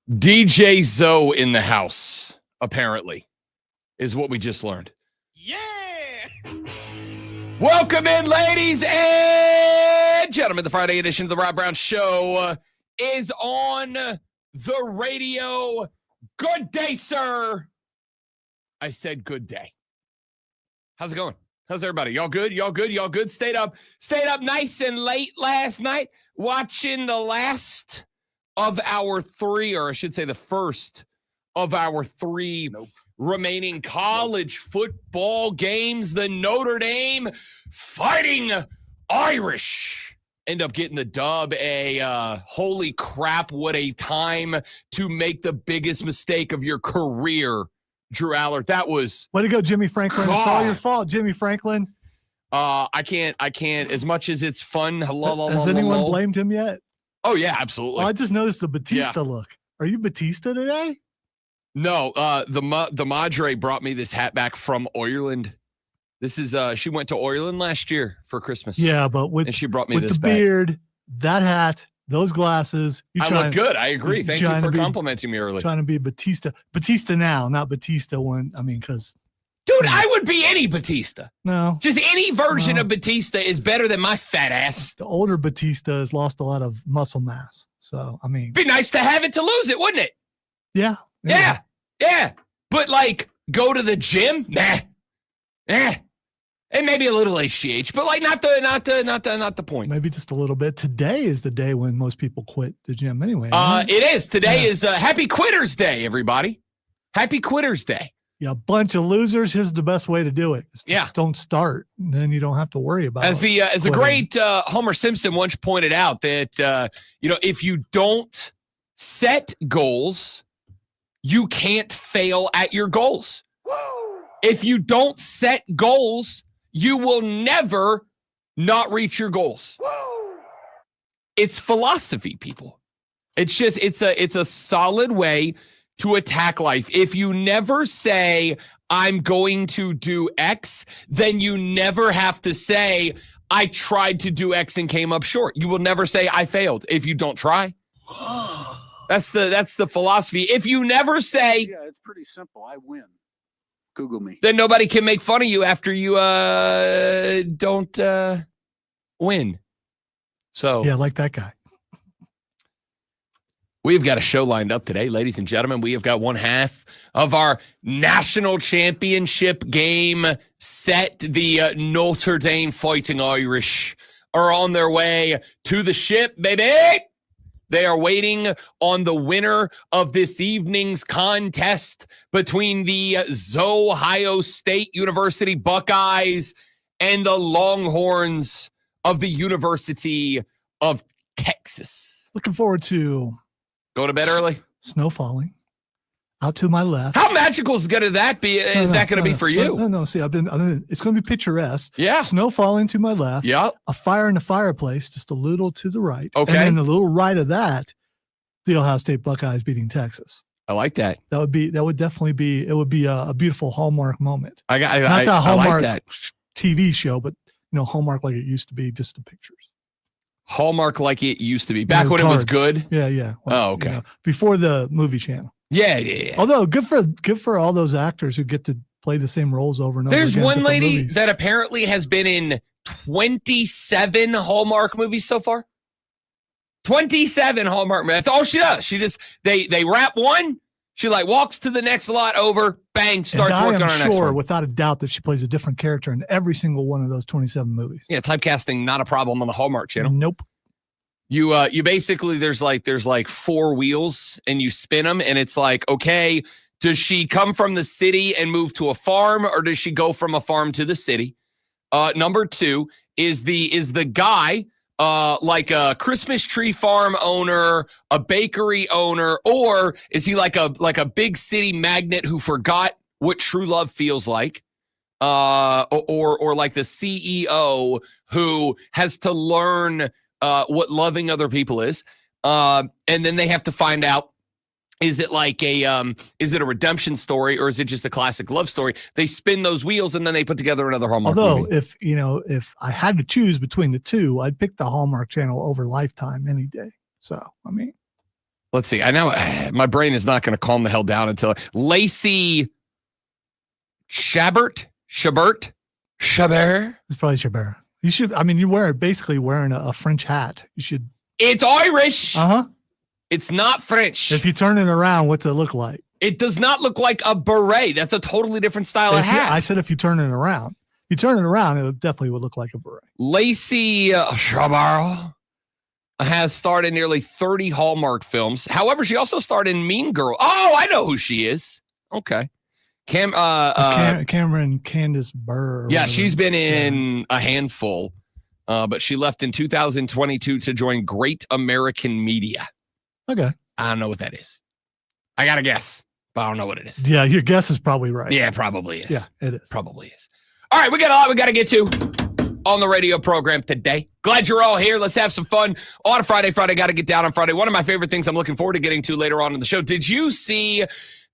DJ Zoe in the house, apparently, is what we just learned. Yeah! Welcome in, ladies and gentlemen. The Friday edition of the Rob Brown Show is on the radio. Good day, sir. I said good day. How's it going? How's everybody? Y'all good? Y'all good? Y'all good? Stayed up nice and late last night watching the last of our three, or I should say the first of our three remaining college football games. The Notre Dame Fighting Irish end up getting the dub. Holy crap, what a time to make the biggest mistake of your career, Drew Allard. That was... Way to go, Jimmy Franklin. God. It's all your fault, Jimmy Franklin. I can't, as much as it's fun. Has anyone blamed him yet? Oh, yeah, absolutely. Oh, I just noticed the Batista look. Are you Batista today? No, the Madre brought me this hat back from Ireland. This is she went to Ireland last year for Christmas. Yeah, but and she brought me with this the back. Beard, that hat, those glasses. I look good. I agree. Thank you for complimenting me earlier. Trying to be Batista. Batista now, not Batista when, because... Dude, I would be any Batista. No. Just any version of Batista is better than my fat ass. The older Batista has lost a lot of muscle mass. So, be nice to have it to lose it, wouldn't it? Yeah. Yeah. But, go to the gym? Nah. And maybe a little HGH, but, not the point. Maybe just a little bit. Today is the day when most people quit the gym anyway. It is. Today is Happy Quitters Day, everybody. Happy Quitters Day. Yeah, a bunch of losers. Here's the best way to do it. Don't start. Then you don't have to worry about it. As the great Homer Simpson once pointed out that, if you don't set goals, you can't fail at your goals. Woo! If you don't set goals, you will never not reach your goals. Woo! It's philosophy, people. It's just, it's a solid way to attack life. If you never say, I'm going to do X, then you never have to say, I tried to do X and came up short. You will never say, I failed if you don't try. That's the philosophy. If you never say, yeah, it's pretty simple. I win. Google me. Then nobody can make fun of you after you don't win. So yeah, like that guy. We've got a show lined up today, ladies and gentlemen. We have got one half of our national championship game set. The Notre Dame Fighting Irish are on their way to the ship, baby. They are waiting on the winner of this evening's contest between the Ohio State University Buckeyes and the Longhorns of the University of Texas. Looking forward to... Go to bed early? Snow falling. Out to my left. How magical is going to that be? Is that going to be for you? No. See, it's going to be picturesque. Yeah. Snow falling to my left. Yeah. A fire in the fireplace, just a little to the right. Okay. And then the little right of that, the Ohio State Buckeyes beating Texas. I like that. That would definitely be. It would be a beautiful Hallmark moment. Not the Hallmark like that. TV show, but Hallmark like it used to be, just the pictures. Hallmark like it used to be back when cards. It was good. Yeah. Well, okay. Before the movie channel. Yeah. Although good for all those actors who get to play the same roles over and over. There's again. one lady movies. that apparently has been in 27 Hallmark movies so far. 27 Hallmark movies. That's all she does. She just they wrap one. She walks to the next lot over, bang, starts working on her next one. Without a doubt, that she plays a different character in every single one of those 27 movies. Yeah, typecasting not a problem on the Hallmark channel. Nope. You basically there's 4 wheels and you spin them and it's okay, does she come from the city and move to a farm or does she go from a farm to the city? Number 2 is the guy like a Christmas tree farm owner, a bakery owner, or is he like a big city magnate who forgot what true love feels like? or like the CEO who has to learn what loving other people is, and then they have to find out, is it like is it a redemption story or is it just a classic love story? They spin those wheels and then they put together another Hallmark movie. If I had to choose between the two, I'd pick the Hallmark Channel over Lifetime any day. So, I mean, let's see. I know my brain is not going to calm the hell down until Lacey Chabert. It's probably Chabert. You should. I mean, you're basically wearing a French hat. You should. It's Irish. Uh-huh. It's not French. If you turn it around, what's it look like? It does not look like a beret. That's a totally different style of hat. I said if you turn it around. If you turn it around, it definitely would look like a beret. Lacey Chabert has starred in nearly 30 Hallmark films. However, she also starred in Mean Girl. Oh, I know who she is. Okay. Cameron Candace Burr. Yeah, she's been in a handful, but she left in 2022 to join Great American Media. Okay. I don't know what that is. I got to guess, but I don't know what it is. Yeah, your guess is probably right. Yeah, it probably is. Yeah, it is. Probably is. All right, we got a lot we got to get to on the radio program today. Glad you're all here. Let's have some fun on a Friday. Got to get down on Friday. One of my favorite things I'm looking forward to getting to later on in the show. Did you see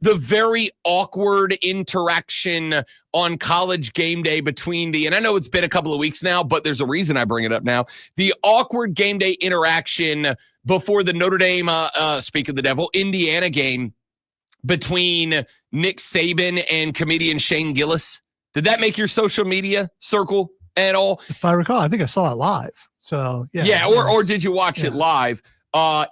the very awkward interaction on College Game Day between and I know it's been a couple of weeks now, but there's a reason I bring it up now. The awkward game day interaction before the Notre Dame, speak of the devil, Indiana game between Nick Saban and comedian Shane Gillis. Did that make your social media circle at all? If I recall, I think I saw it live. So, yeah. Yeah, or did you watch it live?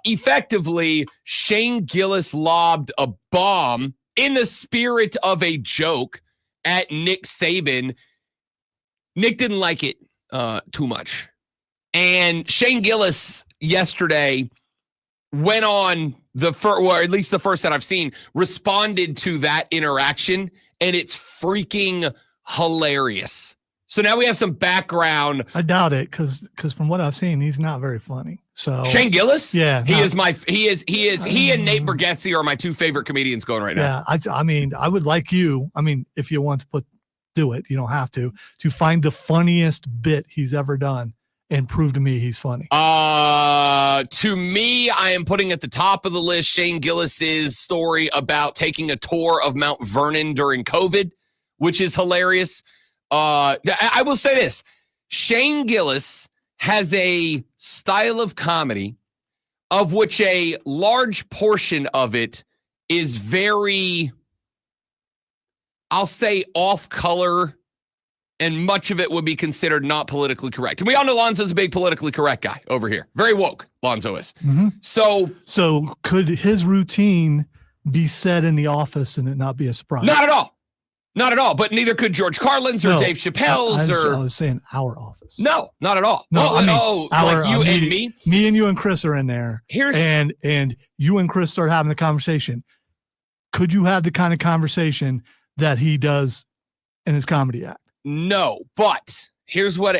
Effectively, Shane Gillis lobbed a bomb in the spirit of a joke at Nick Saban. Nick didn't like it too much. And Shane Gillis yesterday went on or at least the first that I've seen, responded to that interaction, and it's freaking hilarious. So now we have some background. I doubt it because from what I've seen, he's not very funny. So Shane Gillis, yeah, he and Nate Bargatze are my two favorite comedians going right now. Yeah, I mean, I would like you. I mean, if you want to do it, you don't have to find the funniest bit he's ever done and prove to me he's funny. To me, I am putting at the top of the list Shane Gillis's story about taking a tour of Mount Vernon during COVID, which is hilarious. I will say this. Shane Gillis has a style of comedy of which a large portion of it is very, I'll say, off color, and much of it would be considered not politically correct. And we all know Lonzo's a big politically correct guy over here. Very woke, Lonzo is. Mm-hmm. So could his routine be said in the office and it not be a surprise? Not at all. Not at all, but neither could George Carlin's or Dave Chappelle's I was saying our office. No, not at all. No, like you and me? Me and you and Chris are in there. And you and Chris start having a conversation. Could you have the kind of conversation that he does in his comedy act? No, but here's what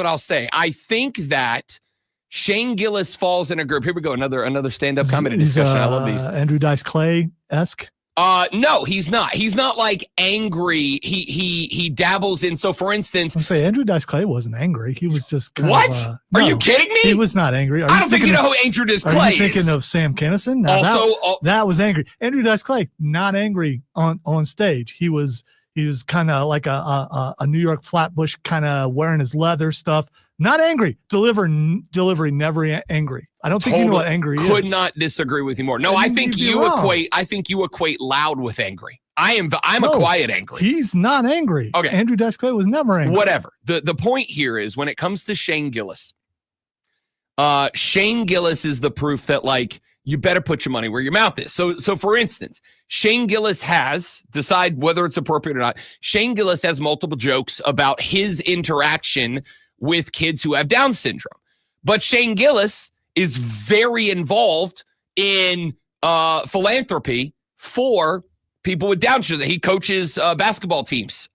I'll say. I think that Shane Gillis falls in a group. Here we go, another stand-up comedy discussion. I love these. Andrew Dice Clay-esque? No, he's not. He's not like angry. He dabbles in. So, for instance, I'll say Andrew Dice Clay wasn't angry. He was just what? Are you kidding me? He was not angry. I don't think you know who Andrew Dice Clay is. Are you thinking of Sam Kinison? Now, that was angry. Andrew Dice Clay, not angry on stage. He was kind of like a New York Flatbush, kind of wearing his leather stuff. Not angry. Delivery never angry. I don't think you know what angry is. Could not disagree with you more. No, I think you equate loud with angry. I'm a quiet angry. He's not angry. Okay. Andrew Dice Clay was never angry. Whatever. The point here is when it comes to Shane Gillis, Shane Gillis is the proof that, like, you better put your money where your mouth is. So for instance, Shane Gillis decide whether it's appropriate or not. Shane Gillis has multiple jokes about his interaction with kids who have Down syndrome. But Shane Gillis is very involved in philanthropy for people with Down syndrome. He coaches basketball teams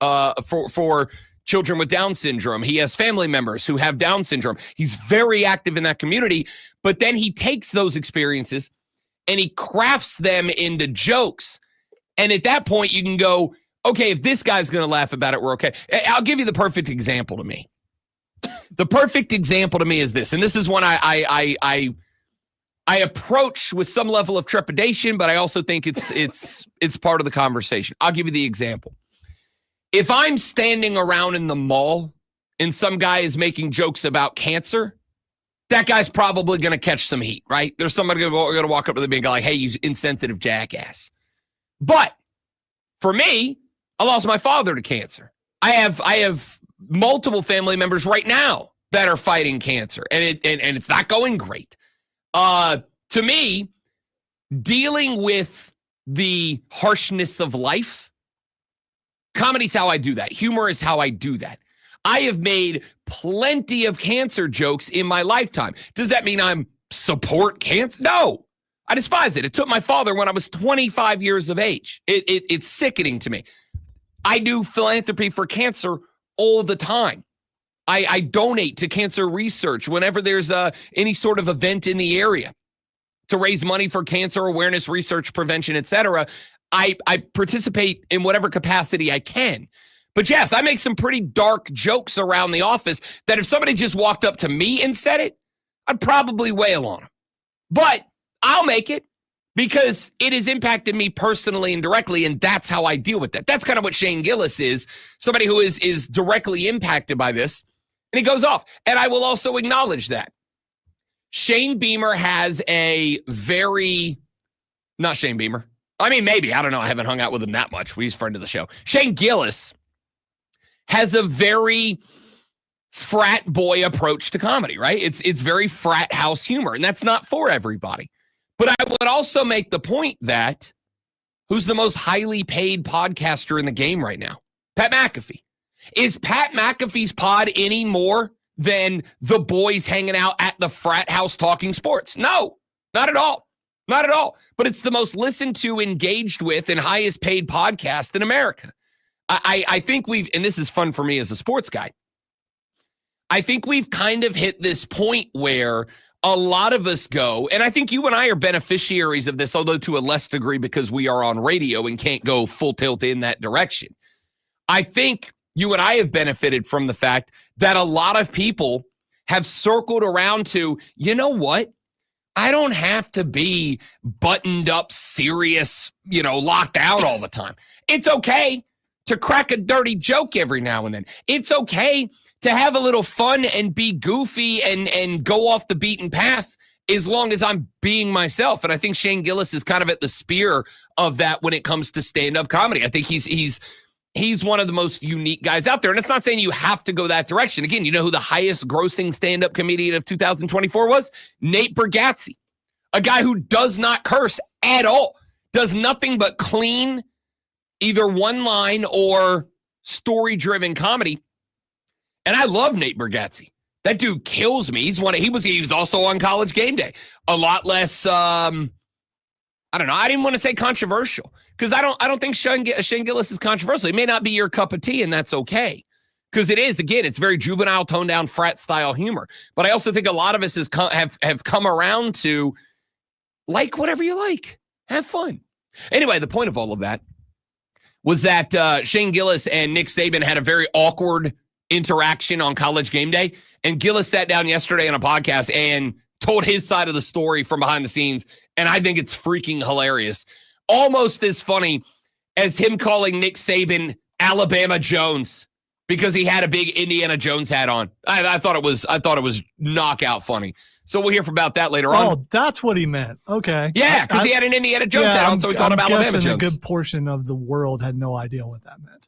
for children with Down syndrome. He has family members who have Down syndrome. He's very active in that community, but then he takes those experiences and he crafts them into jokes. And at that point, you can go, okay, if this guy's going to laugh about it, we're okay. I'll give you the perfect example to me. The perfect example to me is this, and this is one I approach with some level of trepidation, but I also think it's part of the conversation. I'll give you the example. If I'm standing around in the mall and some guy is making jokes about cancer, that guy's probably going to catch some heat, right? There's somebody going to walk up to the big guy like, hey, you insensitive jackass. But for me, I lost my father to cancer. I have multiple family members right now that are fighting cancer, and it's not going great. To me, dealing with the harshness of life, comedy's how I do that. Humor is how I do that. I have made plenty of cancer jokes in my lifetime. Does that mean I'm support cancer? No, I despise it. It took my father when I was 25 years of age. It's sickening to me. I do philanthropy for cancer all the time. I donate to cancer research whenever there's any sort of event in the area to raise money for cancer awareness, research, prevention, etc. I participate in whatever capacity I can. But yes, I make some pretty dark jokes around the office that if somebody just walked up to me and said it, I'd probably wail on them. But I'll make it because it has impacted me personally and directly, and that's how I deal with that. That's kind of what Shane Gillis is, somebody who is directly impacted by this, and he goes off. And I will also acknowledge that. Shane Beamer has a very, not Shane Beamer. I mean, maybe, I don't know. I haven't hung out with him that much. He's a friend of the show. Shane Gillis has a very frat boy approach to comedy, right? It's very frat house humor, and that's not for everybody. But I would also make the point that who's the most highly paid podcaster in the game right now? Pat McAfee. Is Pat McAfee's pod any more than the boys hanging out at the frat house talking sports? No, not at all. Not at all. But it's the most listened to, engaged with, and highest paid podcast in America. I think and this is fun for me as a sports guy, I think we've kind of hit this point where a lot of us go, and I think you and I are beneficiaries of this, although to a less degree because we are on radio and can't go full tilt in that direction. I think you and I have benefited from the fact that a lot of people have circled around to, you know what? I don't have to be buttoned up, serious, locked out all the time. It's okay to crack a dirty joke every now and then. It's okay to have a little fun and be goofy and go off the beaten path as long as I'm being myself. And I think Shane Gillis is kind of at the spear of that when it comes to stand-up comedy. I think he's one of the most unique guys out there. And it's not saying you have to go that direction. Again, you know who the highest grossing stand-up comedian of 2024 was? Nate Bargatze, a guy who does not curse at all, does nothing but clean, either one line or story-driven comedy. And I love Nate Bargatze. That dude kills me. He was also on College Game Day. A lot less I don't know. I didn't want to say controversial because I don't think Shane Gillis is controversial. It may not be your cup of tea, and that's okay. Because it is, again, it's very juvenile, toned down, frat style humor. But I also think a lot of us have come around to like whatever you like. Have fun. Anyway, the point of all of that was that Shane Gillis and Nick Saban had a very awkward interaction on College Game Day. And Gillis sat down yesterday on a podcast and told his side of the story from behind the scenes. And I think it's freaking hilarious. Almost as funny as him calling Nick Saban Alabama Jones because he had a big Indiana Jones hat on. I thought it was knockout funny. So we'll hear about that later on. Oh, that's what he meant. Okay. Yeah, because he had an Indiana Jones hat on, so he called him Alabama Jones. A good portion of the world had no idea what that meant.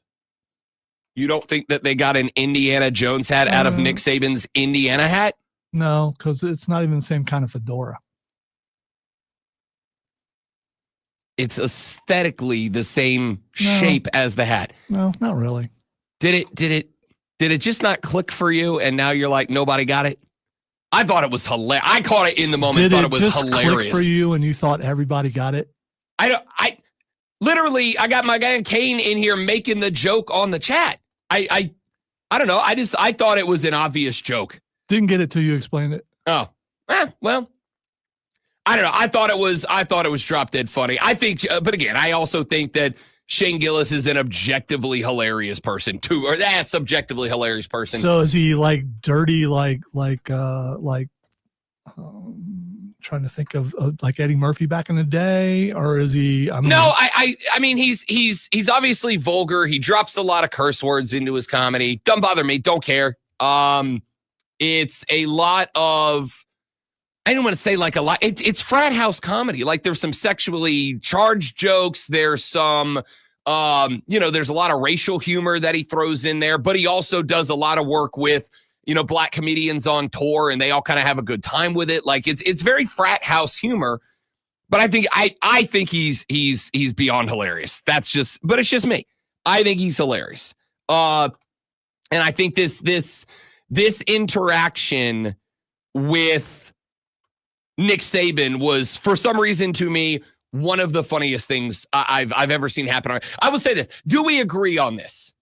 You don't think that they got an Indiana Jones hat out of Nick Saban's Indiana hat? No, because it's not even the same kind of fedora. It's aesthetically the same shape as the hat. No, not really. Did it just not click for you and now you're like, nobody got it? I thought it was hilarious. I caught it in the moment, thought it was hilarious. Did it just click for you and you thought everybody got it? I got my guy Kane in here making the joke on the chat. I don't know. I thought it was an obvious joke. Didn't get it till you explained it. Oh, well, I don't know. I thought it was drop dead funny. I think, but again, I also think that Shane Gillis is an objectively hilarious person too, or subjectively hilarious person. So is he like dirty, trying to think of like Eddie Murphy back in the day, or is he? No, I mean he's obviously vulgar. He drops a lot of curse words into his comedy. Don't bother me. Don't care. It's a lot of. I don't want to say like a lot. It's frat house comedy. Like there's some sexually charged jokes. There's some, there's a lot of racial humor that he throws in there, but he also does a lot of work with, black comedians on tour, and they all kind of have a good time with it. Like it's very frat house humor, but I think he's beyond hilarious. But it's just me. I think he's hilarious. And I think this interaction with Nick Saban was, for some reason, to me, one of the funniest things I've ever seen happen. I will say this. Do we agree on this?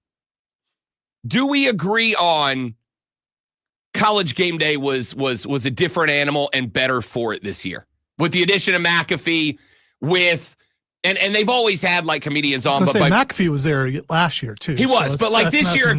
Do we agree on College Game Day was a different animal and better for it this year? With the addition of McAfee, and they've always had like comedians on. But McAfee was there last year too. He was, but like this year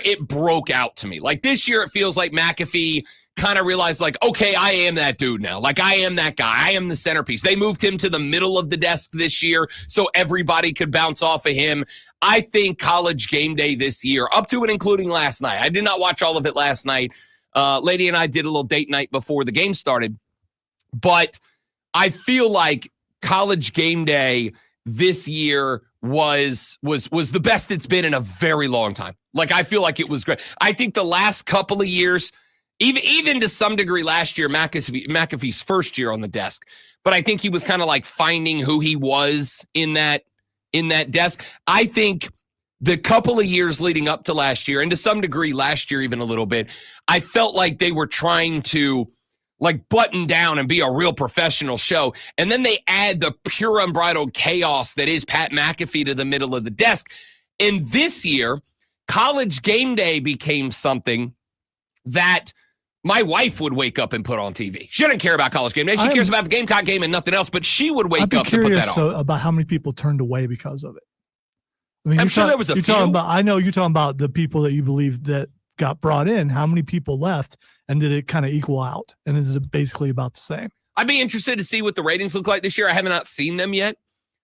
it broke out to me. Like this year it feels like McAfee kind of realized like, okay, I am that dude now. Like I am that guy. I am the centerpiece. They moved him to the middle of the desk this year so everybody could bounce off of him. I think College Game Day this year, up to and including last night. I did not watch all of it last night. Lady and I did a little date night before the game started. But I feel like College Game Day this year was the best it's been in a very long time. Like I feel like it was great. I think the last couple of years, even to some degree last year, McAfee's first year on the desk, but I think he was kind of like finding who he was in that desk. I think the couple of years leading up to last year, and to some degree last year even a little bit, I felt like they were trying to like button down and be a real professional show. And then they add the pure unbridled chaos that is Pat McAfee to the middle of the desk. And this year, College Game Day became something that my wife would wake up and put on TV. She doesn't care about College Game Day. She cares about the Gamecock game and nothing else, but she would wake up to put that on. So about how many people turned away because of it. I mean, I'm sure there was a few. I know you're talking about the people that you believe that got brought in. How many people left, and did it kind of equal out? And is it basically about the same? I'd be interested to see what the ratings look like this year. I have not seen them yet.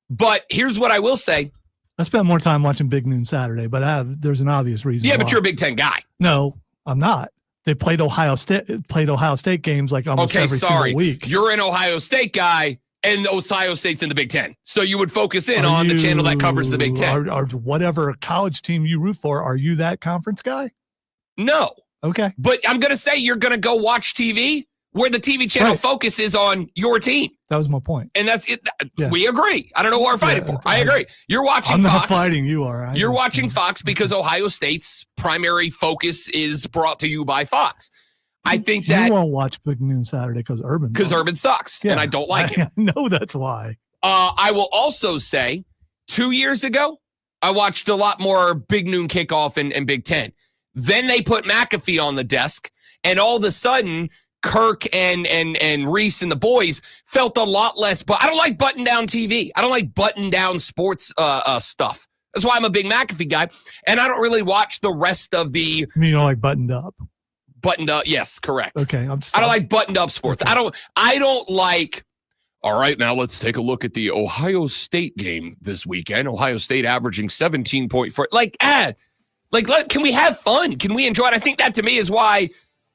But here's what I will say. I spent more time watching Big Noon Saturday, but there's an obvious reason. Yeah, but you're a Big Ten guy. No, I'm not. They played Ohio State games like almost every single week. You're an Ohio State guy, and Ohio State's in the Big Ten. So you would focus in on the channel that covers the Big Ten. Or whatever college team you root for, are you that conference guy? No. Okay. But I'm going to say you're going to go watch TV where the TV channel focuses on your team. That was my point. And that's it. Yeah. We agree. I don't know what we're fighting for. I agree. You're watching Fox. I'm not fighting. You are. You're watching Fox because Ohio State's primary focus is brought to you by Fox. I think that you won't watch Big Noon Saturday because Urban sucks, and I don't like it. No, that's why. I will also say 2 years ago, I watched a lot more Big Noon Kickoff and Big Ten. Then they put McAfee on the desk, and all of a sudden, Kirk and Reese and the boys felt a lot less. But I don't like button-down TV. I don't like button-down sports stuff. That's why I'm a big McAfee guy, and I don't really watch the rest of the. You mean you don't like buttoned up? Buttoned up, yes, correct. Okay, I don't like buttoned up sports. Okay. I don't like. All right, now let's take a look at the Ohio State game this weekend. Ohio State averaging 17.4. Can we have fun? Can we enjoy it? I think that to me is why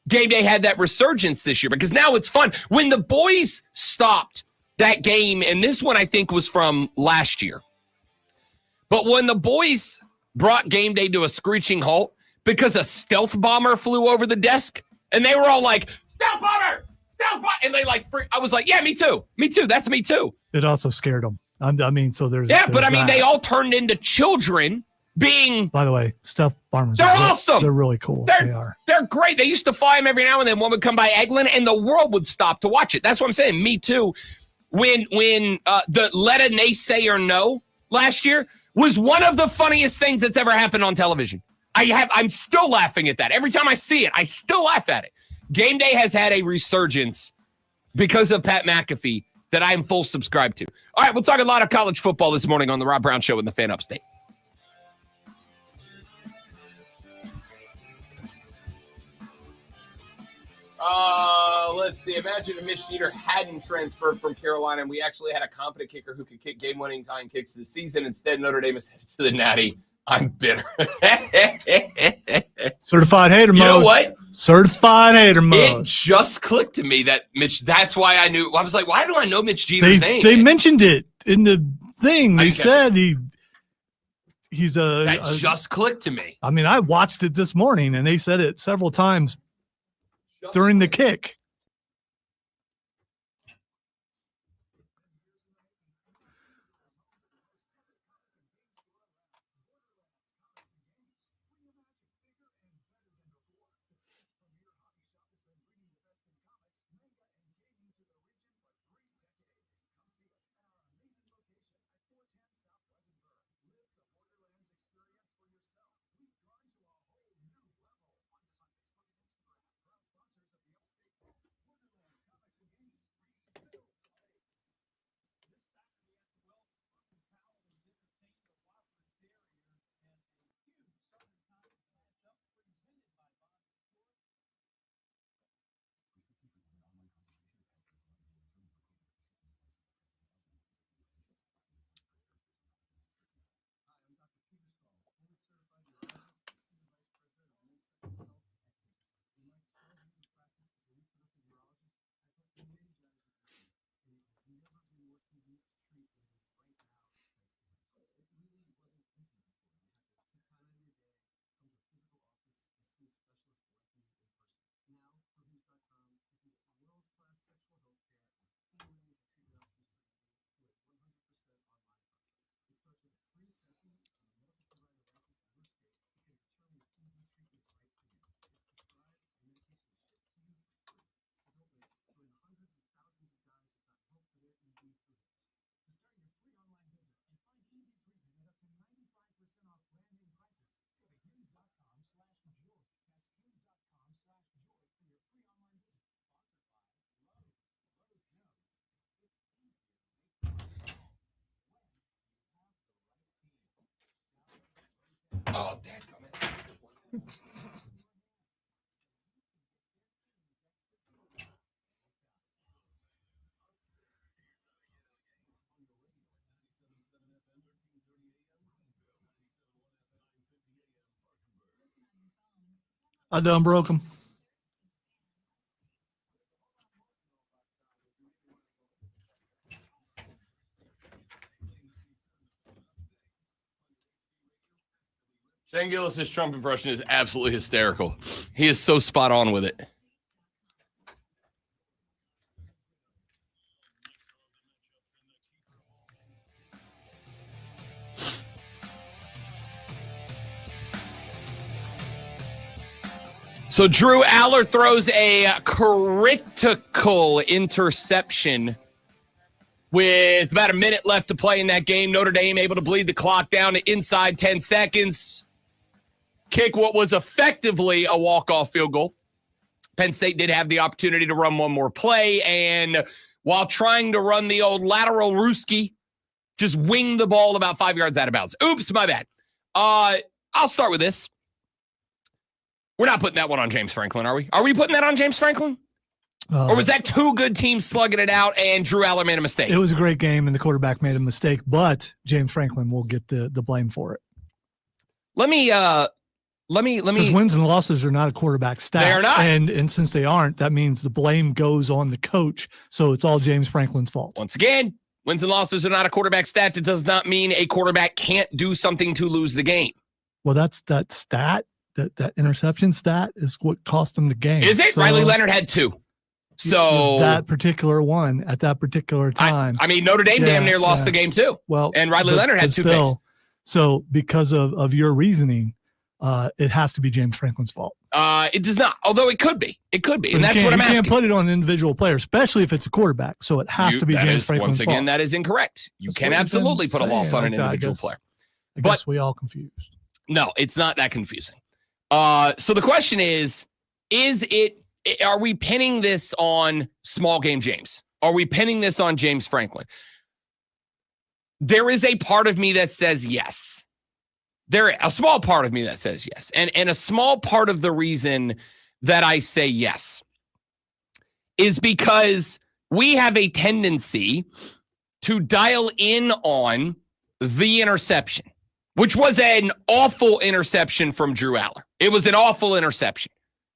Game Day had that resurgence this year, because now it's fun. When the boys stopped that game, and this one I think was from last year, but when the boys brought Game Day to a screeching halt because a stealth bomber flew over the desk, and they were all like, stealth bomber! Stealth bomber! And they I was like, yeah, me too. Me too. That's me too. It also scared them. There's they all turned into children being. By the way, stealth bombers. They're awesome. They're really cool. They're great. They used to fly them every now and then. One would come by Eglin, and the world would stop to watch it. That's what I'm saying. Me too. When the Let a Naysayer Know last year was one of the funniest things that's ever happened on television. I'm still laughing at that. Every time I see it, I still laugh at it. Game Day has had a resurgence because of Pat McAfee that I am full subscribed to. All right, we'll talk a lot of college football this morning on the Rob Brown Show in the Fan Upstate. Let's see. Imagine if Mitch Jeter hadn't transferred from Carolina and we actually had a competent kicker who could kick game-winning tying kicks this season. Instead, Notre Dame is headed to the Natty. I'm bitter. Certified hater mode. You know what? Certified hater mode. It just clicked to me that Mitch, that's why I knew. I was like, why do I know Mitch Jeter's name? They mentioned it in the thing. They said he's That just clicked to me. I mean, I watched it this morning and they said it several times during the kick. Oh, damn. I done broke him. Shane Gillis' Trump impression is absolutely hysterical. He is so spot on with it. So Drew Aller throws a critical interception with about a minute left to play in that game. Notre Dame able to bleed the clock down to inside 10 seconds. Kick what was effectively a walk-off field goal. Penn State did have the opportunity to run one more play, and while trying to run the old lateral Ruski, just winged the ball about 5 yards out of bounds. Oops, my bad. I'll start with this. We're not putting that one on James Franklin, are we? Are we putting that on James Franklin? Or was that two good teams slugging it out and Drew Aller made a mistake? It was a great game and the quarterback made a mistake, but James Franklin will get the blame for it. Let me Because wins and losses are not a quarterback stat. They are not. And since they aren't, that means the blame goes on the coach. So it's all James Franklin's fault. Once again, wins and losses are not a quarterback stat. It does not mean a quarterback can't do something to lose the game. Well, that's that stat. That interception stat is what cost him the game. Is it? So, Riley Leonard had two. So that particular one at that particular time. I mean, Notre Dame damn near lost the game too. Well, and Riley Leonard had two picks. So because of your reasoning, it has to be James Franklin's fault. It does not, although it could be. It could be, and that's what I'm asking. You can't put it on an individual player, especially if it's a quarterback. So it has to be James Franklin's fault. Once again, that is incorrect. You can absolutely put a loss on an individual player. I guess we all confused. No, it's not that confusing. So the question is are we pinning this on small game James? Are we pinning this on James Franklin? There is a part of me that says yes. A small part of me that says yes. And a small part of the reason that I say yes is because we have a tendency to dial in on the interception, which was an awful interception from Drew Aller. It was an awful interception.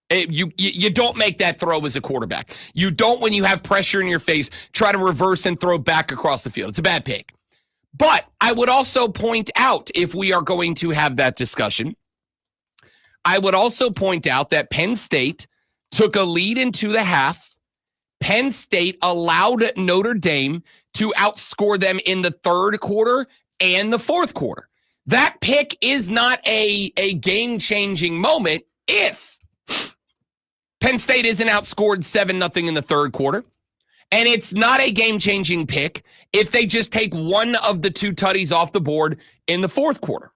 You don't make that throw as a quarterback. You don't, when you have pressure in your face, try to reverse and throw back across the field. It's a bad pick. But I would also point out, if we are going to have that discussion, I would also point out that Penn State took a lead into the half. Penn State allowed Notre Dame to outscore them in the third quarter and the fourth quarter. That pick is not a game-changing moment if Penn State isn't outscored 7-0 in the third quarter. And it's not a game-changing pick if they just take one of the two tutties off the board in the fourth quarter.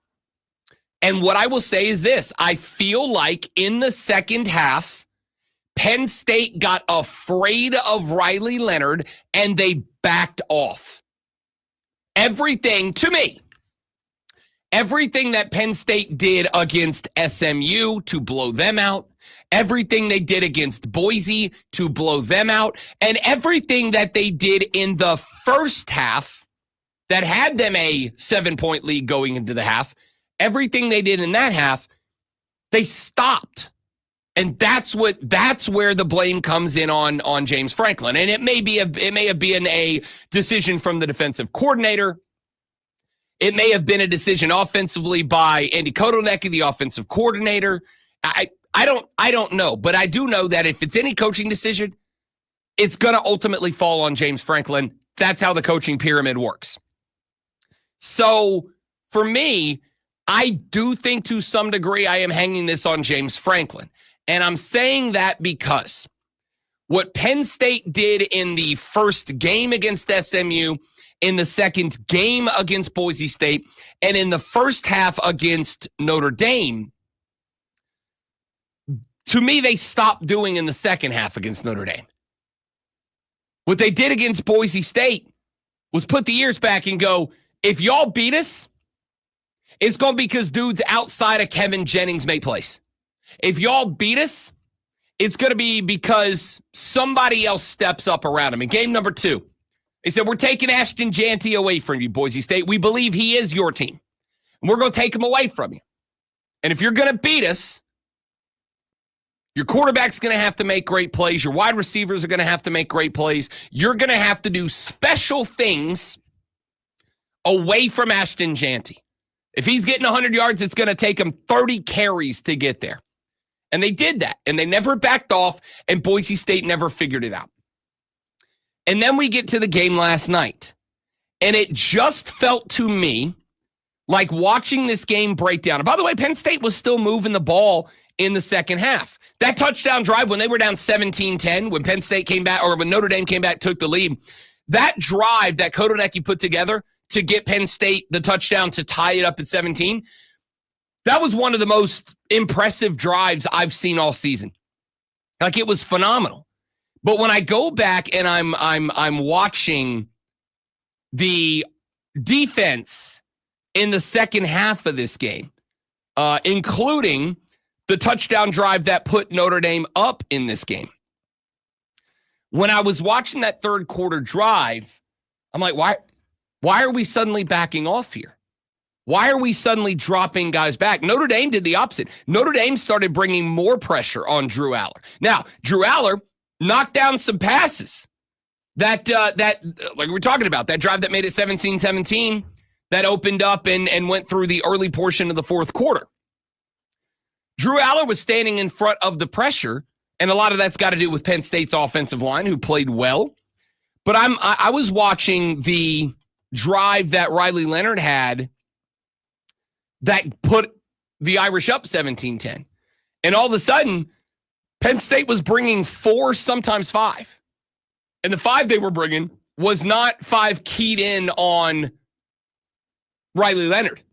And what I will say is this. I feel like in the second half, Penn State got afraid of Riley Leonard and they backed off. Everything, to me, everything that Penn State did against SMU to blow them out, everything they did against Boise to blow them out, and everything that they did in the first half that had them a 7-point lead going into the half, everything they did in that half, they stopped. And that's where the blame comes in on James Franklin. And it may have been a decision from the defensive coordinator. It may have been a decision offensively by Andy Kotelnicki, the offensive coordinator. I don't know, but I do know that if it's any coaching decision, it's going to ultimately fall on James Franklin. That's how the coaching pyramid works. So for me, I do think to some degree I am hanging this on James Franklin. And I'm saying that because what Penn State did in the first game against SMU, in the second game against Boise State, and in the first half against Notre Dame, to me, they stopped doing in the second half against Notre Dame. What they did against Boise State was put the ears back and go, if y'all beat us, it's going to be because dudes outside of Kevin Jennings make plays. If y'all beat us, it's going to be because somebody else steps up around him. In game number 2, they said, we're taking Ashton Jeanty away from you, Boise State. We believe he is your team. And we're going to take him away from you. And if you're going to beat us, your quarterback's going to have to make great plays. Your wide receivers are going to have to make great plays. You're going to have to do special things away from Ashton Jeanty. If he's getting 100 yards, it's going to take him 30 carries to get there. And they did that, and they never backed off, and Boise State never figured it out. And then we get to the game last night, and it just felt to me like watching this game break down. And by the way, Penn State was still moving the ball in the second half. That touchdown drive when they were down 17-10, when Penn State came back, or when Notre Dame came back, took the lead, that drive that Kotelnicki put together to get Penn State the touchdown to tie it up at 17, that was one of the most impressive drives I've seen all season. Like, it was phenomenal. But when I go back and I'm watching the defense in the second half of this game, including the touchdown drive that put Notre Dame up in this game, when I was watching that third quarter drive, I'm like, why are we suddenly backing off here? Why are we suddenly dropping guys back? Notre Dame did the opposite. Notre Dame started bringing more pressure on Drew Aller. Now, Drew Aller knocked down some passes that like we're talking about, that drive that made it 17-17, that opened up and went through the early portion of the fourth quarter. Drew Aller was standing in front of the pressure, and a lot of that's got to do with Penn State's offensive line, who played well. But I was watching the drive that Riley Leonard had that put the Irish up 17-10. And all of a sudden, Penn State was bringing 4, sometimes 5. And the 5 they were bringing was not 5 keyed in on Riley Leonard.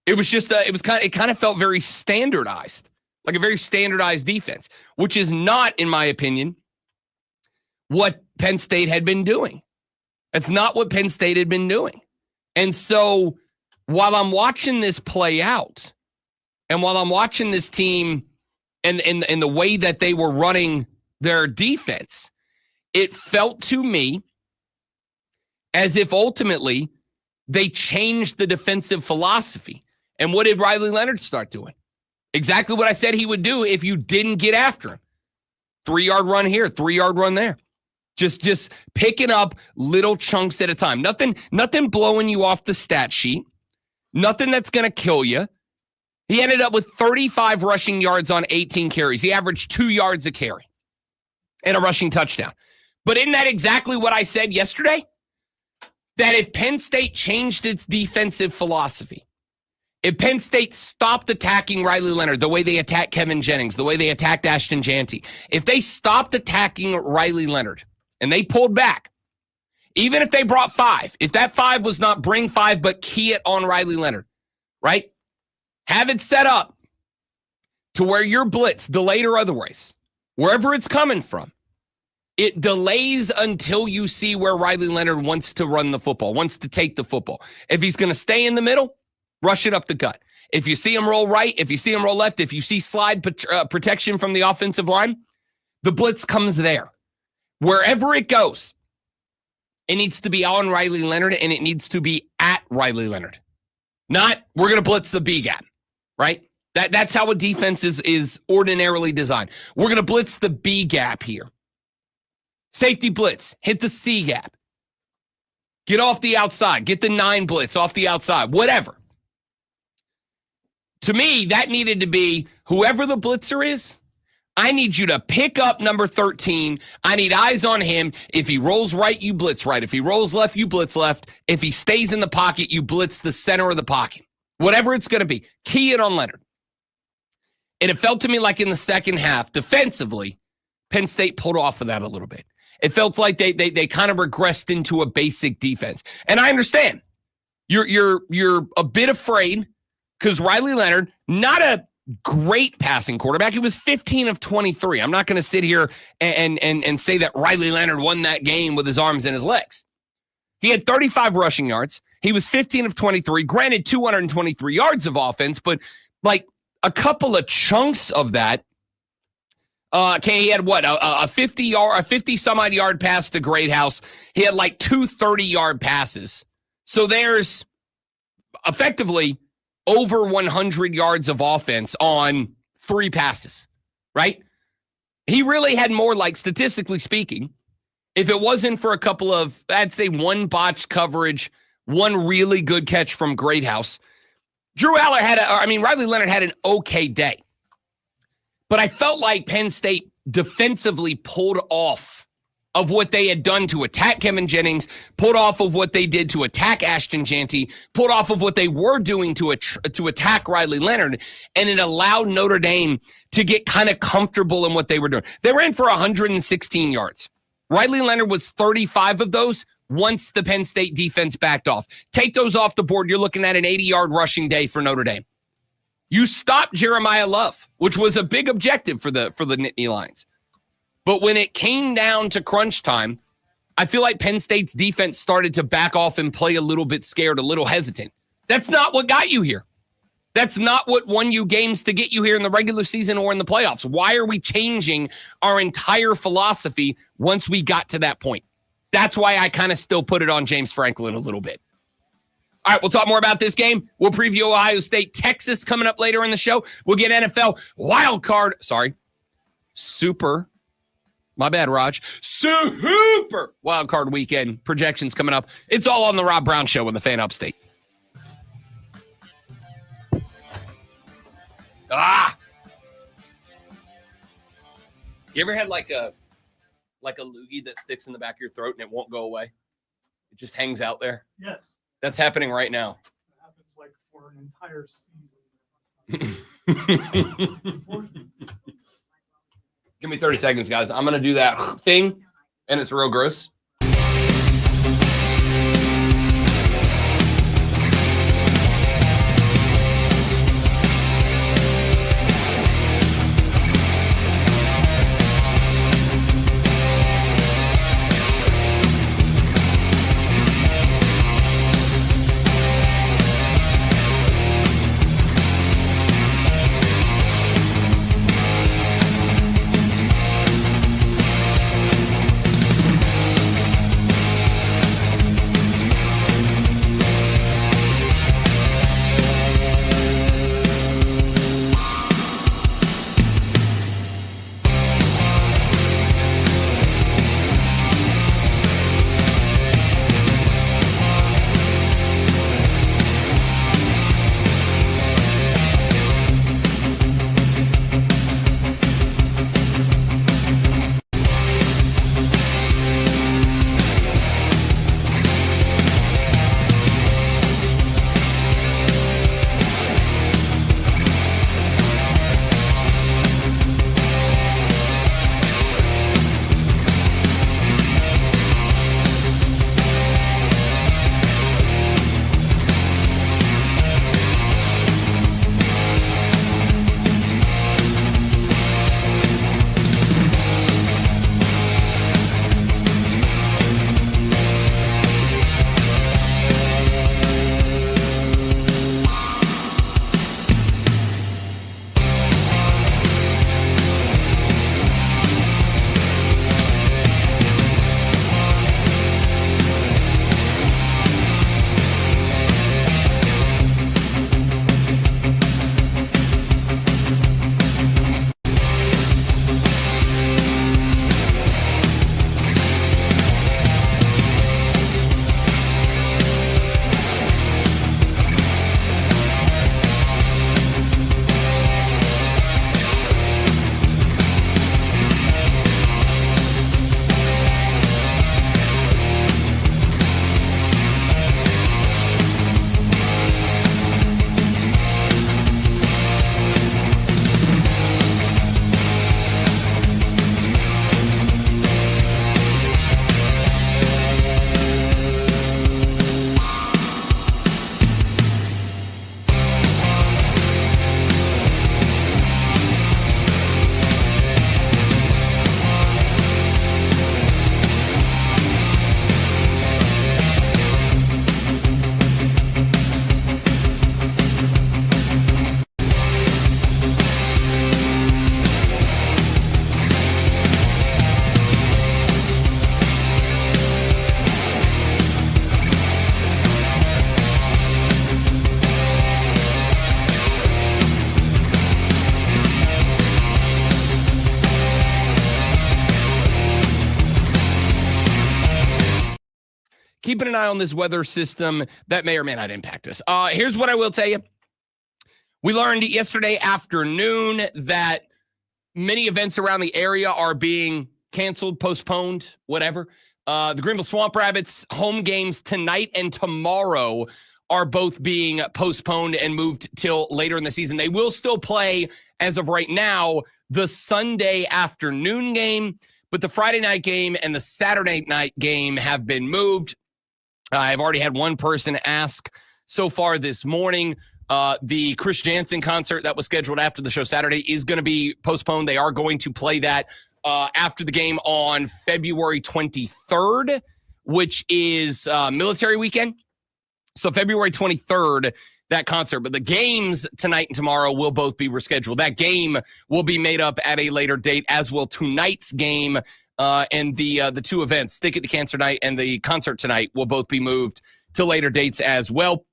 It was just, it kind of felt very standardized, like a very standardized defense, which is not, in my opinion, what Penn State had been doing. That's not what Penn State had been doing. And so while I'm watching this play out, and while I'm watching this team and the way that they were running their defense, it felt to me as if ultimately they changed the defensive philosophy. And what did Riley Leonard start doing? Exactly what I said he would do if you didn't get after him. 3-yard run here, 3-yard run there. Just picking up little chunks at a time. Nothing blowing you off the stat sheet. Nothing that's going to kill you. He ended up with 35 rushing yards on 18 carries. He averaged 2 yards a carry and a rushing touchdown. But isn't that exactly what I said yesterday? That if Penn State changed its defensive philosophy, if Penn State stopped attacking Riley Leonard the way they attacked Kevin Jennings, the way they attacked Ashton Jeanty, if they stopped attacking Riley Leonard and they pulled back, even if they brought 5, if that 5 was not bring 5 but key it on Riley Leonard, right? Have it set up to where your blitz, delayed or otherwise, wherever it's coming from, it delays until you see where Riley Leonard wants to run the football, wants to take the football. If he's going to stay in the middle, rush it up the gut. If you see him roll right, if you see him roll left, if you see slide protection from the offensive line, the blitz comes there. Wherever it goes, it needs to be on Riley Leonard, and it needs to be at Riley Leonard. Not, we're going to blitz the B gap, right? That's how a defense is ordinarily designed. We're going to blitz the B gap here. Safety blitz, hit the C gap. Get off the outside. Get the 9 blitz off the outside. Whatever. To me, that needed to be whoever the blitzer is, I need you to pick up number 13. I need eyes on him. If he rolls right, you blitz right. If he rolls left, you blitz left. If he stays in the pocket, you blitz the center of the pocket. Whatever it's going to be. Key it on Leonard. And it felt to me like in the second half, defensively, Penn State pulled off of that a little bit. It felt like they kind of regressed into a basic defense. And I understand. You're a bit afraid because Riley Leonard, not a great passing quarterback. He was 15 of 23. I'm not going to sit here and say that Riley Leonard won that game with his arms and his legs. He had 35 rushing yards. He was 15 of 23. Granted, 223 yards of offense, but like a couple of chunks of that. He had what, a 50 some odd yard pass to Greathouse. He had like 2 30-yard passes. So there's effectively over 100 yards of offense on 3 passes, right? He really had more, like statistically speaking, if it wasn't for a couple of, I'd say 1 botched coverage, 1 really good catch from Greathouse. Riley Leonard had an okay day. But I felt like Penn State defensively pulled off of what they had done to attack Kevin Jennings, pulled off of what they did to attack Ashton Jeanty, pulled off of what they were doing to attack Riley Leonard, and it allowed Notre Dame to get kind of comfortable in what they were doing. They ran for 116 yards. Riley Leonard was 35 of those once the Penn State defense backed off. Take those off the board, you're looking at an 80-yard rushing day for Notre Dame. You stopped Jeremiah Love, which was a big objective for the Nittany Lions. But when it came down to crunch time, I feel like Penn State's defense started to back off and play a little bit scared, a little hesitant. That's not what got you here. That's not what won you games to get you here in the regular season or in the playoffs. Why are we changing our entire philosophy once we got to that point? That's why I kind of still put it on James Franklin a little bit. All right, we'll talk more about this game. We'll preview Ohio State, Texas coming up later in the show. We'll get NFL my bad, Raj. Super wild card weekend projections coming up. It's all on the Rob Brown Show in the Fan Upstate. You ever had like a loogie that sticks in the back of your throat and it won't go away? It just hangs out there? Yes. That's happening right now. It happens like for an entire season. Give me 30 seconds, guys. I'm going to do that thing, and it's real gross. keeping an eye on this weather system that may or may not impact us. Here's what I will tell you. We learned yesterday afternoon that many events around the area are being canceled, postponed, whatever. The Greenville Swamp Rabbits home games tonight and tomorrow are both being postponed and moved till later in the season. They will still play, as of right now, the Sunday afternoon game, but the Friday night game and the Saturday night game have been moved. I've already had one person ask so far this morning. The Chris Jansen concert that was scheduled after the show Saturday is going to be postponed. They are going to play that after the game on February 23rd, which is military weekend. So February 23rd, that concert. But the games tonight and tomorrow will both be rescheduled. That game will be made up at a later date, as will tonight's game and the two events, Stick It to Cancer Night and the concert tonight, will both be moved to later dates as well.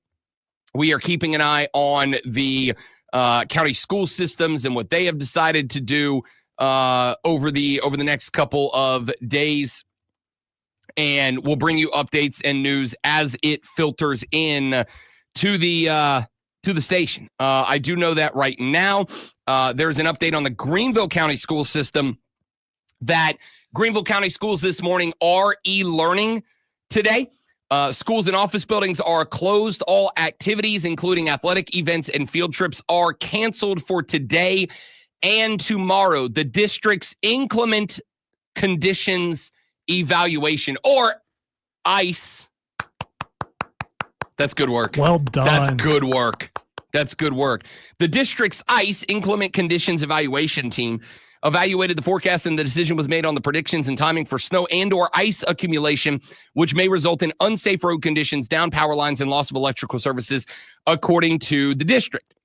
We are keeping an eye on the county school systems and what they have decided to do over the next couple of days. And we'll bring you updates and news as it filters in to the station. I do know that right now there's an update on the Greenville County school system that Greenville County schools this morning are e-learning today. Schools and office buildings are closed. All activities, including athletic events and field trips, are canceled for today and tomorrow. The district's inclement conditions evaluation, or ICE. That's good work. Well done. That's good work. That's good work. The district's ICE, inclement conditions evaluation team, evaluated the forecast, and the decision was made on the predictions and timing for snow and or ice accumulation, which may result in unsafe road conditions, down power lines, and loss of electrical services, according to the district.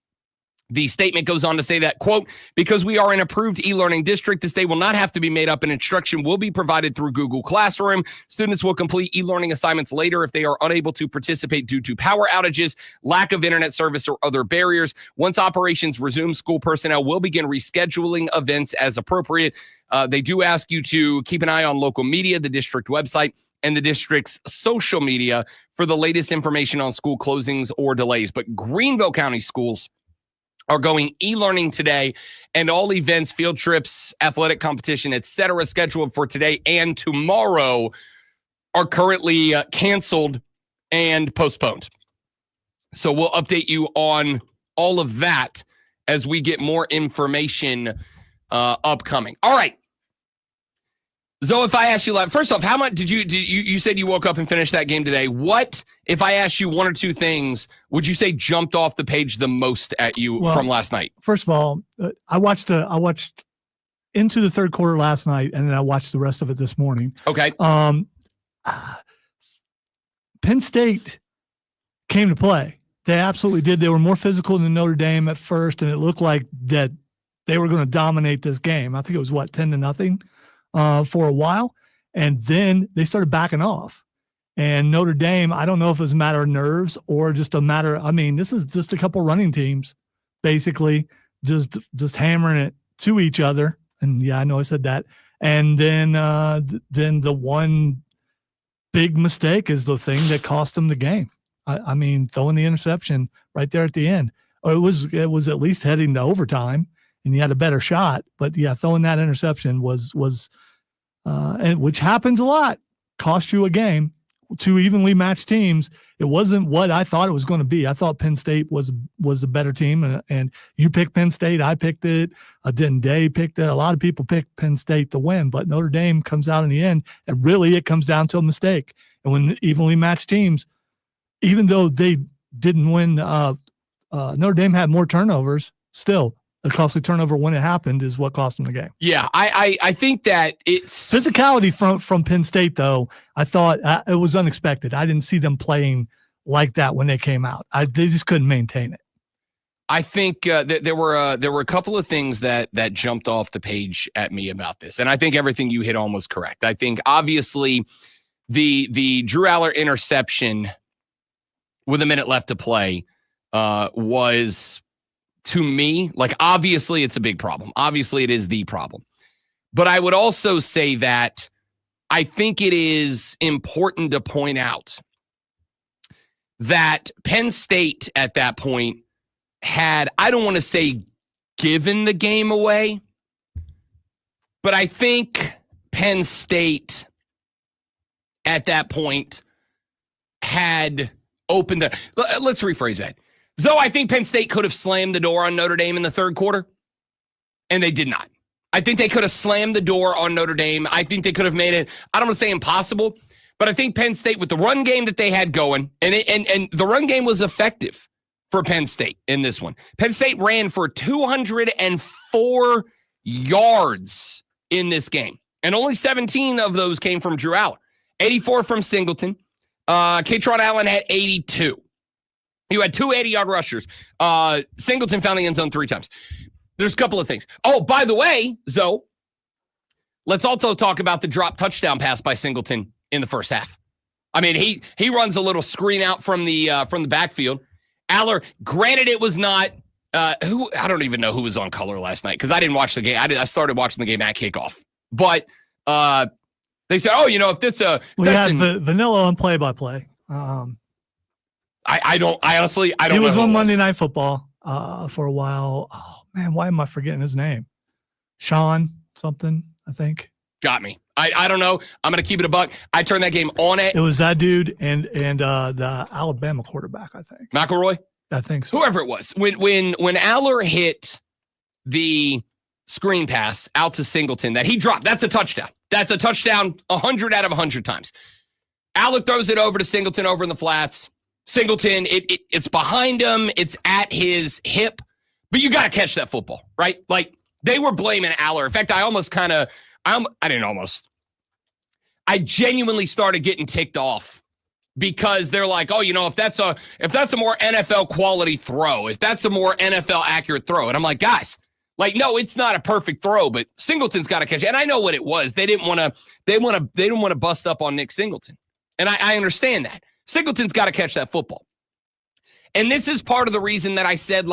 The statement goes on to say that, quote, because we are an approved e-learning district, this day will not have to be made up, and instruction will be provided through Google Classroom. Students will complete e-learning assignments later if they are unable to participate due to power outages, lack of internet service, or other barriers. Once operations resume, school personnel will begin rescheduling events as appropriate. They do ask you to keep an eye on local media, the district website, and the district's social media for the latest information on school closings or delays. But Greenville County schools are going e-learning today, and all events, field trips, athletic competition, etc., scheduled for today and tomorrow are currently canceled and postponed. So we'll update you on all of that as we get more information upcoming. All right. Zoe, if I asked you, first off, how much did you said you woke up and finished that game today? What, if I asked you one or two things, would you say jumped off the page the most at you from last night? First of all, I watched into the third quarter last night, and then I watched the rest of it this morning. Okay. Penn State came to play. They absolutely did. They were more physical than Notre Dame at first, and it looked like that they were going to dominate this game. I think it was 10-0. For a while, and then they started backing off. And Notre Dame, I don't know if it was a matter of nerves or just a matter, this is just a couple running teams, basically, just hammering it to each other. And yeah, I know I said that. And then the one big mistake is the thing that cost them the game. Throwing the interception right there at the end. It was at least heading to overtime, and you had a better shot. But yeah, throwing that interception was and which happens a lot, cost you a game. Two evenly matched teams. It wasn't what I thought it was going to be. I thought Penn State was a better team, and you picked Penn State. I picked it. Day picked it. A lot of people picked Penn State to win, but Notre Dame comes out in the end, and really it comes down to a mistake. And when evenly matched teams, even though they didn't win, Notre Dame had more turnovers. Still, a costly turnover when it happened is what cost them the game. Yeah, I think that it's physicality from Penn State, though. I thought it was unexpected. I didn't see them playing like that when they came out. They just couldn't maintain it. I think there were a couple of things that jumped off the page at me about this, and I think everything you hit on was correct. I think obviously the Drew Aller interception with a minute left to play was, to me, obviously it's a big problem. Obviously it is the problem. But I would also say that I think it is important to point out that Penn State at that point had, I don't want to say given the game away, but I think Penn State at that point had opened the, let's rephrase that. So I think Penn State could have slammed the door on Notre Dame in the third quarter, and they did not. I think they could have slammed the door on Notre Dame. I think they could have made it, I don't want to say impossible, but I think Penn State, with the run game that they had going, and the run game was effective for Penn State in this one. Penn State ran for 204 yards in this game, and only 17 of those came from Drew Allar. 84 from Singleton. Katron Allen had 82. You had two 80-yard rushers. Singleton found the end zone 3 times. There's a couple of things. Oh, by the way, Zoe, let's also talk about the drop touchdown pass by Singleton in the first half. I mean, he runs a little screen out from the backfield. Allar, granted, it was not I don't even know who was on color last night because I didn't watch the game. I started watching the game at kickoff, but they said, "Oh, if that's a vanilla on play-by-play." I honestly don't know. He was on Monday Night Football for a while. Oh man, why am I forgetting his name? Sean something, I think. Got me. I don't know. I'm gonna keep it a buck. I turned that game on it. It was that dude and the Alabama quarterback, I think. McElroy? I think so. Whoever it was. When Allar hit the screen pass out to Singleton that he dropped, that's a touchdown. That's a touchdown 100 out of 100 times. Allar throws it over to Singleton over in the flats. Singleton, it's behind him. It's at his hip. But you got to catch that football, right? Like, they were blaming Allar. In fact, I genuinely started getting ticked off because they're like, oh, if that's a more NFL quality throw, if that's a more NFL accurate throw. And I'm like, guys, no, it's not a perfect throw, but Singleton's got to catch it. And I know what it was. They didn't want to bust up on Nick Singleton. And I understand that. Singleton's got to catch that football. And this is part of the reason that I said,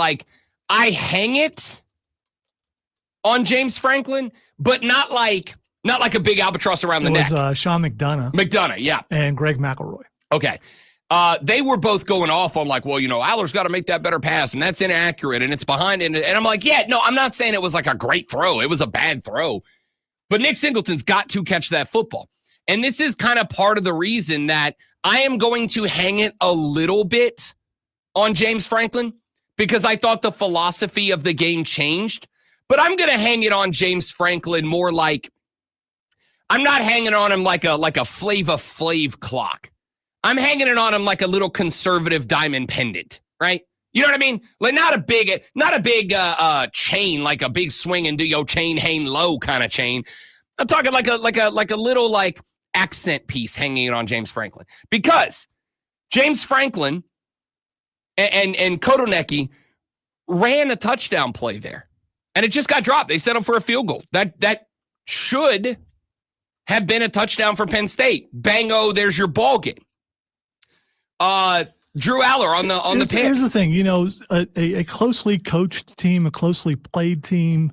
I hang it on James Franklin, but not like a big albatross around the neck. It was Sean McDonough. McDonough, yeah. And Greg McElroy. Okay. They were both going off on Allar's got to make that better pass, and that's inaccurate, and it's behind. And I'm like, yeah, no, I'm not saying it was a great throw. It was a bad throw. But Nick Singleton's got to catch that football. And this is kind of part of the reason that I am going to hang it a little bit on James Franklin because I thought the philosophy of the game changed. But I'm going to hang it on James Franklin more like I'm not hanging on him like a Flava Flav clock. I'm hanging it on him like a little conservative diamond pendant, right? You know what I mean? Not a big chain, like a big swing and do your chain hang low kind of chain. I'm talking like a little accent piece hanging it on James Franklin because James Franklin and Kodonecki ran a touchdown play there, and it just got dropped. They settled for a field goal. That should have been a touchdown for Penn State. Bango, there's your ball game. Drew Allar on the pick. Here's the thing, a closely coached team, a closely played team,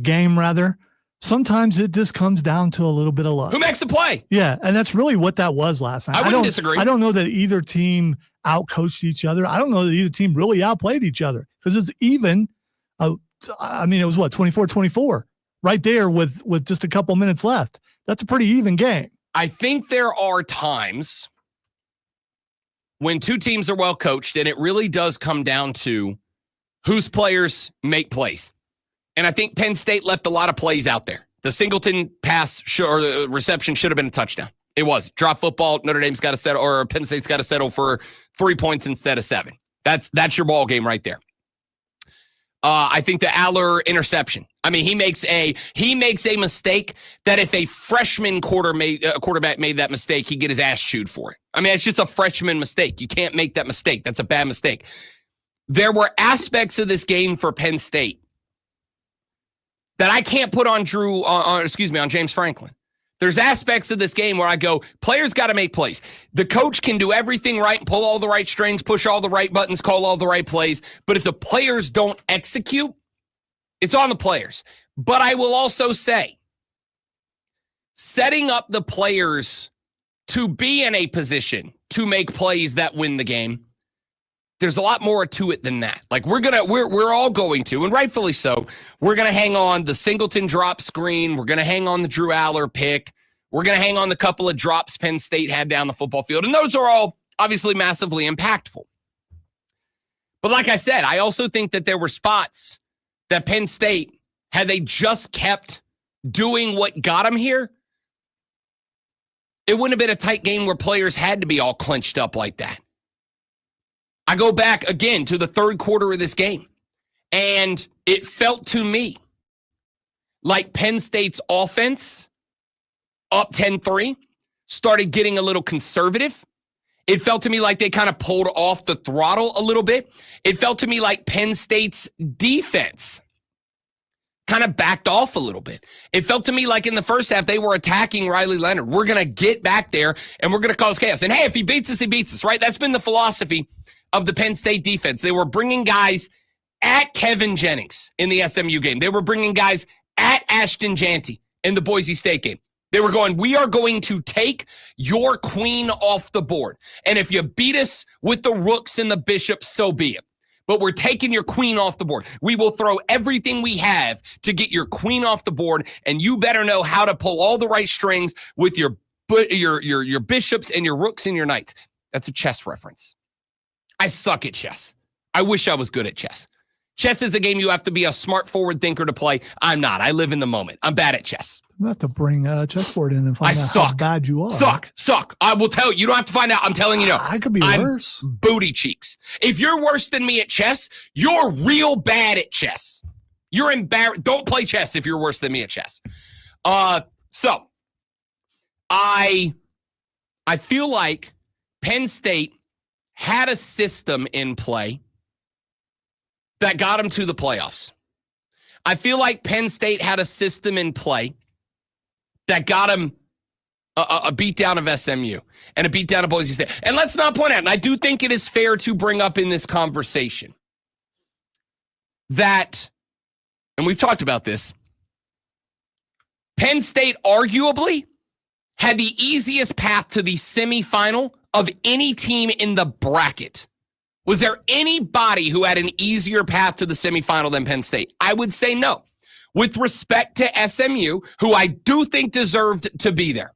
game rather. Sometimes it just comes down to a little bit of luck. Who makes the play? Yeah, and that's really what that was last night. I wouldn't disagree. I don't know that either team outcoached each other. I don't know that either team really outplayed each other because it's even. It was 24-24 right there with just a couple minutes left. That's a pretty even game. I think there are times when two teams are well coached, and it really does come down to whose players make plays. And I think Penn State left a lot of plays out there. The Singleton pass or the reception should have been a touchdown. It was. Drop football, Notre Dame's got to settle, or Penn State's got to settle for 3 points instead of 7. That's your ball game right there. I think the Allar interception. I mean, he makes a mistake that if a freshman quarterback made that mistake, he'd get his ass chewed for it. I mean, it's just a freshman mistake. You can't make that mistake. That's a bad mistake. There were aspects of this game for Penn State that I can't put on on James Franklin. There's aspects of this game where I go, players got to make plays. The coach can do everything right, pull all the right strings, push all the right buttons, call all the right plays. But if the players don't execute, it's on the players. But I will also say, setting up the players to be in a position to make plays that win the game, there's a lot more to it than that. Like we're all going to, and rightfully so, we're going to hang on the Singleton drop screen. We're going to hang on the Drew Aller pick. We're going to hang on the couple of drops Penn State had down the football field. And those are all obviously massively impactful. But like I said, I also think that there were spots that Penn State, had they just kept doing what got them here, it wouldn't have been a tight game where players had to be all clenched up like that. I go back again to the third quarter of this game, and it felt to me like Penn State's offense, up 10-3, started getting a little conservative. It felt to me like they kind of pulled off the throttle a little bit. It felt to me like Penn State's defense kind of backed off a little bit. It felt to me like in the first half, they were attacking Riley Leonard. We're going to get back there, and we're going to cause chaos. And hey, if he beats us, he beats us, right? That's been the philosophy of the Penn State defense. They were bringing guys at Kevin Jennings in the SMU game. They were bringing guys at Ashton Jeanty in the Boise State game. They were going, we are going to take your queen off the board. And if you beat us with the rooks and the bishops, so be it. But we're taking your queen off the board. We will throw everything we have to get your queen off the board, and you better know how to pull all the right strings with your bishops and your rooks and your knights. That's a chess reference. I suck at chess. I wish I was good at chess. Chess is a game you have to be a smart forward thinker to play. I'm not. I live in the moment. I'm bad at chess. You have to bring a chessboard in and find out how bad you are. Suck. I will tell you. You don't have to find out. I'm telling you no. I could be worse. Booty cheeks. If you're worse than me at chess, you're real bad at chess. You're embarrassed. Don't play chess if you're worse than me at chess. So I feel like Penn State had a system in play that got them to the playoffs. I feel like Penn State had a system in play that got them a beatdown of SMU and a beatdown of Boise State. And let's not point out, and I do think it is fair to bring up in this conversation that, and we've talked about this, Penn State arguably had the easiest path to the semifinal of any team in the bracket. Was there anybody who had an easier path to the semifinal than Penn State? I would say no. With respect to SMU, who I do think deserved to be there.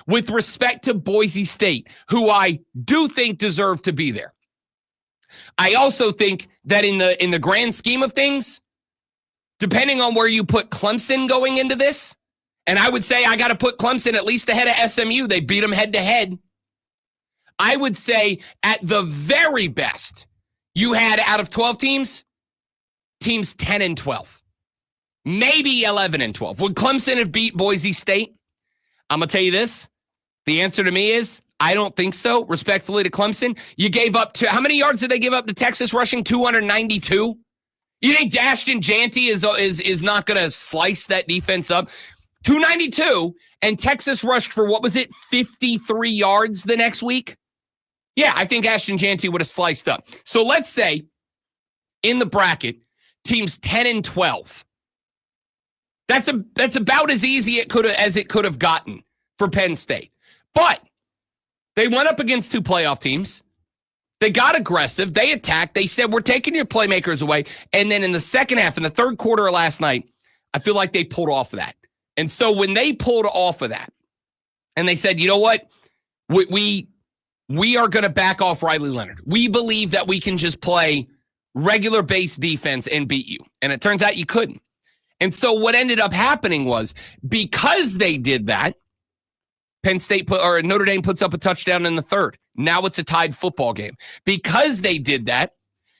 With respect to Boise State, who I do think deserved to be there. I also think that in the grand scheme of things, depending on where you put Clemson going into this, and I would say I got to put Clemson at least ahead of SMU. They beat them head-to-head. I would say at the very best, you had out of 12 teams 10 and 12. Maybe 11 and 12. Would Clemson have beat Boise State? I'm going to tell you this. The answer to me is I don't think so. Respectfully to Clemson, you gave up to, how many yards did they give up to Texas rushing? 292? You think Ashton Jeanty is not going to slice that defense up? 292, and Texas rushed for, what was it, 53 yards the next week? Yeah, I think Ashton Jeanty would have sliced up. So let's say in the bracket, teams 10 and 12. That's about as easy as it could have gotten for Penn State. But they went up against two playoff teams. They got aggressive. They attacked. They said, we're taking your playmakers away. And then in the second half, in the third quarter of last night, I feel like they pulled off of that. And so when they pulled off of that and they said, you know what, we are going to back off Riley Leonard. We believe that we can just play regular base defense and beat you. And it turns out you couldn't. And so what ended up happening was, because they did that, Notre Dame puts up a touchdown in the third. Now it's a tied football game. Because they did that,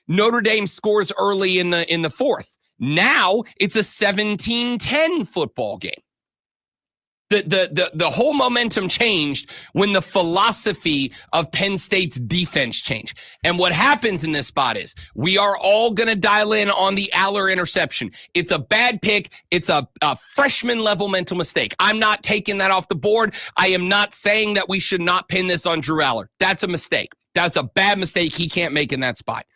Notre Dame scores early in the fourth. Now it's a 17-10 football game. The whole momentum changed when the philosophy of Penn State's defense changed. And what happens in this spot is we are all going to dial in on the Aller interception. It's a bad pick. It's a freshman level mental mistake. I'm not taking that off the board. I am not saying that we should not pin this on Drew Aller. That's a mistake. That's a bad mistake he can't make in that spot.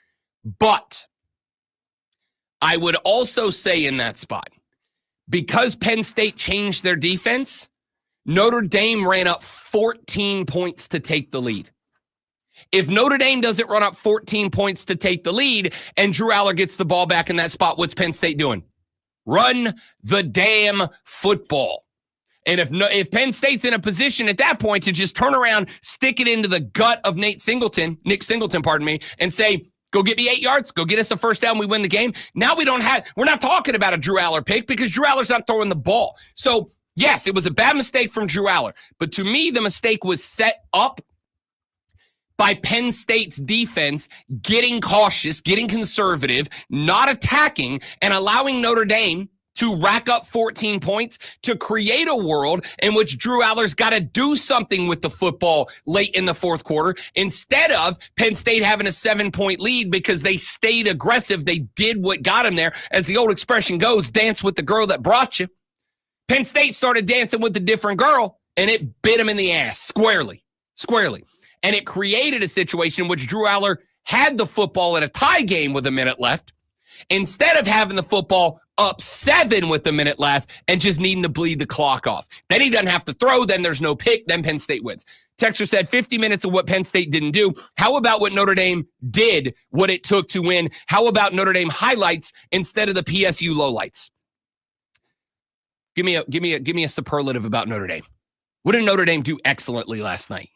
But I would also say in that spot, because Penn State changed their defense, Notre Dame ran up 14 points to take the lead. If Notre Dame doesn't run up 14 points to take the lead and Drew Aller gets the ball back in that spot, what's Penn State doing? Run the damn football. And if Penn State's in a position at that point to just turn around, stick it into the gut of Nick Singleton, and say, go get me 8 yards, go get us a first down, we win the game. Now we're not talking about a Drew Aller pick because Drew Aller's not throwing the ball. So, yes, it was a bad mistake from Drew Aller. But to me, the mistake was set up by Penn State's defense getting cautious, getting conservative, not attacking, and allowing Notre Dame to rack up 14 points to create a world in which Drew Aller's got to do something with the football late in the fourth quarter instead of Penn State having a 7-point lead because they stayed aggressive. They did what got them there. As the old expression goes, dance with the girl that brought you. Penn State started dancing with a different girl, and it bit them in the ass squarely. And it created a situation in which Drew Aller had the football in a tie game with a minute left instead of having the football up 7 with a minute left and just needing to bleed the clock off. Then he doesn't have to throw. Then there's no pick. Then Penn State wins. Texter said 50 minutes of what Penn State didn't do. How about what Notre Dame did, what it took to win? How about Notre Dame highlights instead of the PSU lowlights? Give me a superlative about Notre Dame. What did Notre Dame do excellently last night?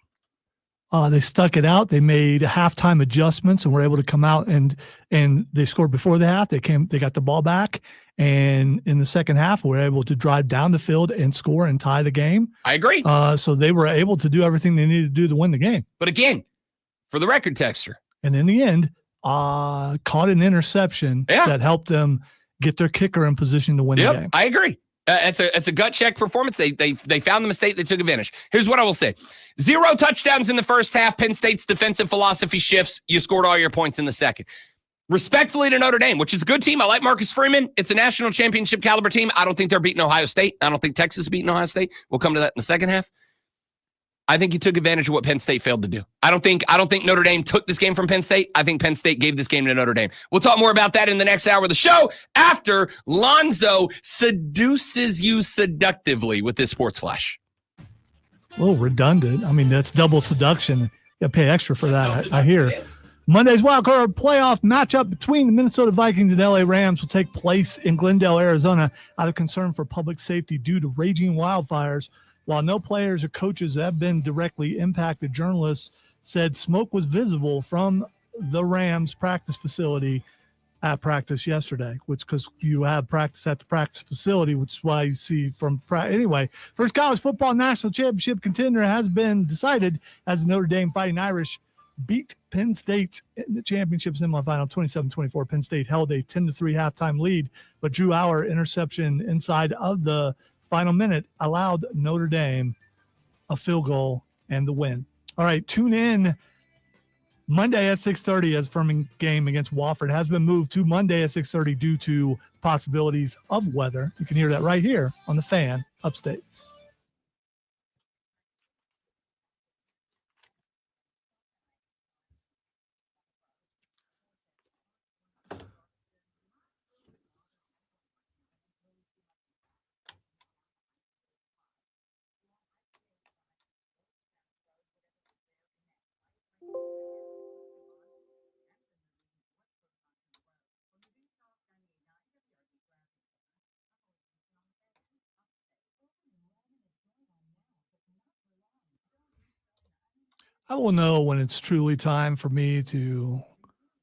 They stuck it out. They made halftime adjustments and were able to come out and they scored before the half. They got the ball back, and in the second half, were able to drive down the field and score and tie the game. I agree. So they were able to do everything they needed to do to win the game. But again, for the record, Texter. And in the end, caught an interception that helped them get their kicker in position to win the game. I agree. It's a gut check performance. They found the mistake. They took advantage. Here's what I will say. 0 touchdowns in the first half. Penn State's defensive philosophy shifts. You scored all your points in the second. Respectfully to Notre Dame, which is a good team. I like Marcus Freeman. It's a national championship caliber team. I don't think they're beating Ohio State. I don't think Texas is beating Ohio State. We'll come to that in the second half. I think you took advantage of what Penn State failed to do. I don't think Notre Dame took this game from Penn State. I think Penn State gave this game to Notre Dame. We'll talk more about that in the next hour of the show after Lonzo seduces you seductively with this Sports Flash. A little redundant. I mean, that's double seduction. You got to pay extra for that, I hear. Monday's wildcard playoff matchup between the Minnesota Vikings and LA Rams will take place in Glendale, Arizona, out of concern for public safety due to raging wildfires. While no players or coaches have been directly impacted, journalists said smoke was visible from the Rams practice facility at practice yesterday, which because you have practice at the practice facility, which is why you see from anyway. First college football national championship contender has been decided as the Notre Dame Fighting Irish beat Penn State in the championship semifinal 27-24. Penn State held a 10-3 halftime lead, but Drew Aller interception inside of the final minute allowed Notre Dame a field goal and the win. All right, tune in Monday at 6:30 as Furman game against Wofford has been moved to Monday at 6:30 due to possibilities of weather. You can hear that right here on the Fan Upstate. I will know when it's truly time for me to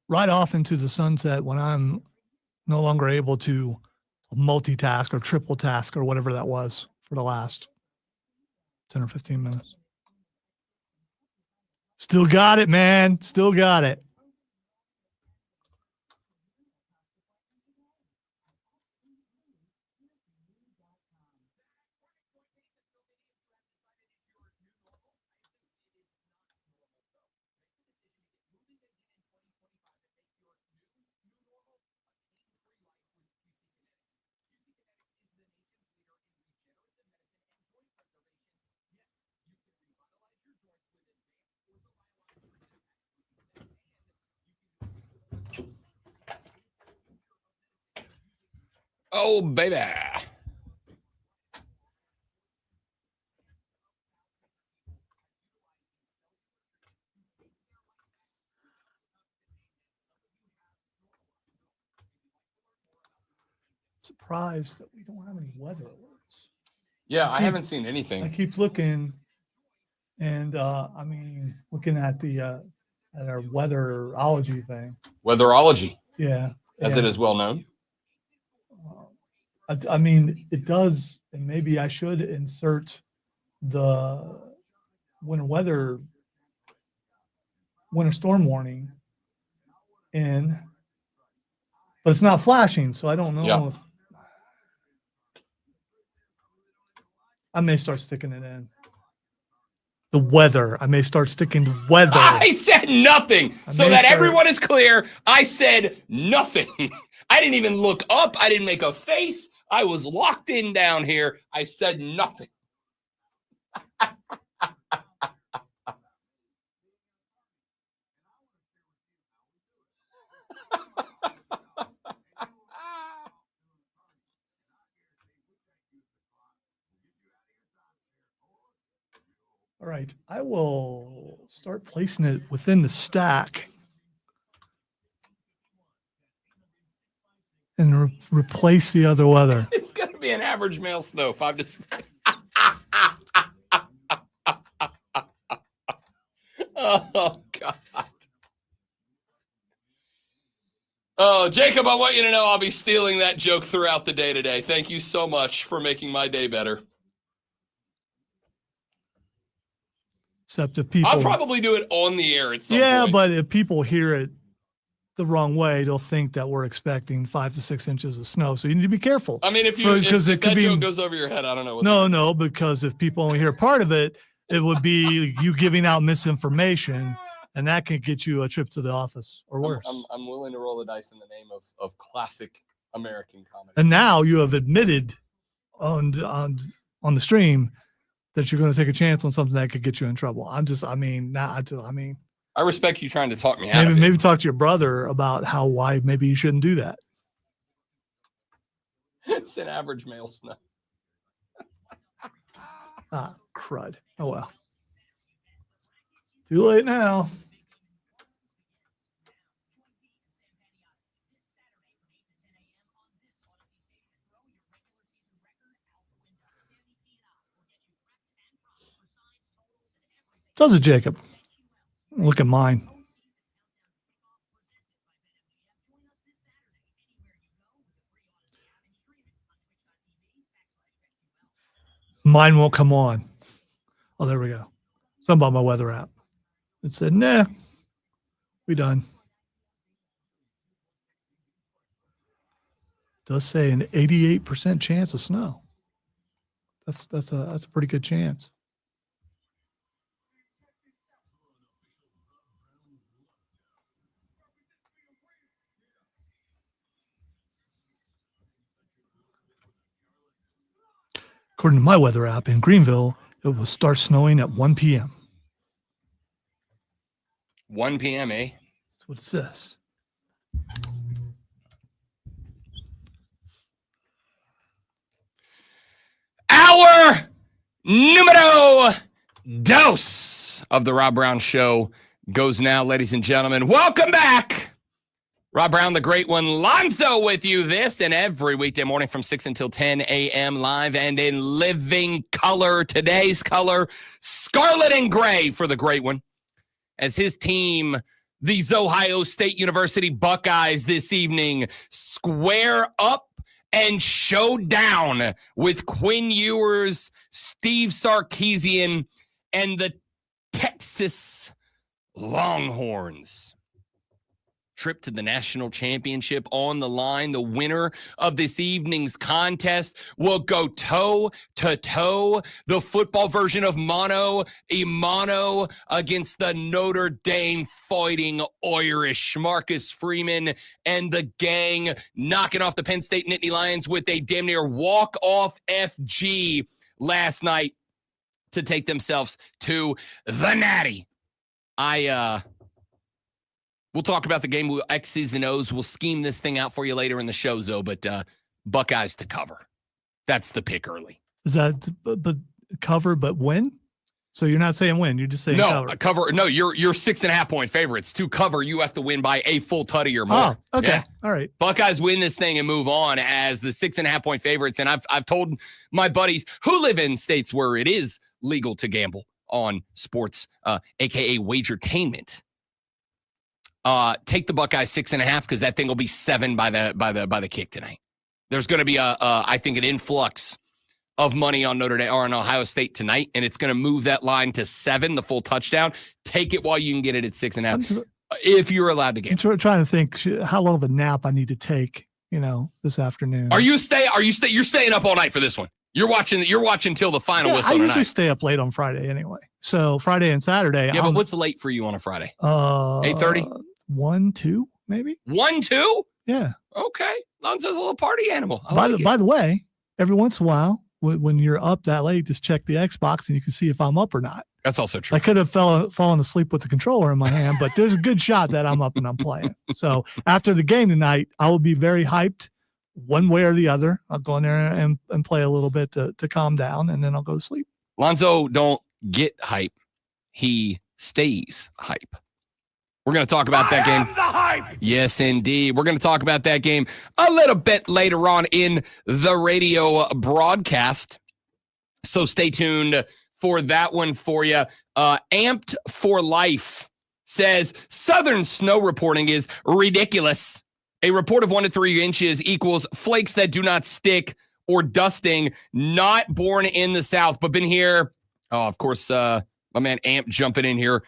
ride off into the sunset when I'm no longer able to multitask or triple task or whatever that was for the last 10 or 15 minutes. Still got it, man. Still got it. Oh, baby. surprised that we don't have any weather alerts. Yeah, I haven't seen anything. I keep looking, and looking at the at our weatherology thing. Weatherology. Yeah. As it is well known. It does, and maybe I should insert the winter storm warning in, but it's not flashing, so I don't know if I may start sticking it in. The weather. I may start sticking to weather. I said nothing. So that everyone is clear, I said nothing. I didn't even look up. I didn't make a face. I was locked in down here. I said nothing. All right, I will start placing it within the stack and replace the other weather. It's going to be an average male snow, 5 to 6. Oh, God. Oh, Jacob, I want you to know I'll be stealing that joke throughout the day today. Thank you so much for making my day better. Except if people, I'll probably do it on the air at some point. But if people hear it the wrong way, they'll think that we're expecting 5 to 6 inches of snow. So you need to be careful. I mean, if that joke goes over your head, I don't know. No, because if people only hear part of it, it would be you giving out misinformation, and that could get you a trip to the office or worse. I'm willing to roll the dice in the name of classic American comedy. And now you have admitted on the stream that you're going to take a chance on something that could get you in trouble. I respect you trying to talk me out of it. Maybe talk to your brother about why maybe you shouldn't do that. It's an average male snow. Crud. Oh, well. Too late now. Does it, Jacob? Look at mine. Mine won't come on. Oh, there we go. Something about my weather app. It said, nah, we done. It does say an 88% chance of snow. That's a pretty good chance. According to my weather app in Greenville, it will start snowing at 1 p.m. 1 p.m., eh? That's what it says. Our numero dos of the Rob Brown Show goes now, ladies and gentlemen. Welcome back. Rob Brown, the great one, Lonzo with you this and every weekday morning from 6 until 10 a.m. live and in living color. Today's color, scarlet and gray for the great one. As his team, the Ohio State University Buckeyes this evening, square up and show down with Quinn Ewers, Steve Sarkisian, and the Texas Longhorns. Trip to the national championship on the line. The winner of this evening's contest will go toe-to-toe, the football version of mano a mano against the Notre Dame Fighting Irish. Marcus Freeman and the gang knocking off the Penn State Nittany Lions with a damn near walk-off FG last night to take themselves to the Natty. We'll talk about the game. We'll X's and O's. We'll scheme this thing out for you later in the show, Zoe, but Buckeyes to cover. That's the pick early. Is that but cover, but win? So you're not saying win. You're just saying cover. No, you're 6.5 point favorites. To cover, you have to win by a full tutty or more. Oh, okay. Yeah. All right. Buckeyes win this thing and move on as the 6.5 point favorites. And I've told my buddies who live in states where it is legal to gamble on sports, aka wagertainment. Take the Buckeyes 6.5 because that thing will be 7 by the kick tonight. There's going to be I think an influx of money on Notre Dame or on Ohio State tonight, and it's going to move that line to 7, the full touchdown. Take it while you can get it at 6.5, if you're allowed to gamble. I'm trying to think how long of a nap I need to take, this afternoon. You're staying up all night for this one. You're watching till the final whistle. I usually stay up late on Friday anyway. So Friday and Saturday. Yeah, but what's late for you on a Friday? 8:30? 1, 2, maybe. 1, 2? Yeah. Okay. Lonzo's a little party animal. By the way, every once in a while, when you're up that late, just check the Xbox and you can see if I'm up or not. That's also true. I could have fallen asleep with the controller in my hand, but there's a good shot that I'm up and I'm playing. So after the game tonight, I will be very hyped one way or the other. I'll go in there and play a little bit to calm down, and then I'll go to sleep. Lonzo don't get hype. He stays hype. We're going to talk about that game. The hype. Yes, indeed. We're going to talk about that game a little bit later on in the radio broadcast. So stay tuned for that one for you. Amped for Life says Southern snow reporting is ridiculous. A report of 1 to 3 inches equals flakes that do not stick or dusting. Not born in the South, but been here. Oh, of course, my man Amp jumping in here,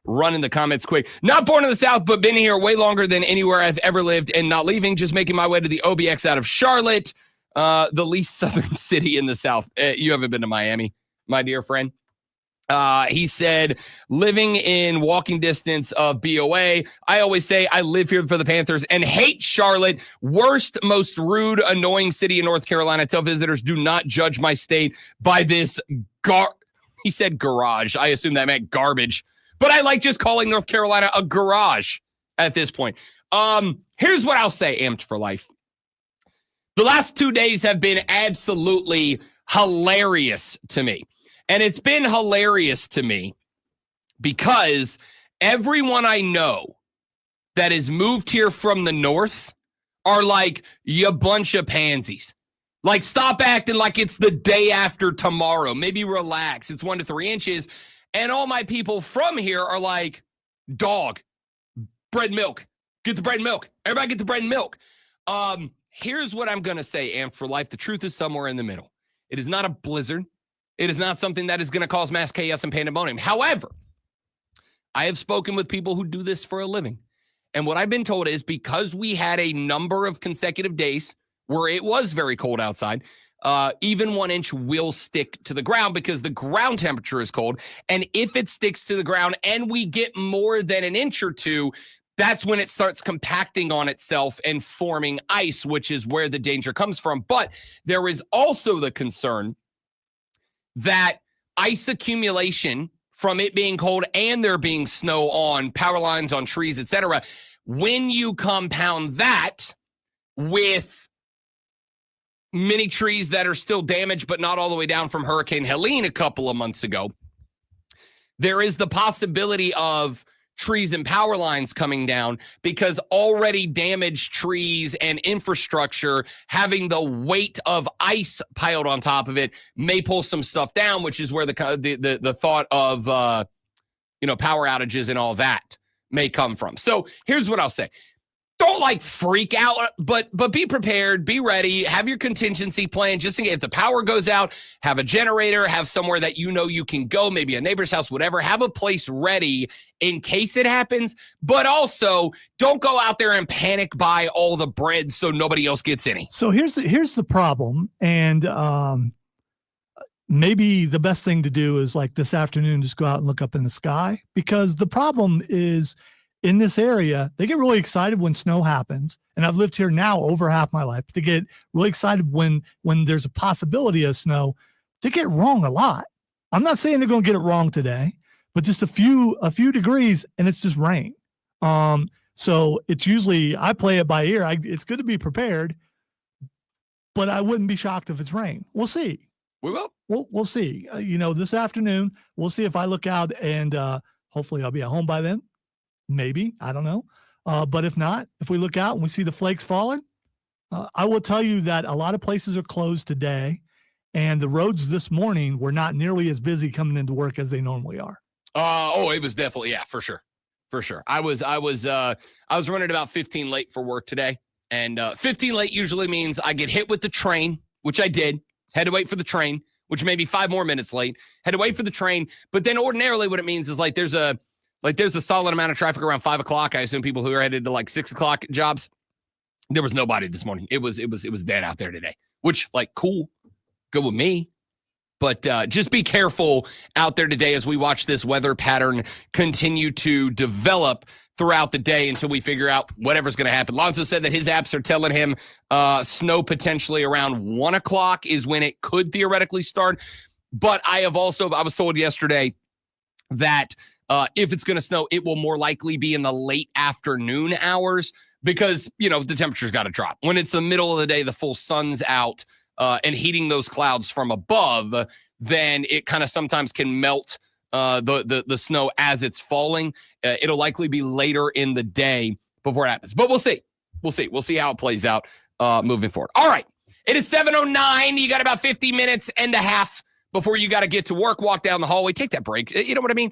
running the comments quick. Not born in the South, but been here way longer than anywhere I've ever lived and not leaving, just making my way to the OBX out of Charlotte, the least southern city in the South. You haven't been to Miami, my dear friend. He said, living in walking distance of BOA. I always say I live here for the Panthers and hate Charlotte. Worst, most rude, annoying city in North Carolina. Tell visitors, do not judge my state by this He said garage. I assume that meant garbage. But I like just calling North Carolina a garage at this point. Here's what I'll say, Amped for Life. The last 2 days have been absolutely hilarious to me. And it's been hilarious to me because everyone I know that has moved here from the north are like, you bunch of pansies. Like, stop acting like it's the day after tomorrow. Maybe relax. It's 1 to 3 inches. And all my people from here are like, dog, bread and milk. Get the bread and milk. Everybody get the bread and milk. Here's what I'm going to say, Amp for Life. The truth is somewhere in the middle. It is not a blizzard. It is not something that is going to cause mass chaos and pandemonium. However, I have spoken with people who do this for a living. And what I've been told is because we had a number of consecutive days where it was very cold outside, even 1 inch will stick to the ground because the ground temperature is cold. And if it sticks to the ground and we get more than an inch or two, that's when it starts compacting on itself and forming ice, which is where the danger comes from. But there is also the concern that ice accumulation from it being cold and there being snow on power lines, on trees, etc. When you compound that with many trees that are still damaged, but not all the way down from Hurricane Helene a couple of months ago, there is the possibility of trees and power lines coming down because already damaged trees and infrastructure having the weight of ice piled on top of it may pull some stuff down, which is where the thought of power outages and all that may come from. So here's what I'll say. Don't freak out, but be prepared, be ready, have your contingency plan just in case if the power goes out, have a generator, have somewhere that you can go, maybe a neighbor's house, whatever, have a place ready in case it happens, but also don't go out there and panic buy all the bread so nobody else gets any. So here's the problem, and maybe the best thing to do is this afternoon, just go out and look up in the sky, because the problem is in this area, they get really excited when snow happens. And I've lived here now over half my life. They get really excited when there's a possibility of snow. They get wrong a lot. I'm not saying they're going to get it wrong today, but just a few degrees and it's just rain. So it's usually, I play it by ear. It's good to be prepared, but I wouldn't be shocked if it's rain. We'll see. We will. We'll see. This afternoon, we'll see if I look out and hopefully I'll be at home by then. Maybe. I don't know. But if not, if we look out and we see the flakes falling, I will tell you that a lot of places are closed today, and the roads this morning were not nearly as busy coming into work as they normally are. It was definitely, yeah, for sure. For sure. I was running about 15 late for work today, and 15 late usually means I get hit with the train, which I did. Had to wait for the train, which may be 5 more minutes late. Had to wait for the train, but then ordinarily what it means is there's a solid amount of traffic around 5 o'clock. I assume people who are headed to 6 o'clock jobs. There was nobody this morning. It was dead out there today, which cool, good with me. But just be careful out there today as we watch this weather pattern continue to develop throughout the day until we figure out whatever's going to happen. Lonzo said that his apps are telling him snow potentially around 1 o'clock is when it could theoretically start. But I was told yesterday that if it's going to snow, it will more likely be in the late afternoon hours because, the temperature's got to drop. When it's the middle of the day, the full sun's out and heating those clouds from above, then it kind of sometimes can melt the snow as it's falling. It'll likely be later in the day before it happens. But we'll see. We'll see how it plays out moving forward. All right. It is 7:09. You got about 50 minutes and a half before you got to get to work, walk down the hallway, take that break. You know what I mean?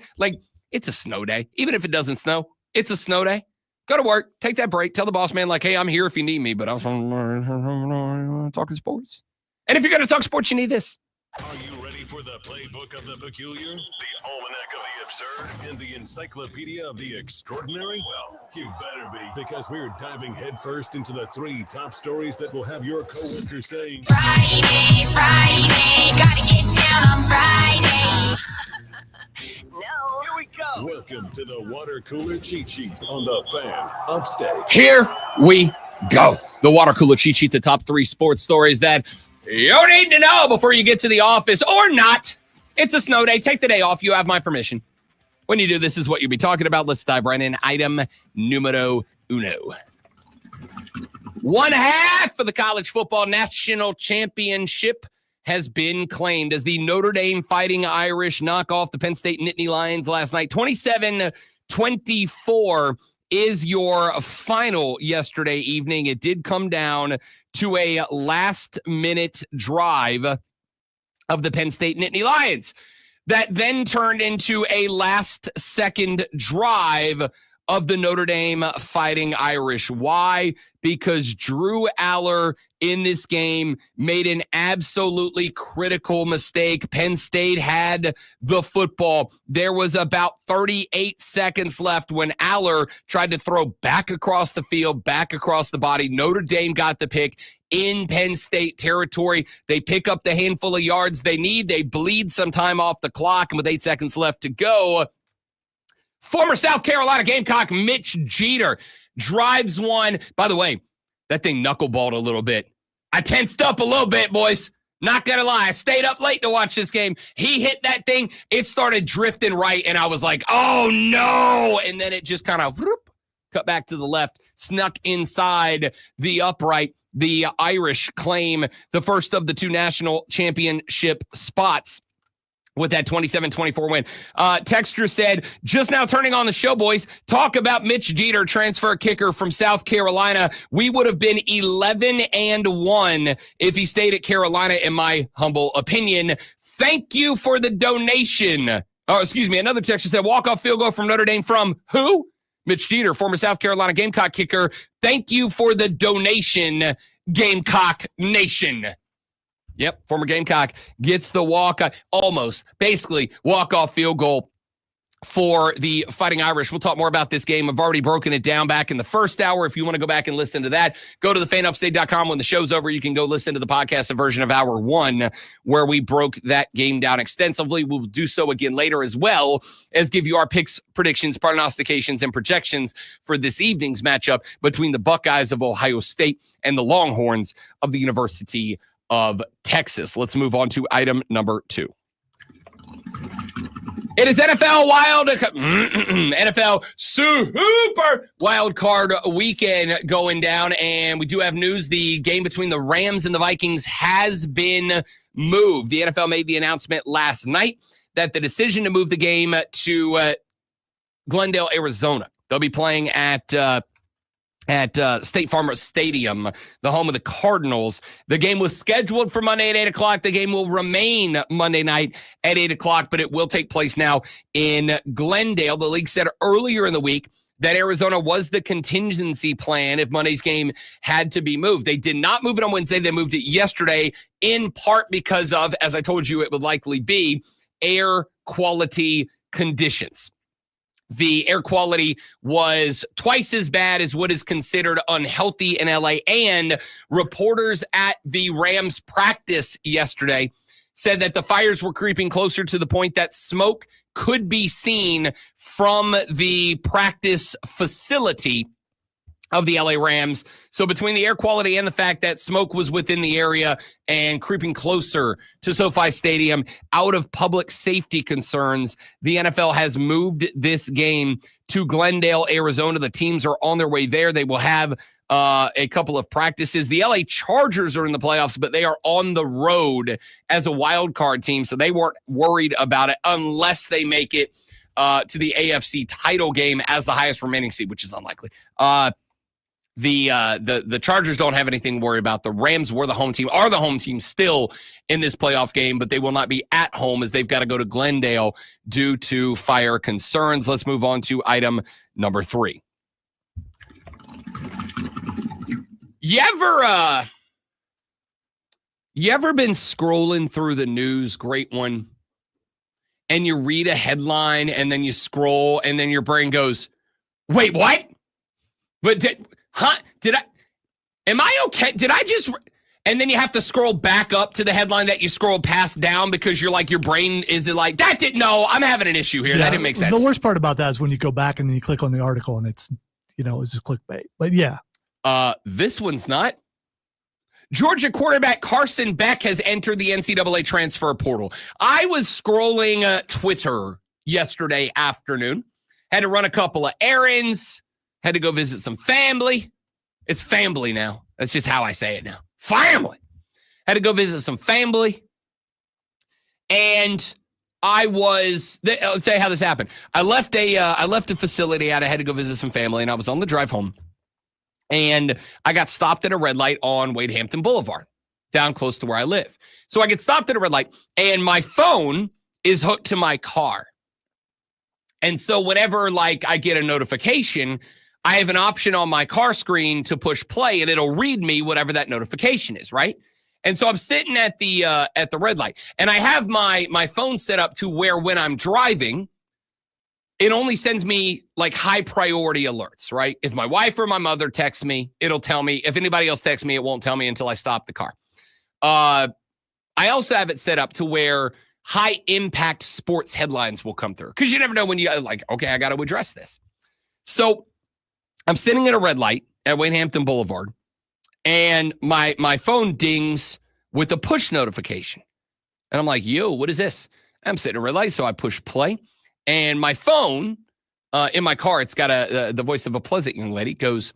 It's a snow day. Even if it doesn't snow, it's a snow day. Go to work, take that break, tell the boss man, hey, I'm here if you need me, but I'm talking sports. And if you're going to talk sports, you need this. Are you ready for the playbook of the peculiar, the almanac of the absurd, and the encyclopedia of the extraordinary? Well, you better be, because we're diving headfirst into the 3 top stories that will have your coworkers saying, Friday, gotta get down on Friday. No. Here we go. Welcome to the water cooler cheat sheet on the Fan Upstate. Here we go. The water cooler cheat sheet, the top 3 sports stories that you need to know before you get to the office or not. It's a snow day. Take the day off. You have my permission. When you do, this is what you'll be talking about. Let's dive right in. Item numero uno. 1/2 of the college football national championship has been claimed as the Notre Dame Fighting Irish knock off the Penn State Nittany Lions last night. 27-24 is your final yesterday evening. It did come down to a last-minute drive of the Penn State Nittany Lions that then turned into a last-second drive of the Notre Dame Fighting Irish. Why? Because Drew Aller in this game made an absolutely critical mistake. Penn State had the football. There was about 38 seconds left when Aller tried to throw back across the field, back across the body. Notre Dame got the pick in Penn State territory. They pick up the handful of yards they need. They bleed some time off the clock, and with 8 seconds left to go, former South Carolina Gamecock Mitch Jeter drives one. By the way, that thing knuckleballed a little bit. I tensed up a little bit, boys. Not going to lie. I stayed up late to watch this game. He hit that thing. It started drifting right, and I was like, oh, no. And then it just kind of cut back to the left, snuck inside the upright. The Irish claim the first of the 2 national championship spots with that 27-24 win. Texture said, just now turning on the show, boys. Talk about Mitch Jeter, transfer kicker from South Carolina. We would have been 11-1 if he stayed at Carolina, in my humble opinion. Thank you for the donation. Oh, excuse me. Another texture said, walk-off field goal from Notre Dame from who? Mitch Jeter, former South Carolina Gamecock kicker. Thank you for the donation, Gamecock Nation. Yep, former Gamecock gets the basically walk-off field goal for the Fighting Irish. We'll talk more about this game. I've already broken it down back in the first hour. If you want to go back and listen to that, go to thefanupstate.com. When the show's over, you can go listen to the podcast version of Hour 1, where we broke that game down extensively. We'll do so again later, as well as give you our picks, predictions, prognostications, and projections for this evening's matchup between the Buckeyes of Ohio State and the Longhorns of the University of Texas. Let's move on to item number 2. It is NFL Super Wild Card Weekend going down, and we do have news. The game between the Rams and the Vikings has been moved. The NFL made the announcement last night that the decision to move the game to Glendale, Arizona. They'll be playing at State Farm Stadium, the home of the Cardinals. The game was scheduled for Monday at 8 o'clock. The game will remain Monday night at 8 o'clock, but it will take place now in Glendale. The league said earlier in the week that Arizona was the contingency plan if Monday's game had to be moved. They did not move it on Wednesday. They moved it yesterday, in part because of, as I told you, it would likely be air quality conditions. The air quality was twice as bad as what is considered unhealthy in LA. And reporters at the Rams practice yesterday said that the fires were creeping closer to the point that smoke could be seen from the practice facility of the LA Rams. So between the air quality and the fact that smoke was within the area and creeping closer to SoFi Stadium out of public safety concerns, the NFL has moved this game to Glendale, Arizona. The teams are on their way there. They will have a couple of practices. The LA Chargers are in the playoffs, but they are on the road as a wild card team, so they weren't worried about it unless they make it to the AFC title game as the highest remaining seed, which is unlikely. The Chargers don't have anything to worry about. The Rams are the home team still in this playoff game, but they will not be at home as they've got to go to Glendale due to fire concerns. Let's move on to item number 3. You ever been scrolling through the news, great one, and you read a headline and then you scroll and then your brain goes, wait, what? But am I okay? And then you have to scroll back up to the headline that you scrolled past down because you're like, your brain is like, I'm having an issue here. Yeah, that didn't make sense. The worst part about that is when you go back and then you click on the article and it's just clickbait. But yeah. This one's not. Georgia quarterback Carson Beck has entered the NCAA transfer portal. I was scrolling Twitter yesterday afternoon, had to run a couple of errands, had to go visit some family. It's family now. That's just how I say it now. Family. Had to go visit some family. And I'll tell you how this happened. I left a facility out. I had to go visit some family, and I was on the drive home. And I got stopped at a red light on Wade Hampton Boulevard, down close to where I live. So I get stopped at a red light, and my phone is hooked to my car. And so whenever I get a notification, I have an option on my car screen to push play, and it'll read me whatever that notification is, right? And so I'm sitting at the red light, and I have my phone set up to where when I'm driving, it only sends me high priority alerts, right? If my wife or my mother texts me, it'll tell me. If anybody else texts me, it won't tell me until I stop the car. I also have it set up to where high impact sports headlines will come through because you never know when you okay, I got to address this. So I'm sitting at a red light at Wade Hampton Boulevard, and my phone dings with a push notification. And I'm like, yo, what is this? I'm sitting at a red light, so I push play. And my phone in my car, it's got the voice of a pleasant young lady, goes,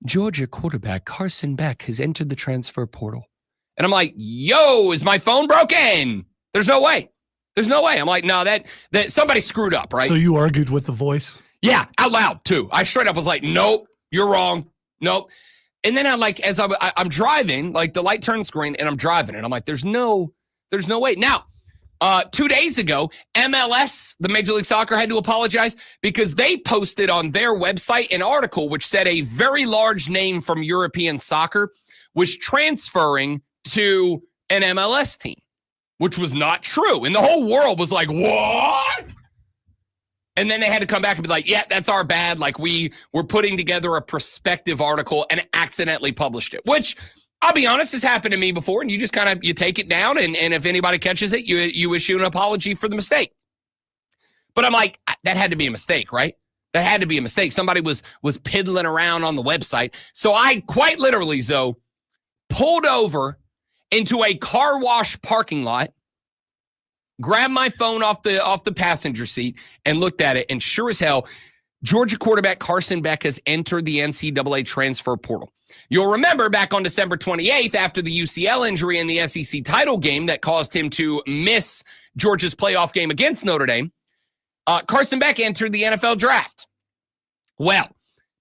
Georgia quarterback Carson Beck has entered the transfer portal. And I'm like, yo, is my phone broken? There's no way. There's no way. I'm like, no, that somebody screwed up, right? So you argued with the voice? Yeah, out loud, too. I straight up was like, nope, you're wrong. Nope. And then as I'm driving, the light turns green, and I'm driving, and I'm like, there's no way. Now, 2 days ago, MLS, the Major League Soccer, had to apologize because they posted on their website an article which said a very large name from European soccer was transferring to an MLS team, which was not true. And the whole world was like, what? And then they had to come back and be like, yeah, that's our bad. We were putting together a prospective article and accidentally published it, which I'll be honest, has happened to me before. And you just you take it down. And if anybody catches it, you issue an apology for the mistake. But I'm like, that had to be a mistake, right? That had to be a mistake. Somebody was piddling around on the website. So I quite literally, Zoe, pulled over into a car wash parking lot, grabbed my phone off the passenger seat and looked at it. And sure as hell, Georgia quarterback Carson Beck has entered the NCAA transfer portal. You'll remember back on December 28th, after the UCL injury in the SEC title game that caused him to miss Georgia's playoff game against Notre Dame, Carson Beck entered the NFL draft. Well,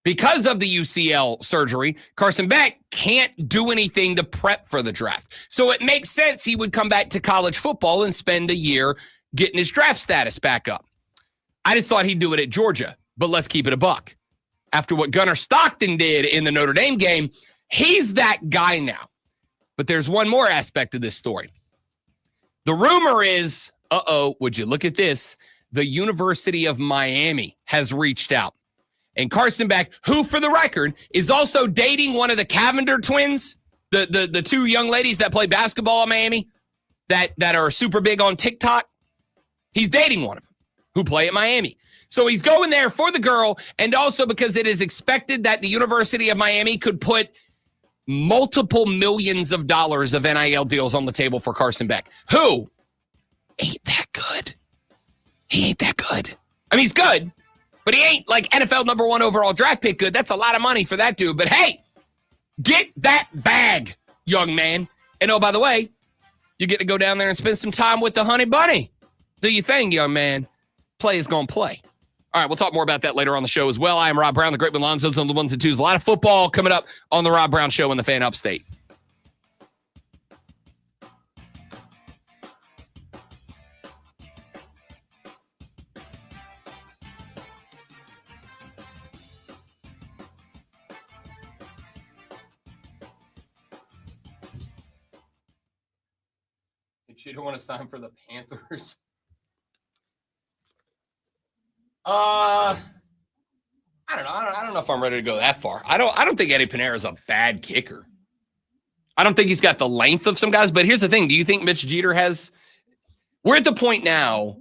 because of the UCL surgery, Carson Beck can't do anything to prep for the draft. So it makes sense he would come back to college football and spend a year getting his draft status back up. I just thought he'd do it at Georgia, but let's keep it a buck. After what Gunnar Stockton did in the Notre Dame game, he's that guy now. But there's one more aspect of this story. The rumor is, would you look at this? The University of Miami has reached out. And Carson Beck, who, for the record, is also dating one of the Cavender twins, the two young ladies that play basketball in Miami that are super big on TikTok. He's dating one of them who play at Miami. So he's going there for the girl, and also because it is expected that the University of Miami could put multiple millions of dollars of NIL deals on the table for Carson Beck, who ain't that good. He ain't that good. I mean, he's good, but he ain't like NFL number 1 overall draft pick good. That's a lot of money for that dude. But hey, get that bag, young man. And oh, by the way, you get to go down there and spend some time with the honey bunny. Do your thing, young man. Play is going to play. All right, we'll talk more about that later on the show as well. I am Rob Brown, the Great Lonzo's on the 1s and 2s. A lot of football coming up on the Rob Brown Show in the Fan Upstate. You don't want to sign for the Panthers? I don't know. I don't know if I'm ready to go that far. I don't think Eddie Pinheiro is a bad kicker. I don't think he's got the length of some guys. But here's the thing: do you think Mitch Jeter has? We're at the point now.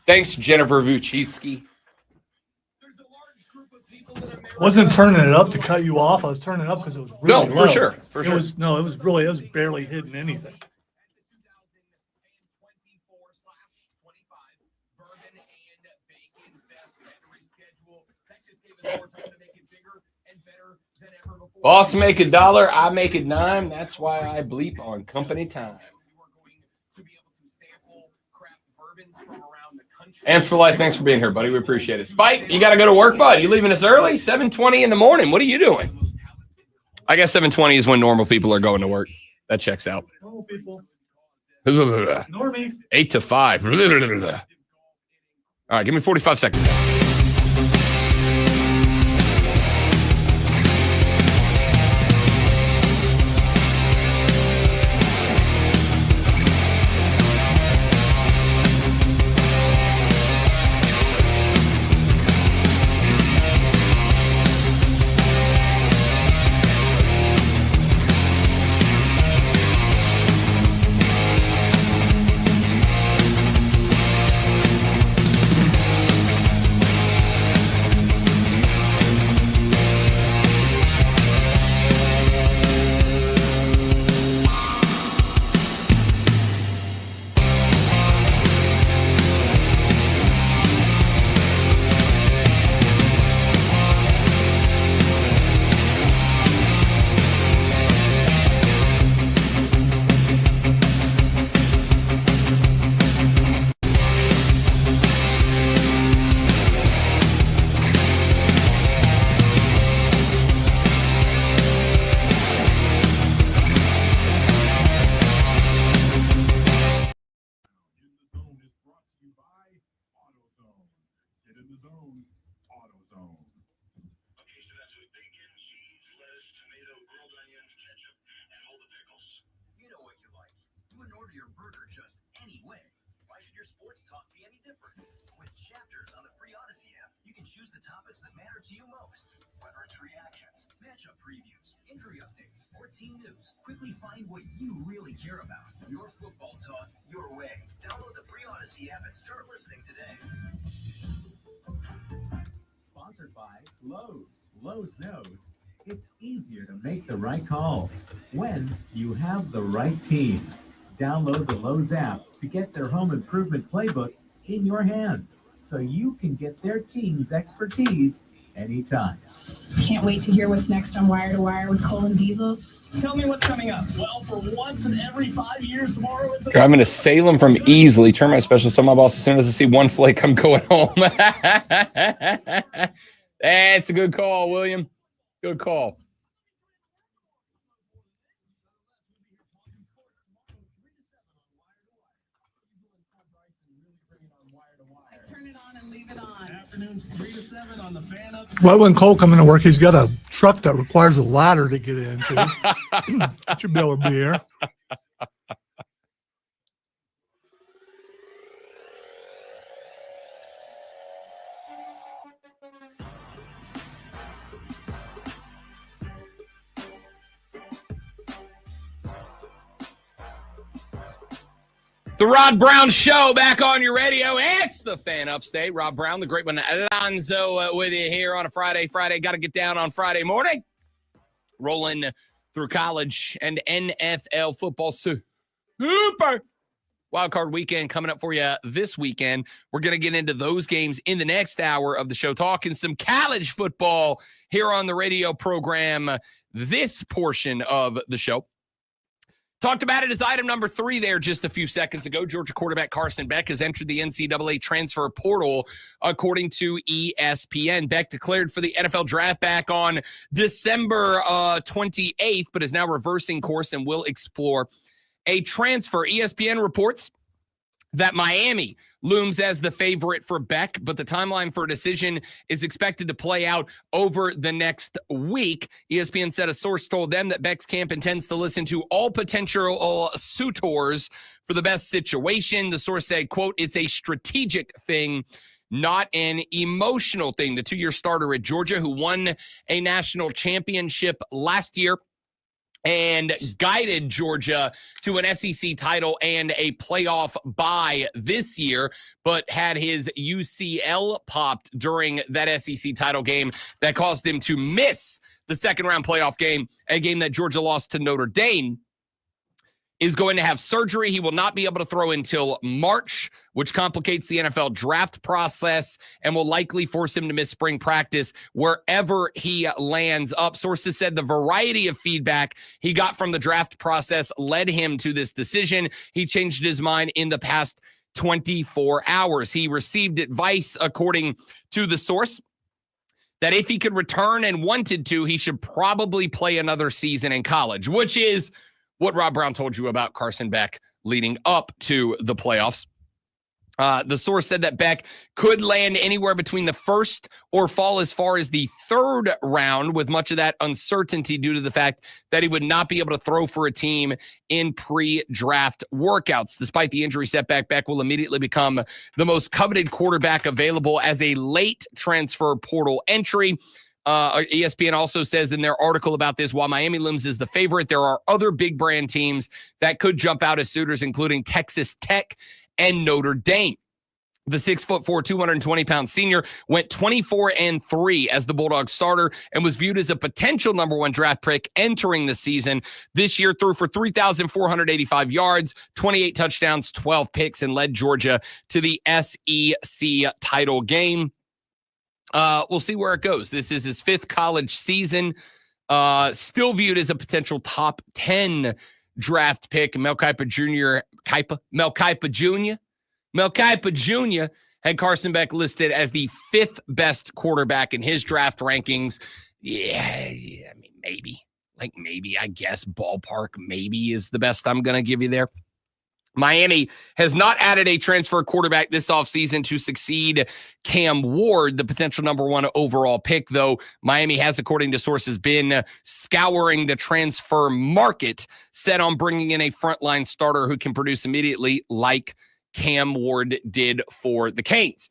Thanks, Jennifer Vuchitsky. I wasn't turning it up to cut you off. I was turning it up because it was really low. For sure. It was barely hitting anything. Boss make $1, I make a dime. That's why I bleep on company time. And for life, thanks for being here, buddy. We appreciate it. Spike, you got to go to work, bud. You leaving us early? 7:20 in the morning. What are you doing? I guess 7:20 is when normal people are going to work. That checks out. Normal people. Normies. 8 to 5. All right, give me 45 seconds, guys. choose the topics that matter to you most. Whether it's reactions, matchup previews, injury updates, or team news, quickly find what you really care about. Your football talk, your way. Download the free Odyssey app and start listening today. Sponsored by Lowe's. Lowe's knows it's easier to make the right calls when you have the right team. Download the Lowe's app to get their home improvement playbook in your hands so you can get their team's expertise anytime. Can't wait to hear what's next on Wire to Wire with Cole and Diesel. Tell me what's coming up. Well, for once in every 5 years, tomorrow is Driving to Salem from Easley. Turn my special to my boss as soon as I see one flake. I'm going home. That's a good call, William. Good call. Turn it on and leave it on. afternoons 3 to 7 on the Fan Up. Right when Cole coming to work, he's got a truck that requires a ladder to get into. Should be able to be here. The Rod Brown Show back on your radio. It's the Fan Upstate. Rob Brown, the great one, Alonzo with you here on a Friday. Got to get down on Friday morning. Rolling through college and NFL football. Super Wild Card weekend coming up for you this weekend. We're going to get into those games in the next hour of the show, talking some college football here on the radio program. This portion of the show. Talked about it as item number 3 there just a few seconds ago. Georgia quarterback Carson Beck has entered the NCAA transfer portal, according to ESPN. Beck declared for the NFL draft back on December 28th, but is now reversing course and will explore a transfer. ESPN reports that Miami looms as the favorite for Beck, but the timeline for a decision is expected to play out over the next week. ESPN said a source told them that Beck's camp intends to listen to all potential suitors for the best situation. The source said, quote, "It's a strategic thing, not an emotional thing." The 2-year starter at Georgia, who won a national championship last year and guided Georgia to an SEC title and a playoff bye this year, but had his UCL popped during that SEC title game that caused him to miss the second-round playoff game, a game that Georgia lost to Notre Dame, is going to have surgery. He will not be able to throw until March, which complicates the NFL draft process and will likely force him to miss spring practice wherever he lands up. Sources said the variety of feedback he got from the draft process led him to this decision. He changed his mind in the past 24 hours. He received advice, according to the source, that if he could return and wanted to, he should probably play another season in college, which is what Rob Brown told you about Carson Beck leading up to the playoffs. The source said that Beck could land anywhere between the first or fall as far as the 3rd round, with much of that uncertainty due to the fact that he would not be able to throw for a team in pre-draft workouts. Despite the injury setback, Beck will immediately become the most coveted quarterback available as a late transfer portal entry. ESPN also says in their article about this, while Miami looms as the favorite, there are other big brand teams that could jump out as suitors, including Texas Tech and Notre Dame. The 6'4", 220-pound senior went 24-3 as the Bulldogs starter and was viewed as a potential number 1 draft pick entering the season. This year threw for 3,485 yards, 28 touchdowns, 12 picks, and led Georgia to the SEC title game. We'll see where it goes. This is his 5th college season. Still viewed as a potential top 10 draft pick. Mel Kiper Jr. had Carson Beck listed as the 5th best quarterback in his draft rankings. Yeah, I mean, maybe, I guess, ballpark maybe is the best I'm going to give you there. Miami has not added a transfer quarterback this offseason to succeed Cam Ward, the potential number 1 overall pick, though Miami has, according to sources, been scouring the transfer market, set on bringing in a frontline starter who can produce immediately like Cam Ward did for the Canes.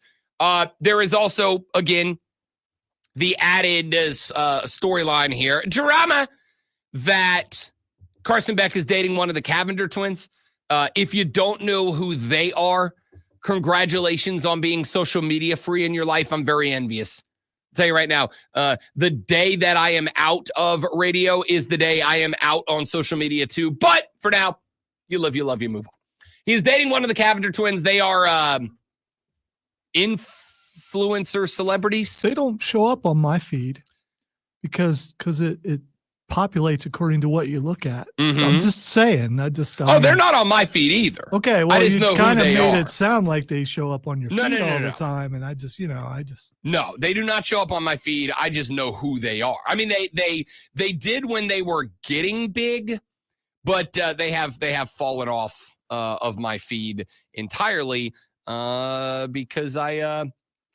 There is also, again, the added storyline here, drama, that Carson Beck is dating one of the Cavender twins. If you don't know who they are, congratulations on being social media free in your life. I'm very envious. I'll tell you right now, the day that I am out of radio is the day I am out on social media too. But for now, you live, you love, you move on. He's dating one of the Cavender twins. They are influencer celebrities. They don't show up on my feed because it populates according to what you look at. Mm-hmm. I'm just saying. They're not on my feed either. Okay, well, I just know you kind of made are. It sound like they show up on your feed all the No. time, and I just No, they do not show up on my feed. I just know who they are. I mean, they did when they were getting big, but they have fallen off of my feed entirely because I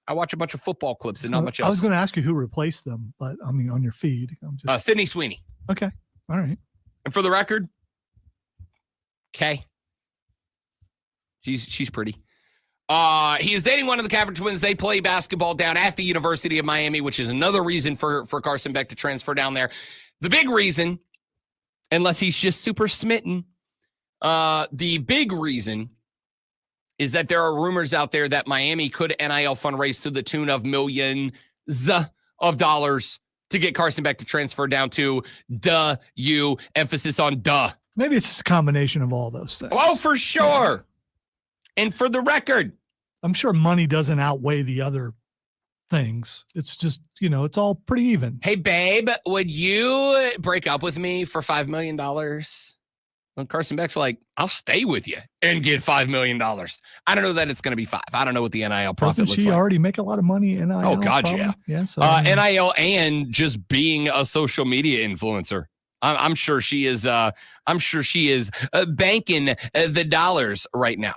watch a bunch of football clips and not much else. I was going to ask you who replaced them, but I mean, on your feed. I'm just... Sydney Sweeney. Okay. All right. And for the record, Kay. She's pretty. He is dating one of the Cavender twins. They play basketball down at the University of Miami, which is another reason for Carson Beck to transfer down there. The big reason, unless he's just super smitten, the big reason is that there are rumors out there that Miami could NIL fundraise to the tune of millions of dollars to get Carson Beck to transfer down to emphasis on duh. Maybe it's just a combination of all those things. Oh, for sure. And for the record, I'm sure money doesn't outweigh the other things. It's just, it's all pretty even. Hey, babe, would you break up with me for $5 million? Well, Carson Beck's like, I'll stay with you and get $5 million. I don't know that it's going to be 5. I don't know what the NIL profit Doesn't looks she like. already make a lot of money in NIL? Oh, God, probably? yeah. Yeah. So, NIL and just being a social media influencer. I'm sure she is. I'm sure she is banking the dollars right now.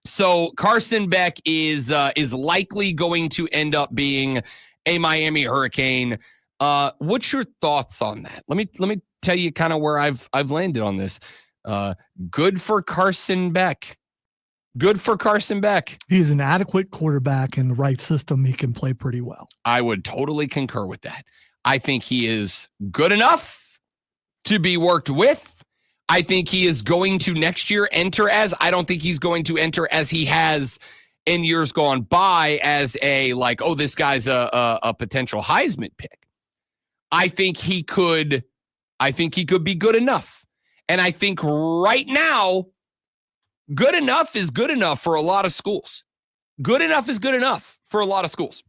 So Carson Beck is likely going to end up being a Miami Hurricane. What's your thoughts on that? Let me tell you kind of where I've landed on this. Good for Carson Beck. Good for Carson Beck. He's an adequate quarterback in the right system. He can play pretty well. I would totally concur with that. I think he is good enough to be worked with. I think he is going to next year enter as, I don't think he's going to enter as he has in years gone by as a like, oh, this guy's a potential Heisman pick. I think he could be good enough. And I think right now, good enough is good enough for a lot of schools. Good enough is good enough for a lot of schools.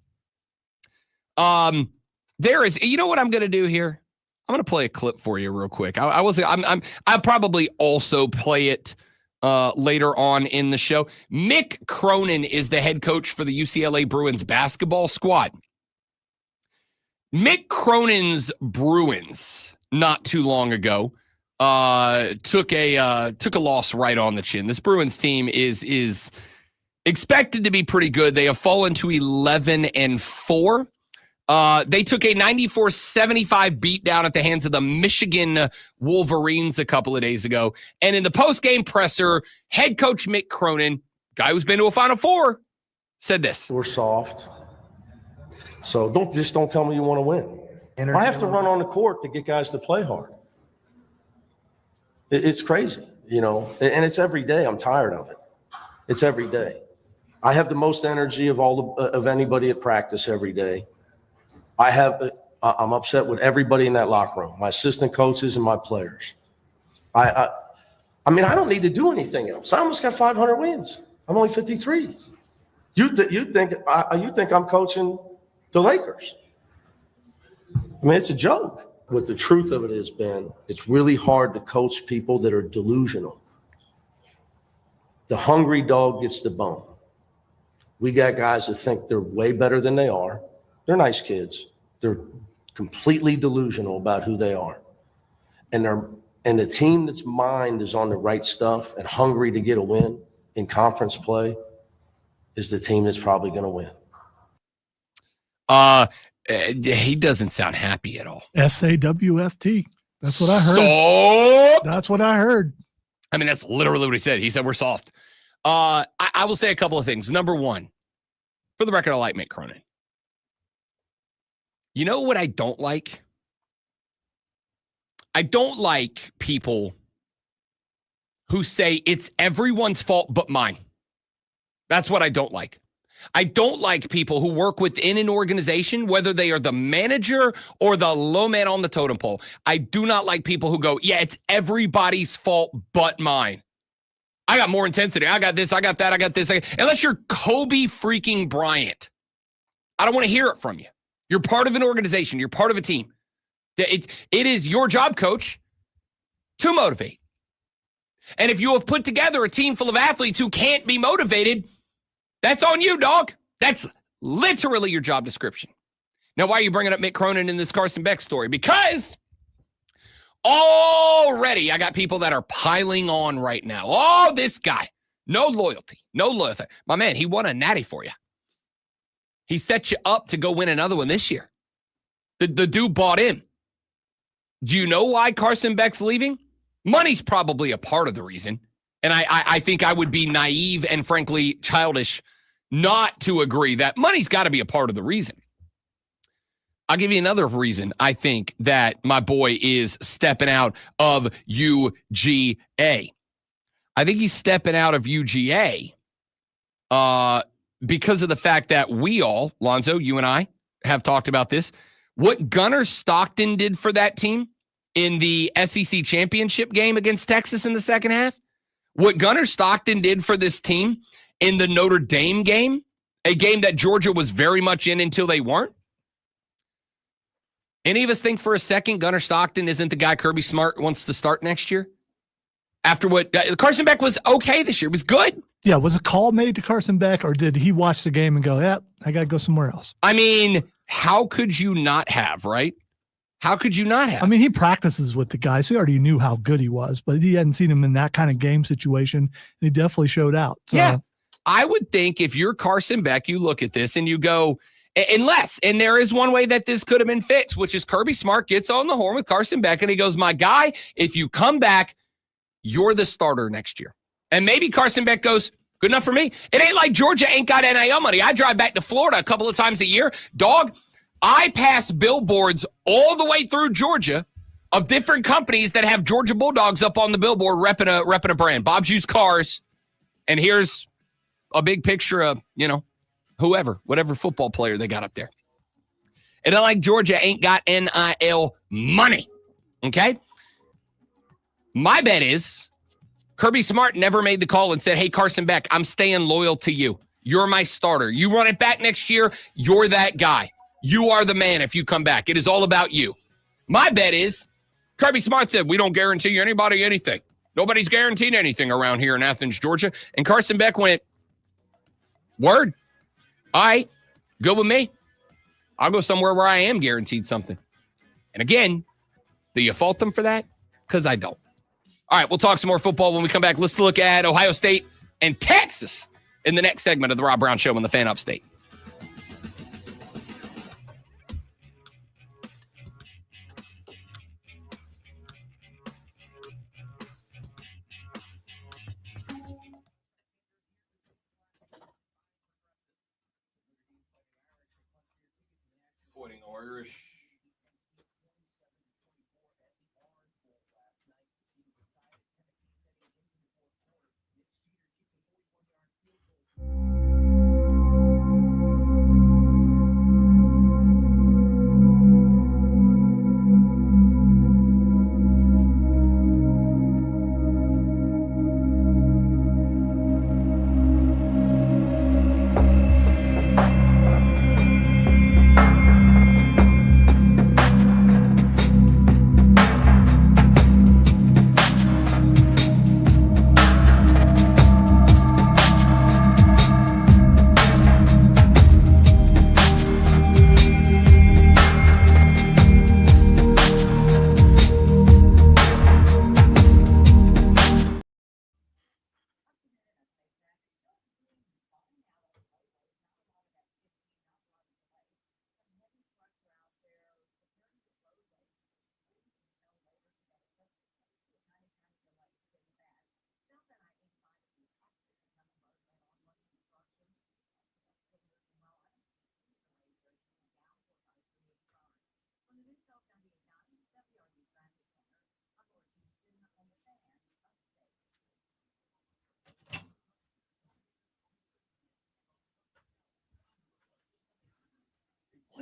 There is, you know what I'm going to do here? I'm going to play a clip for you real quick. I'll probably also play it later on in the show. Mick Cronin is the head coach for the UCLA Bruins basketball squad. Mick Cronin's Bruins not too long ago took a loss right on the chin. This Bruins team is expected to be pretty good. They have fallen to 11-4. They took a 94-75 beatdown at the hands of the Michigan Wolverines a couple of days ago. And in the post-game presser, head coach Mick Cronin, guy who's been to a Final Four, said this. We're soft. So don't tell me you want to win. I have to run on the court to get guys to play hard. It's crazy, and it's every day. I'm tired of it. It's every day. I have the most energy of anybody at practice every day. I'm upset with everybody in that locker room, my assistant coaches and my players. I mean, I don't need to do anything else. I almost got 500 wins. I'm only 53. You think I'm coaching the Lakers? I mean, it's a joke. What the truth of it is, Ben, it's really hard to coach people that are delusional. The hungry dog gets the bone. We got guys that think they're way better than they are. They're nice kids. They're completely delusional about who they are. And the team that's mind is on the right stuff and hungry to get a win in conference play is the team that's probably going to win. He doesn't sound happy at all. SAWFT. That's what I heard. So that's what I heard. I mean, that's literally what he said. He said we're soft. I will say a couple of things. Number one, for the record, I like Mick Cronin. You know what I don't like? I don't like people who say it's everyone's fault but mine. That's what I don't like. I don't like people who work within an organization, whether they are the manager or the low man on the totem pole. I do not like people who go, yeah, it's everybody's fault but mine. I got more intensity. I got this. I got that. I got this. Unless you're Kobe freaking Bryant. I don't want to hear it from you. You're part of an organization. You're part of a team. It is your job, coach, to motivate. And if you have put together a team full of athletes who can't be motivated, that's on you, dog. That's literally your job description. Now, why are you bringing up Mick Cronin in this Carson Beck story? Because already I got people that are piling on right now. Oh, this guy. No loyalty. No loyalty. My man, he won a natty for you. He set you up to go win another one this year. The dude bought in. Do you know why Carson Beck's leaving? Money's probably a part of the reason. And I think I would be naive and frankly childish not to agree that money's got to be a part of the reason. I'll give you another reason I think that my boy is stepping out of UGA. I think he's stepping out of UGA because of the fact that we all, Lonzo, you and I, have talked about this. What Gunnar Stockton did for that team in the SEC championship game against Texas in the second half, what Gunnar Stockton did for this team in the Notre Dame game, a game that Georgia was very much in until they weren't. Any of us think for a second Gunnar Stockton isn't the guy Kirby Smart wants to start next year? After what Carson Beck was okay this year, was good. Yeah, was a call made to Carson Beck, or did he watch the game and go, yeah, I got to go somewhere else? I mean, how could you not have, right? How could you not have? I mean, he practices with the guys, so he already knew how good he was, but he hadn't seen him in that kind of game situation, and he definitely showed out. So. Yeah, I would think if you're Carson Beck, you look at this and you go, unless, and there is one way that this could have been fixed, which is Kirby Smart gets on the horn with Carson Beck, and he goes, my guy, if you come back, you're the starter next year. And maybe Carson Beck goes, good enough for me. It ain't like Georgia ain't got NIL money. I drive back to Florida a couple of times a year. Dog, I pass billboards all the way through Georgia of different companies that have Georgia Bulldogs up on the billboard repping a brand. Bob's Used Cars. And here's a big picture of, whatever football player they got up there. It ain't like Georgia ain't got NIL money. Okay? My bet is Kirby Smart never made the call and said, hey, Carson Beck, I'm staying loyal to you. You're my starter. You run it back next year, you're that guy. You are the man if you come back. It is all about you. My bet is Kirby Smart said, we don't guarantee anybody anything. Nobody's guaranteed anything around here in Athens, Georgia. And Carson Beck went, word. All right, good with me. I'll go somewhere where I am guaranteed something. And again, do you fault them for that? Because I don't. All right, we'll talk some more football when we come back. Let's look at Ohio State and Texas in the next segment of the Rob Brown Show on the Fan Upstate. Irish.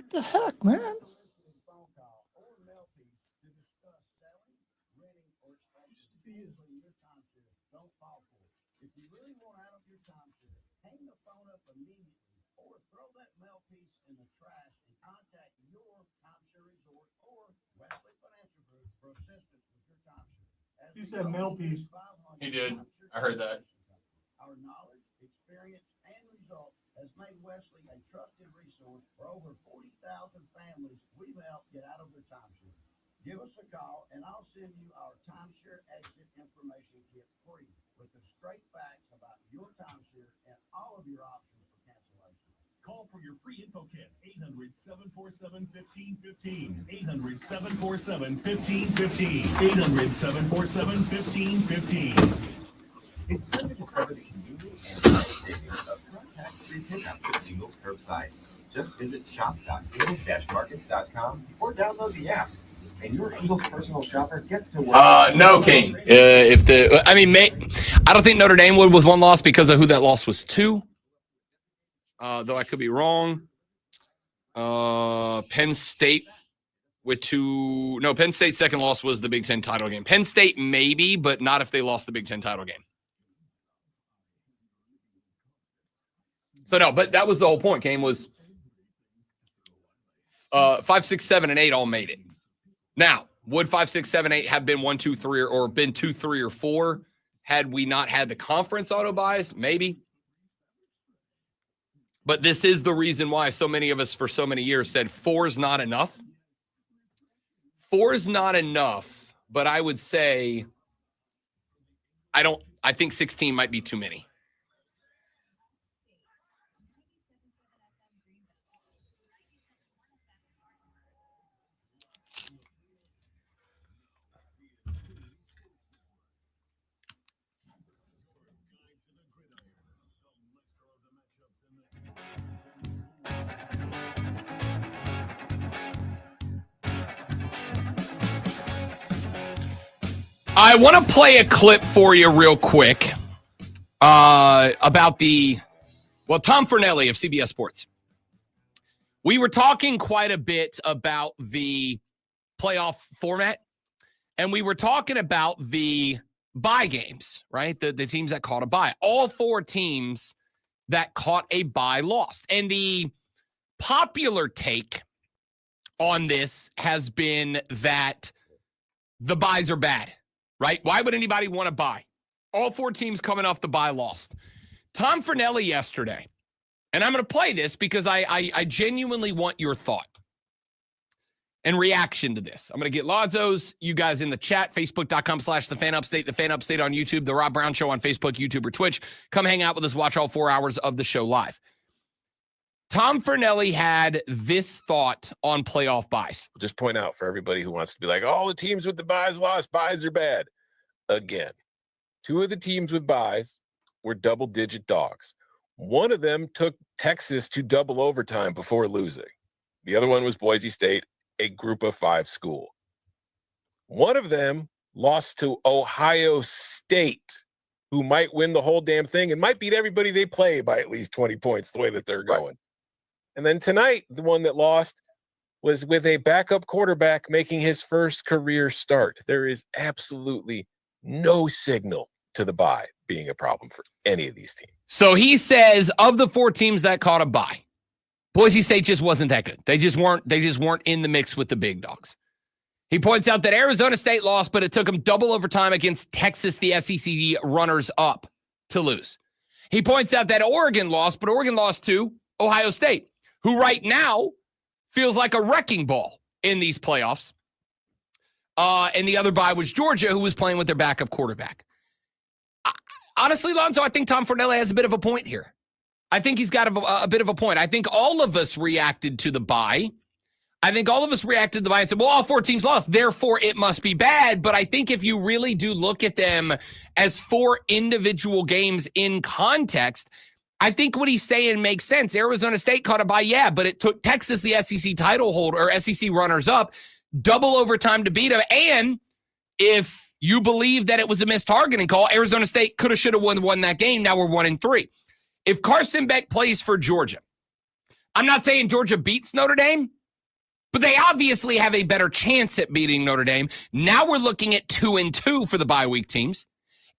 What the heck, man? He said mail piece. He did. I heard that. Our knowledge, experience, and results has made Wesley a trusted resource for over 40,000 families we've helped get out of their timeshare. Give us a call, and I'll send you our timeshare exit information kit free with the straight facts about your timeshare and all of your options for cancellation. Call for your free info kit, 800-747-1515, 800-747-1515, 800-747-1515. It's time to discover the convenience and time savings of contact-free pickup with Ingles Curbside. Just visit shop.ingles-markets.com or download the app, and your Ingles personal shopper gets to work. No, Kane. I don't think Notre Dame would with one loss because of who that loss was to. Though I could be wrong. Penn State with two. No, Penn State's second loss was the Big Ten title game. Penn State maybe, but not if they lost the Big Ten title game. So no, but that was the whole point. Game was 5, 6, 7, and 8 all made it. Now, would 5, 6, 7, 8 have been 1, 2, 3, or been 2, 3, or 4 had we not had the conference auto buys? Maybe. But this is the reason why so many of us for so many years said 4 is not enough. 4 is not enough, but I would say I think 16 might be too many. I want to play a clip for you real quick about Tom Fornelli of CBS Sports. We were talking quite a bit about the playoff format, and we were talking about the bye games, right? The teams that caught a bye. All 4 teams that caught a bye lost. And the popular take on this has been that the byes are bad. Right? Why would anybody want to buy? All 4 teams coming off the bye lost. Tom Fornelli yesterday, and I'm going to play this because I genuinely want your thought and reaction to this. I'm going to get Lazo's, you guys in the chat, facebook.com/thefanupstate, the Fan Upstate on YouTube, the Rob Brown Show on Facebook, YouTube, or Twitch. Come hang out with us, watch all 4 hours of the show live. Tom Fornelli had this thought on playoff buys. Just point out for everybody who wants to be like, all the teams with the buys lost, buys are bad. Again, 2 of the teams with buys were double-digit dogs. One of them took Texas to double overtime before losing. The other one was Boise State, a group of 5 school. One of them lost to Ohio State, who might win the whole damn thing and might beat everybody they play by at least 20 points the way that they're going. Right. And then tonight, the one that lost was with a backup quarterback making his first career start. There is absolutely no signal to the bye being a problem for any of these teams. So he says of the 4 teams that caught a bye, Boise State just wasn't that good. They just weren't in the mix with the big dogs. He points out that Arizona State lost, but it took them double overtime against Texas, the SEC runners up, to lose. He points out that Oregon lost, but Oregon lost to Ohio State, who right now feels like a wrecking ball in these playoffs. And the other bye was Georgia, who was playing with their backup quarterback. Honestly, Lonzo, I think Tom Fornelli has a bit of a point here. I think he's got a bit of a point. I think all of us reacted to the bye. I think all of us reacted to the bye and said, well, all 4 teams lost, therefore it must be bad. But I think if you really do look at them as 4 individual games in context, I think what he's saying makes sense. Arizona State caught a bye, yeah, but it took Texas, the SEC title holder, or SEC runners up, double overtime to beat them. And if you believe that it was a missed targeting call, Arizona State could have, should have won that game. Now we're 1-3. If Carson Beck plays for Georgia, I'm not saying Georgia beats Notre Dame, But they obviously have a better chance at beating Notre Dame. Now we're looking at 2-2 for the bye week teams.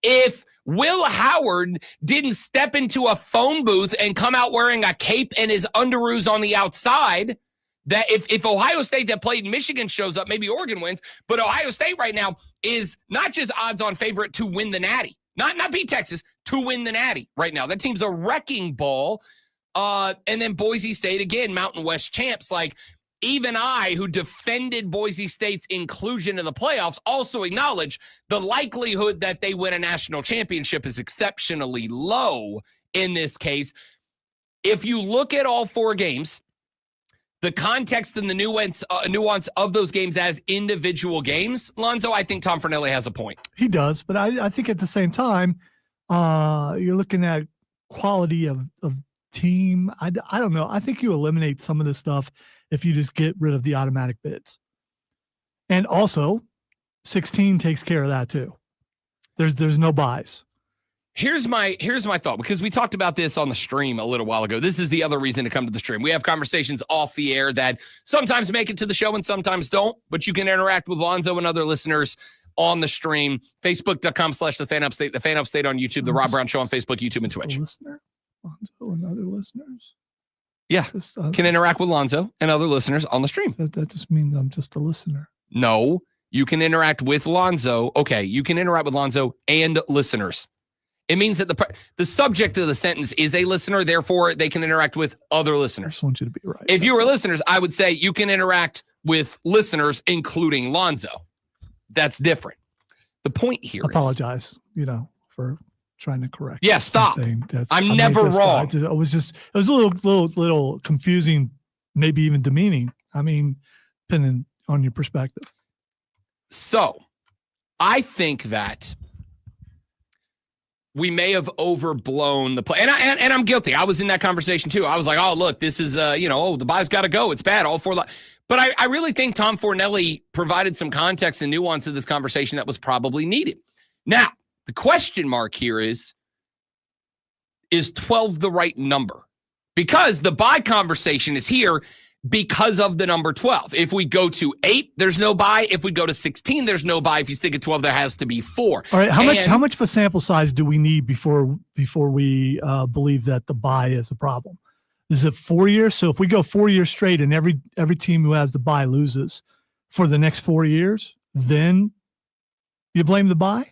If Will Howard didn't step into a phone booth and come out wearing a cape and his underoos on the outside, that if Ohio State that played Michigan shows up, maybe Oregon wins. But Ohio State right now is not just odds-on favorite to win the Natty. Not beat Texas, to win the Natty right now. That team's a wrecking ball. And then Boise State, again, Mountain West champs. Like, even I, who defended Boise State's inclusion in the playoffs, also acknowledge the likelihood that they win a national championship is exceptionally low in this case. If you look at all four games, the context and the nuance of those games as individual games, Lonzo, I think Tom Fornelli has a point. He does, but I think at the same time, you're looking at quality of team. I don't know. I think you eliminate some of this stuff if you just get rid of the automatic bids. And also, 16 takes care of that too. There's no buys. Here's my thought, because we talked about this on the stream a little while ago. This is the other reason to come to the stream. We have conversations off the air that sometimes make it to the show and sometimes don't, but you can interact with Lonzo and other listeners on the stream. Facebook.com/TheFanUpstate, The Fan Upstate on YouTube, The Rob Brown Show on Facebook, YouTube, and Twitch. Listener, Lonzo and other listeners. Yeah, can interact with Lonzo and other listeners on the stream. That just means I'm just a listener. No, you can interact with Lonzo. Okay, you can interact with Lonzo and listeners. It means that the subject of the sentence is a listener, therefore they can interact with other listeners. I just want you to be right. If you were listeners, I would say you can interact with listeners, including Lonzo. That's different. The point here apologize, for trying to correct. Yeah, stop. I'm never wrong. It was a little confusing, maybe even demeaning. I mean, depending on your perspective. So I think that we may have overblown the play. And I'm guilty. I was in that conversation too. I was like, oh, look, this is, the bye's got to go. It's bad. All four. But I really think Tom Fornelli provided some context and nuance to this conversation that was probably needed. Now, the question mark here is 12 the right number? Because the bye conversation is here because of the number 12. If we go to 8, there's no bye. If we go to 16, there's no bye. If you stick at 12, there has to be 4. All right, how much of a sample size do we need before we believe that the bye is a problem? Is it 4 years? So if we go 4 years straight and every team who has the bye loses for the next 4 years, then you blame the bye?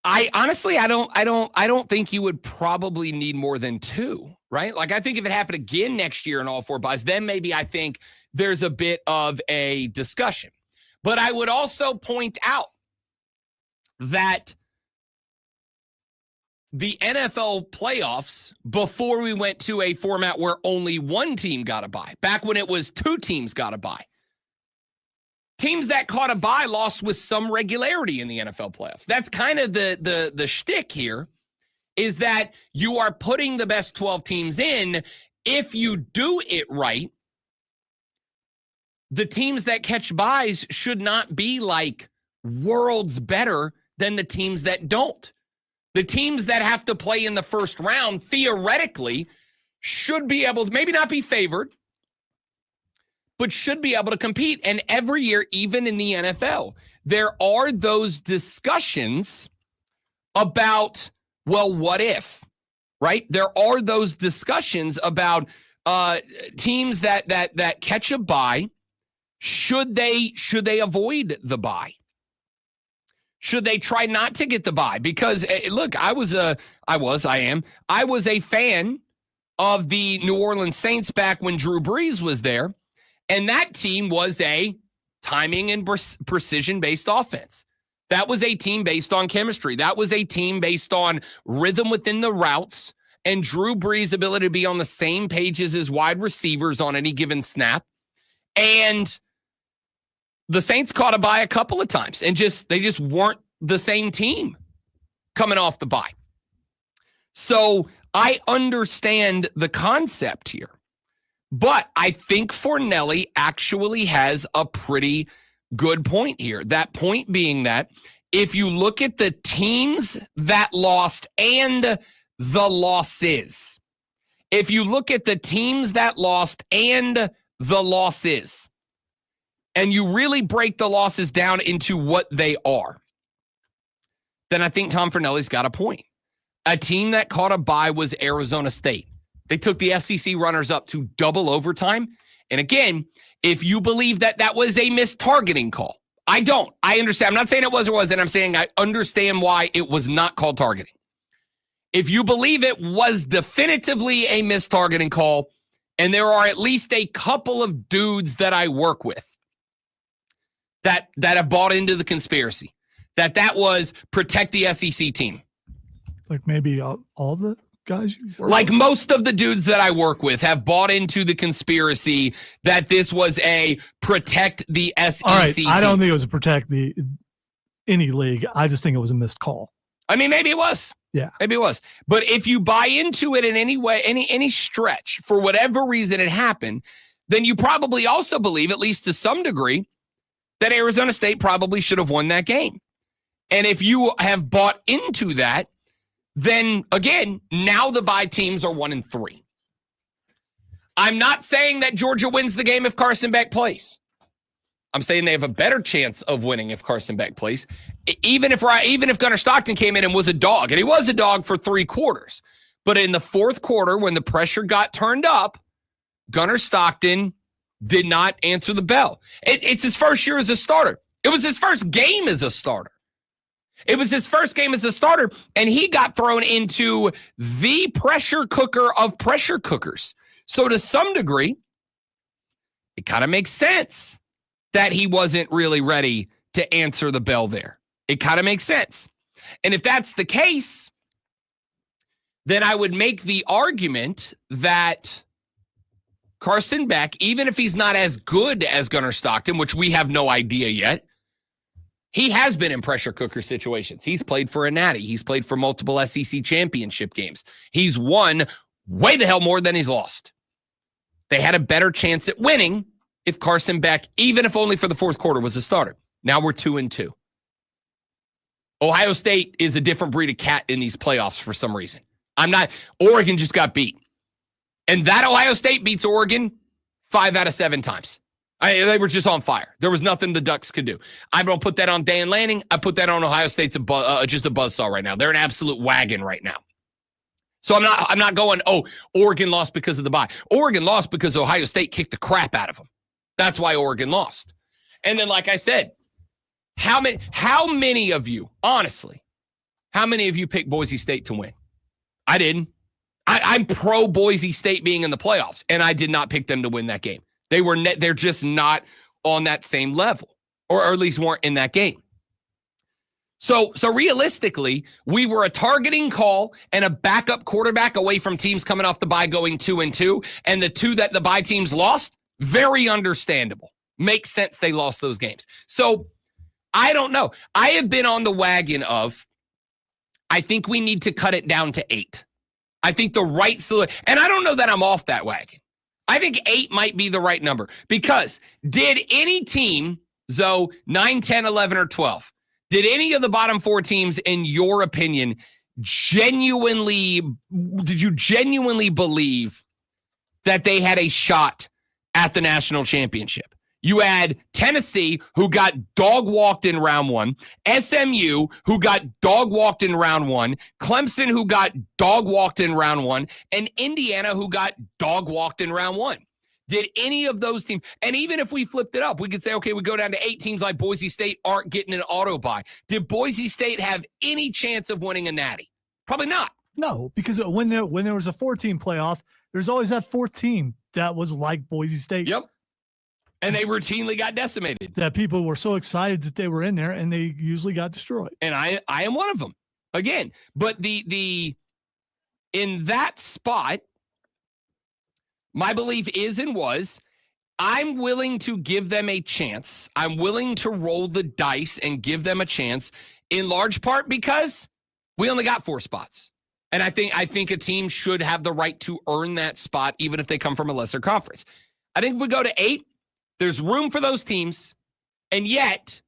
I honestly, I don't think you would probably need more than 2, right? Like, I think if it happened again next year in all 4 buys, then maybe I think there's a bit of a discussion. But I would also point out that the NFL playoffs, before we went to a format where only one team got a bye, back when it was 2 teams got a bye, teams that caught a bye lost with some regularity in the NFL playoffs. That's kind of the shtick here, is that you are putting the best 12 teams in. If you do it right, the teams that catch byes should not be like worlds better than the teams that don't. The teams that have to play in the first round, theoretically, should be able to maybe not be favored, but should be able to compete. And every year, even in the NFL, there are those discussions about, well, what if, right? There are those discussions about teams that catch a bye. Should they avoid the bye? Should they try not to get the bye? Because look, I was a fan of the New Orleans Saints back when Drew Brees was there. And that team was a timing and precision-based offense. That was a team based on chemistry. That was a team based on rhythm within the routes and Drew Brees' ability to be on the same page as his wide receivers on any given snap. And the Saints caught a bye a couple of times and they just weren't the same team coming off the bye. So I understand the concept here. But I think Fornelli actually has a pretty good point here. That point being that if you look at the teams that lost and the losses, if you look at the teams that lost and the losses, and you really break the losses down into what they are, then I think Tom Fornelli's got a point. A team that caught a bye was Arizona State. They took the SEC runners-up to double overtime. And again, if you believe that that was a missed targeting call, I don't. I understand. I'm not saying it was or wasn't. I'm saying I understand why it was not called targeting. If you believe it was definitively a missed targeting call, and there are at least a couple of dudes that I work with that have bought into the conspiracy, that was protect the SEC team. Like maybe all the guys you work like with? Most of the dudes that I work with have bought into the conspiracy that this was a protect the SEC All right, team. I don't think it was a protect any league. I just think it was a missed call. I mean, maybe it was. Yeah. Maybe it was. But if you buy into it in any way, any stretch, for whatever reason it happened, then you probably also believe, at least to some degree, that Arizona State probably should have won that game. And if you have bought into that, then again, now the bye teams are 1-3. I'm not saying that Georgia wins the game if Carson Beck plays. I'm saying they have a better chance of winning if Carson Beck plays. Even if Gunnar Stockton came in and was a dog, and he was a dog for 3 quarters. But in the fourth quarter, when the pressure got turned up, Gunnar Stockton did not answer the bell. It's his first year as a starter. It was his first game as a starter. It was his first game as a starter, and he got thrown into the pressure cooker of pressure cookers. So to some degree, it kind of makes sense that he wasn't really ready to answer the bell there. It kind of makes sense. And if that's the case, then I would make the argument that Carson Beck, even if he's not as good as Gunnar Stockton, which we have no idea yet, he has been in pressure cooker situations. He's played for a natty. He's played for multiple SEC championship games. He's won way the hell more than he's lost. They had a better chance at winning if Carson Beck, even if only for the fourth quarter, was a starter. Now we're 2-2. Ohio State is a different breed of cat in these playoffs for some reason. Oregon just got beat. And that Ohio State beats Oregon 5 out of 7 times. They were just on fire. There was nothing the Ducks could do. I don't put that on Dan Lanning. I put that on Ohio State's just a buzzsaw right now. They're an absolute wagon right now. So I'm not going, Oregon lost because of the bye. Oregon lost because Ohio State kicked the crap out of them. That's why Oregon lost. And then, like I said, how many of you, honestly, how many of you picked Boise State to win? I didn't. I'm pro Boise State being in the playoffs, and I did not pick them to win that game. They're just not on that same level, or at least weren't in that game. So realistically, we were a targeting call and a backup quarterback away from teams coming off the bye going 2-2, and the 2 that the bye teams lost, very understandable. Makes sense they lost those games. So I don't know. I have been on the wagon of, I think we need to cut it down to 8. I think the right solution, and I don't know that I'm off that wagon. I think 8 might be the right number, because did any team, 9, 10, 11, or 12, did any of the bottom 4 teams, in your opinion, genuinely believe that they had a shot at the national championship? You had Tennessee, who got dog-walked in round 1, SMU, who got dog-walked in round 1, Clemson, who got dog-walked in round 1, and Indiana, who got dog-walked in round 1. Did any of those teams, and even if we flipped it up, we could say, okay, we go down to 8 teams like Boise State aren't getting an auto bye. Did Boise State have any chance of winning a natty? Probably not. No, because when there was a 4-team playoff, there's always that 4th team that was like Boise State. Yep. And they routinely got decimated. That people were so excited that they were in there, and they usually got destroyed. And I am one of them. Again, but the in that spot, my belief is and was, I'm willing to give them a chance. I'm willing to roll the dice and give them a chance, in large part because we only got 4 spots. And I think a team should have the right to earn that spot, even if they come from a lesser conference. I think if we go to 8, there's room for those teams, and yet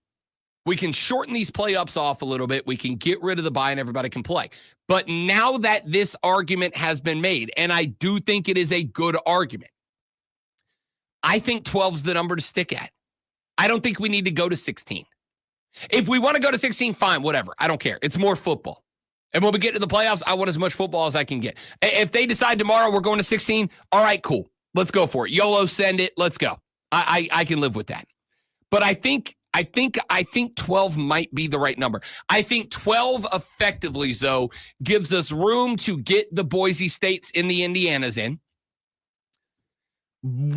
we can shorten these playoffs off a little bit. We can get rid of the bye and everybody can play. But now that this argument has been made, and I do think it is a good argument, I think 12's the number to stick at. I don't think we need to go to 16. If we want to go to 16, fine, whatever. I don't care. It's more football. And when we get to the playoffs, I want as much football as I can get. If they decide tomorrow we're going to 16, all right, cool. Let's go for it. YOLO, send it. Let's go. I can live with that. But I think 12 might be the right number. I think 12 effectively, Zoe, gives us room to get the Boise States and the Indianas in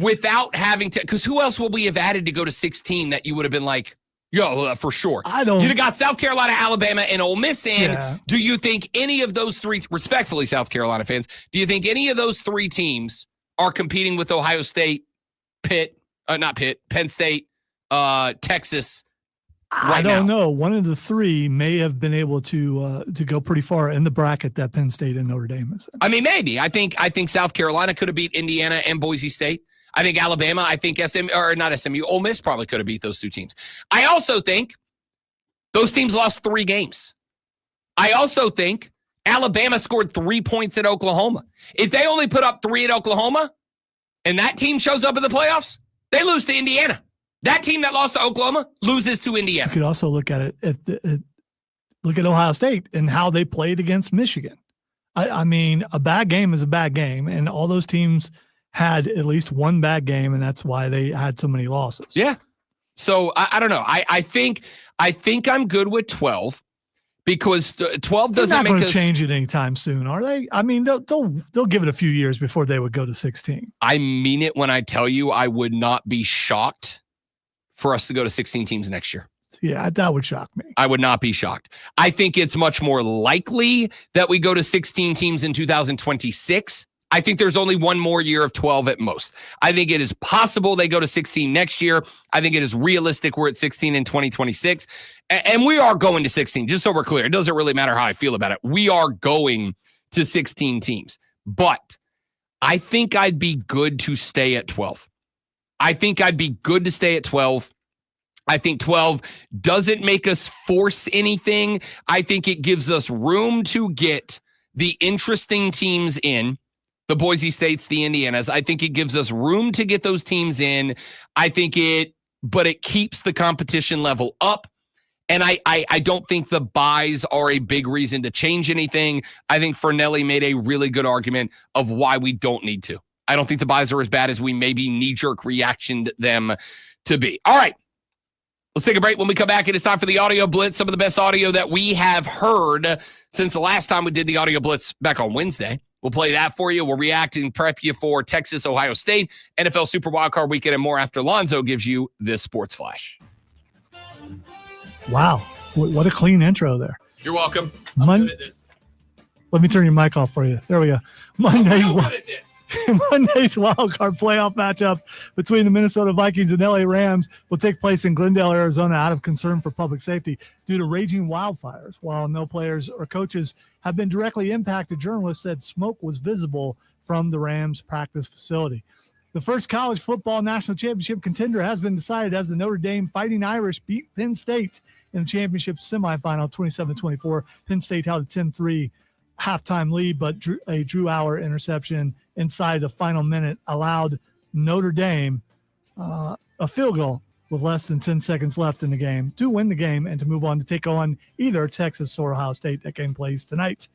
without having to, because who else would we have added to go to 16 that you would have been like, yo, for sure. You'd have got South Carolina, Alabama, and Ole Miss in. Yeah. Do you think any of those three, respectfully, South Carolina fans, do you think any of those three teams are competing with Ohio State, Penn State, Texas? I don't know. One of the three may have been able to go pretty far in the bracket that Penn State and Notre Dame is in. I mean, maybe. I think South Carolina could have beat Indiana and Boise State. I think Alabama, Ole Miss probably could have beat those two teams. I also think those teams lost 3 games. I also think Alabama scored 3 points at Oklahoma. If they only put up 3 at Oklahoma and that team shows up in the playoffs, they lose to Indiana. That team that lost to Oklahoma loses to Indiana. You could also look at it, look at Ohio State and how they played against Michigan. I mean, a bad game is a bad game, and all those teams had at least one bad game, and that's why they had so many losses. Yeah. So I don't know. I think I'm good with 12 because 12 doesn't They're not make going us to change it anytime soon, are they? I mean, they'll give it a few years before they would go to 16. I mean it when I tell you I would not be shocked for us to go to 16 teams next year. Yeah, that would shock me. I would not be shocked. I think it's much more likely that we go to 16 teams in 2026. I think there's only one more year of 12 at most. I think it is possible they go to 16 next year. I think it is realistic we're at 16 in 2026. And we are going to 16, just so we're clear. It doesn't really matter how I feel about it. We are going to 16 teams. But I think I'd be good to stay at 12. I think I'd be good to stay at 12. I think 12 doesn't make us force anything. I think it gives us room to get the interesting teams in. The Boise States, the Indianas. I think it gives us room to get those teams in. But it keeps the competition level up. And I don't think the buys are a big reason to change anything. I think Fernelli made a really good argument of why we don't need to. I don't think the buys are as bad as we maybe knee-jerk reactioned them to be. All right. Let's take a break. When we come back, it is time for the Audio Blitz. Some of the best audio that we have heard since the last time we did the Audio Blitz back on Wednesday. We'll play that for you. We'll react and prep you for Texas, Ohio State, NFL Super Wildcard Weekend, and more after Lonzo gives you this Sports Flash. Wow. What a clean intro there. You're welcome. I'm good at this. Let me turn your mic off for you. There we go. Monday's wildcard playoff matchup between the Minnesota Vikings and LA Rams will take place in Glendale, Arizona, out of concern for public safety due to raging wildfires. While no players or coaches have been directly impacted, journalists said smoke was visible from the Rams practice facility. The first college football national championship contender has been decided as the Notre Dame Fighting Irish beat Penn State in the championship semifinal 27-24. Penn State held a 10-3 halftime lead, but a Drew Auer interception inside the final minute allowed Notre Dame a field goal with less than 10 seconds left in the game to win the game and to move on to take on either Texas or Ohio State. That game plays tonight.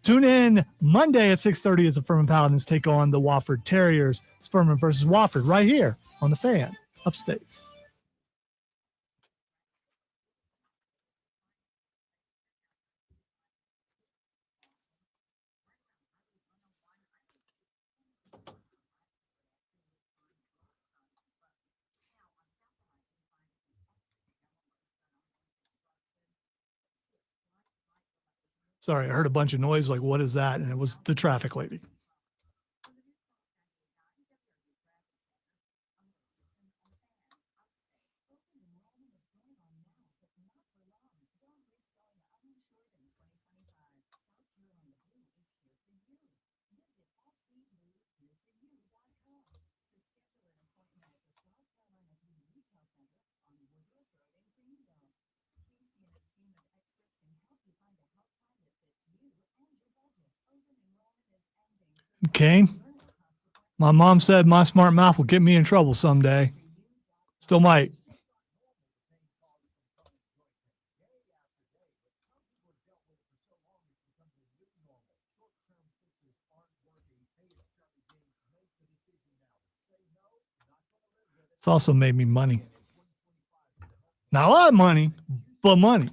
Tune in Monday at 6:30 as the Furman Paladins take on the Wofford Terriers. It's Furman versus Wofford right here on the Fan, upstate. Sorry, I heard a bunch of noise like, what is that? And it was the traffic lady. Okay. My mom said my smart mouth will get me in trouble someday. Still might. It's also made me money. Not a lot of money, but money.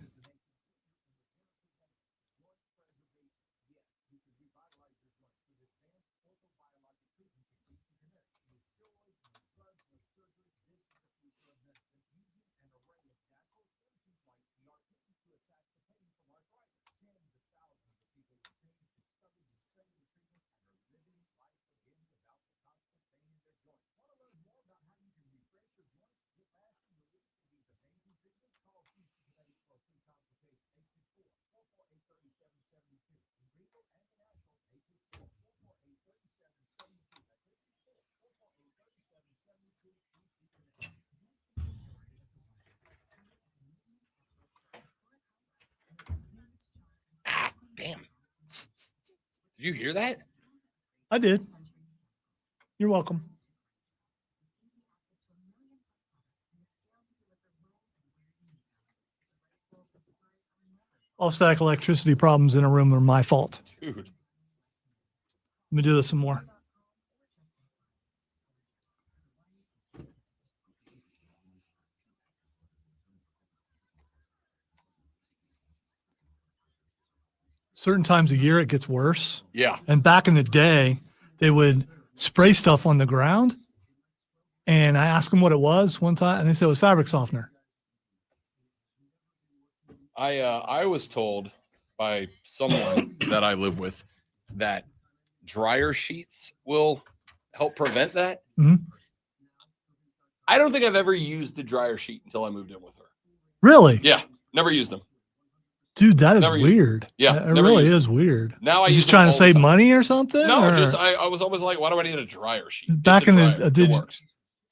Damn. Did you hear that? I did. You're welcome. All static electricity problems in a room are my fault. Dude. Let me do this some more. Certain times a year it gets worse. Yeah. And back in the day, they would spray stuff on the ground. And I asked them what it was one time, and they said it was fabric softener. I was told by someone that I live with that dryer sheets will help prevent that. Mm-hmm. I don't think I've ever used a dryer sheet until I moved in with her. Really? Yeah. Never used them. Dude, that is Never used weird. Yeah, It never really used is weird. Now I You use just them trying all to the save time. money or something? No, or? just I was always like, why do I need a dryer sheet? It's Back a in dryer. the It works.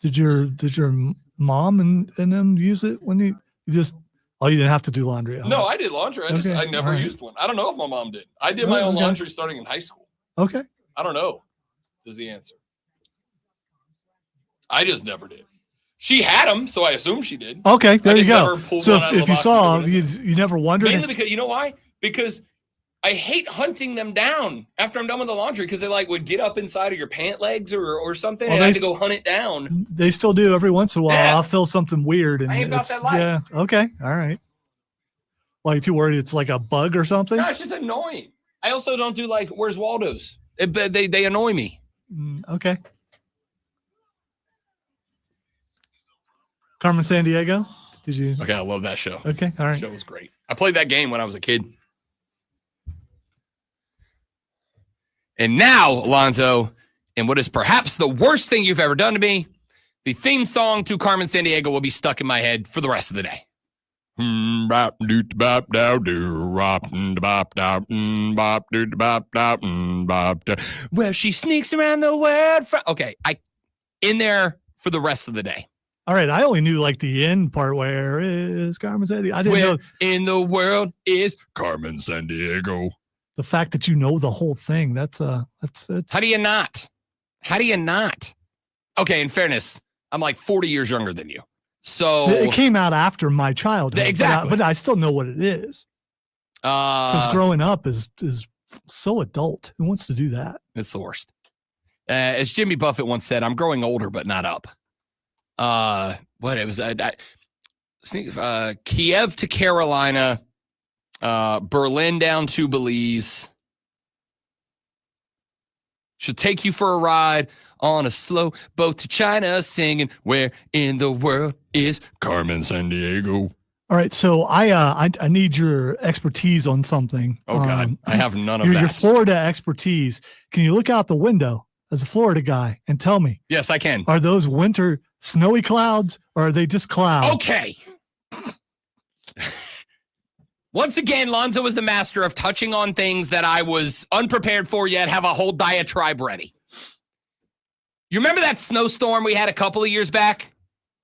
did your mom and them use it when you just you didn't have to do laundry? No, I did laundry. I Okay, never all right. used one. I don't know if my mom did. I did my own okay. laundry starting in high school. Okay. I don't know is the answer. I just never did. She had them, so I assume she did. Okay, there you just go. never pulled So one out of the if you box saw and them, threw it in. you never wondered. Mainly because, you know why? Because I hate hunting them down after I'm done with the laundry because they would get up inside of your pant legs or something. Well, and I had they- to go hunt it down. They still do every once in a while. Yeah. I'll feel something weird, and I ain't about it's that life. yeah. Okay, all right. Well, you too worried it's like a bug or something? No, it's just annoying. I also don't do Where's Waldo's? They annoy me. Okay. Carmen Sandiego, did you? Okay, I love that show. Okay, all right. Show was great. I played that game when I was a kid. And now, Alonzo, and what is perhaps the worst thing you've ever done to me, the theme song to Carmen Sandiego will be stuck in my head for the rest of the day. Well, she sneaks around the world. Okay, in there for the rest of the day. All right, I only knew the end part where is Carmen Sandiego. I didn't Where know in the world is Carmen Sandiego. the fact that you know the whole thing. That's How do you not? How do you not? Okay, in fairness, I'm 40 years younger than you. So it came out after my childhood. Exactly. But I still know what it is. Because growing up is so adult. Who wants to do that? It's the worst. As Jimmy Buffett once said, I'm growing older, but not up. What it was, Kiev to Carolina, Berlin down to Belize. Should take you for a ride on a slow boat to China, singing, where in the world is Carmen Sandiego? All right, so I need your expertise on something. Oh God, I have none of your, that. Your Florida expertise. Can you look out the window as a Florida guy and tell me? Yes, I can. Are those winter snowy clouds or are they just clouds? Okay. Once again, Lonzo is the master of touching on things that I was unprepared for yet have a whole diatribe ready. You remember that snowstorm we had a couple of years back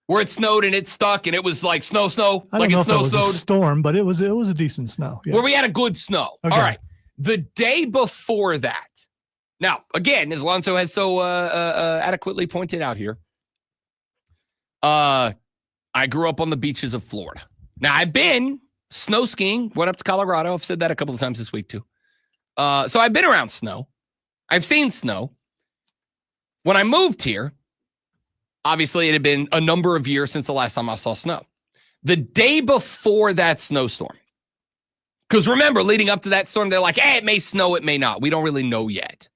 where it snowed and it stuck and it was like snow, I don't know if it was a storm, but it was a decent snow. Yeah. Where we had a good snow. Okay. All right. The day before that. Now, again, as Lonzo has so adequately pointed out here, I grew up on the beaches of Florida. Now, I've been snow skiing, went up to Colorado. I've said that a couple of times this week, too. So I've been around snow. I've seen snow. When I moved here, Obviously, it had been a number of years since the last time I saw snow. The day before that snowstorm, because remember, leading up to that storm, they're like, hey, it may snow, it may not. We don't really know yet,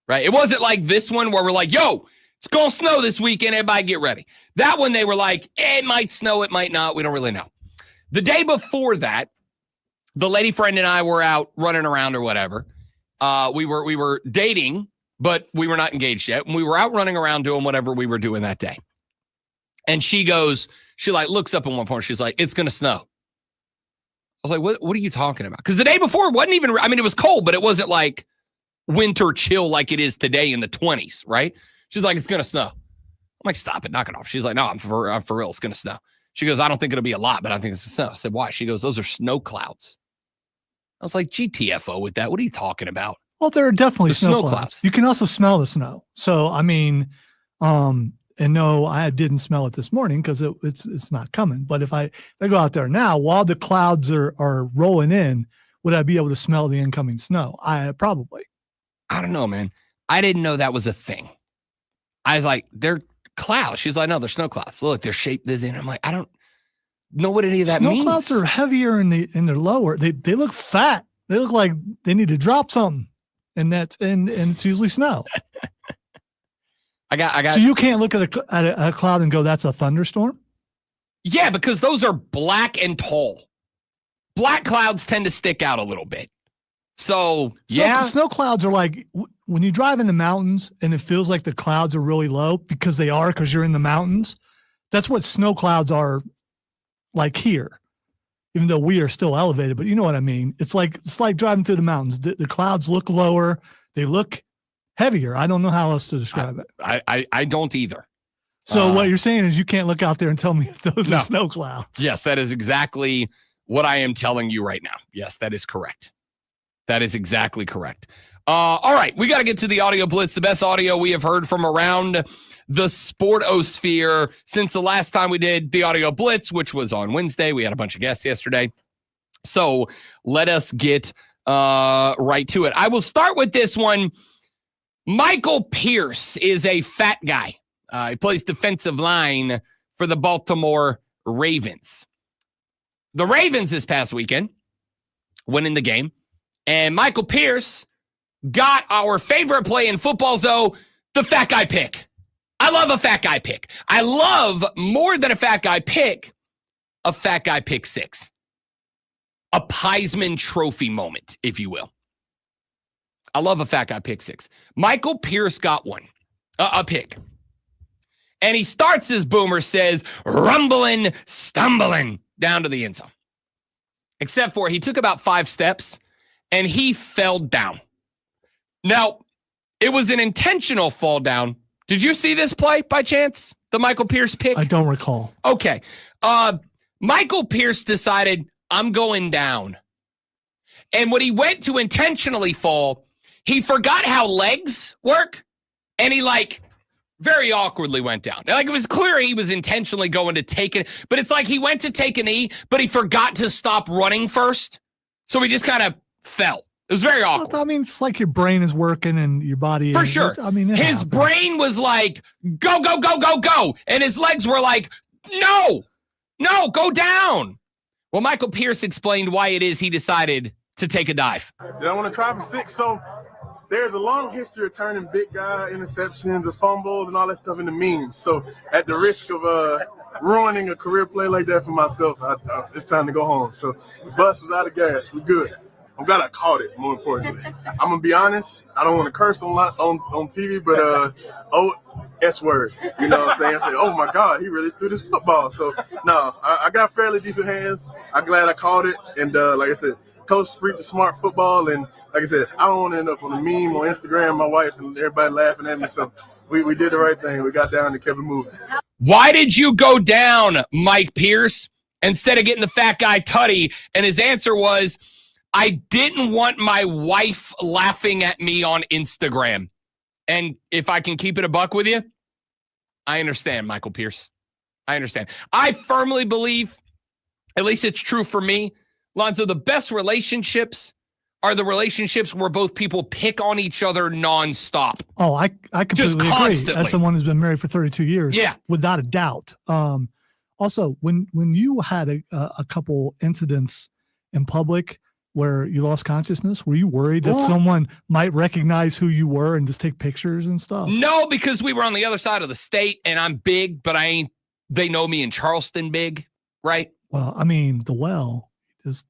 right? It wasn't like this one where we're like, yo, it's going to snow this weekend. Everybody get ready. That one, they were like, it might snow, it might not. We don't really know. The day before that, the lady friend and I were out running around or whatever. We were dating, but we were not engaged yet. And we were out running around doing whatever we were doing that day. And she looks up at one point. She's like, it's going to snow. I was like, what are you talking about? Because the day before it wasn't even, it was cold, but it wasn't like winter chill like it is today in the 20s, right? She's like, it's going to snow. I'm like, stop it, knock it off. She's like, no, I'm for real. It's going to snow. She goes, I don't think it'll be a lot, but I think it's going to snow. I said, why? She goes, those are snow clouds. I was like, GTFO with that. What are you talking about? Well, there are definitely snow clouds. You can also smell the snow. So, and no, I didn't smell it this morning because it's not coming. But if I go out there now, while the clouds are rolling in, would I be able to smell the incoming snow? Probably. I don't know, man. I didn't know that was a thing. I was like, they're clouds. She's like, no, they're snow clouds. Look, they're shaped this in. I'm like, I don't know what any of that means. Snow clouds are heavier in the lower. They look fat. They look like they need to drop something, and it's usually snow. I got. So you can't look at a cloud and go, that's a thunderstorm? Yeah, because those are black and tall. Black clouds tend to stick out a little bit. So yeah. Snow clouds are like when you drive in the mountains and it feels like the clouds are really low because you're in the mountains. That's what snow clouds are like here, even though we are still elevated, but you know what I mean? It's like driving through the mountains. The clouds look lower. They look heavier. I don't know how else to describe it. I don't either. So what you're saying is you can't look out there and tell me if those are snow clouds. Yes, that is exactly what I am telling you right now. Yes, that is correct. That is exactly correct. All right, we got to get to the audio blitz, the best audio we have heard from around the sportosphere since the last time we did the audio blitz, which was on Wednesday. We had a bunch of guests yesterday. So let us get right to it. I will start with this one. Michael Pierce is a fat guy. He plays defensive line for the Baltimore Ravens. The Ravens this past weekend winning the game, and Michael Pierce got our favorite play in football, the fat guy pick. I love a fat guy pick. I love more than a fat guy pick six. A Heisman Trophy moment, if you will. I love a fat guy pick six. Michael Pierce got one, a pick. And he starts his boomer, says, rumbling, stumbling down to the end zone. Except for he took about 5 steps and he fell down. Now, it was an intentional fall down. Did you see this play by chance? The Michael Pierce pick? I don't recall. Okay. Michael Pierce decided, I'm going down. And when he went to intentionally fall, he forgot how legs work. And he very awkwardly went down. It was clear he was intentionally going to take it, but it's like he went to take a knee, but he forgot to stop running first. So he just kind of fell. It was very awkward. I mean, it's like your brain is working and your body. For sure. His brain was like, go, go, go, go, go. And his legs were like, no, go down. Well, Michael Pierce explained why it is he decided to take a dive. I want to try for 6. So there's a long history of turning big guy interceptions and fumbles and all that stuff into memes. So at the risk of ruining a career play like that for myself, it's time to go home. So the bus was out of gas. We're good. I'm glad I caught it, more importantly. I'm going to be honest. I don't want to curse on TV, but S word. You know what I'm saying? I say, oh, my God, he really threw this football. So, no, I got fairly decent hands. I'm glad I caught it. And like I said, Coach preaches smart football. And like I said, I don't want to end up on a meme on Instagram, my wife and everybody laughing at me. So we did the right thing. We got down and kept it moving. Why did you go down, Mike Pierce, instead of getting the fat guy tutty? And his answer was, I didn't want my wife laughing at me on Instagram. And if I can keep it a buck with you, I understand, Michael Pierce. I understand. I firmly believe, at least it's true for me, Lonzo, the best relationships are the relationships where both people pick on each other nonstop. Oh, I completely agree. As someone who's been married for 32 years, yeah, without a doubt. Also, when you had a couple incidents in public where you lost consciousness, were you worried that someone might recognize who you were and just take pictures and stuff? No, because we were on the other side of the state, and I'm big, but I ain't. They know me in Charleston big, right? Well, I mean, just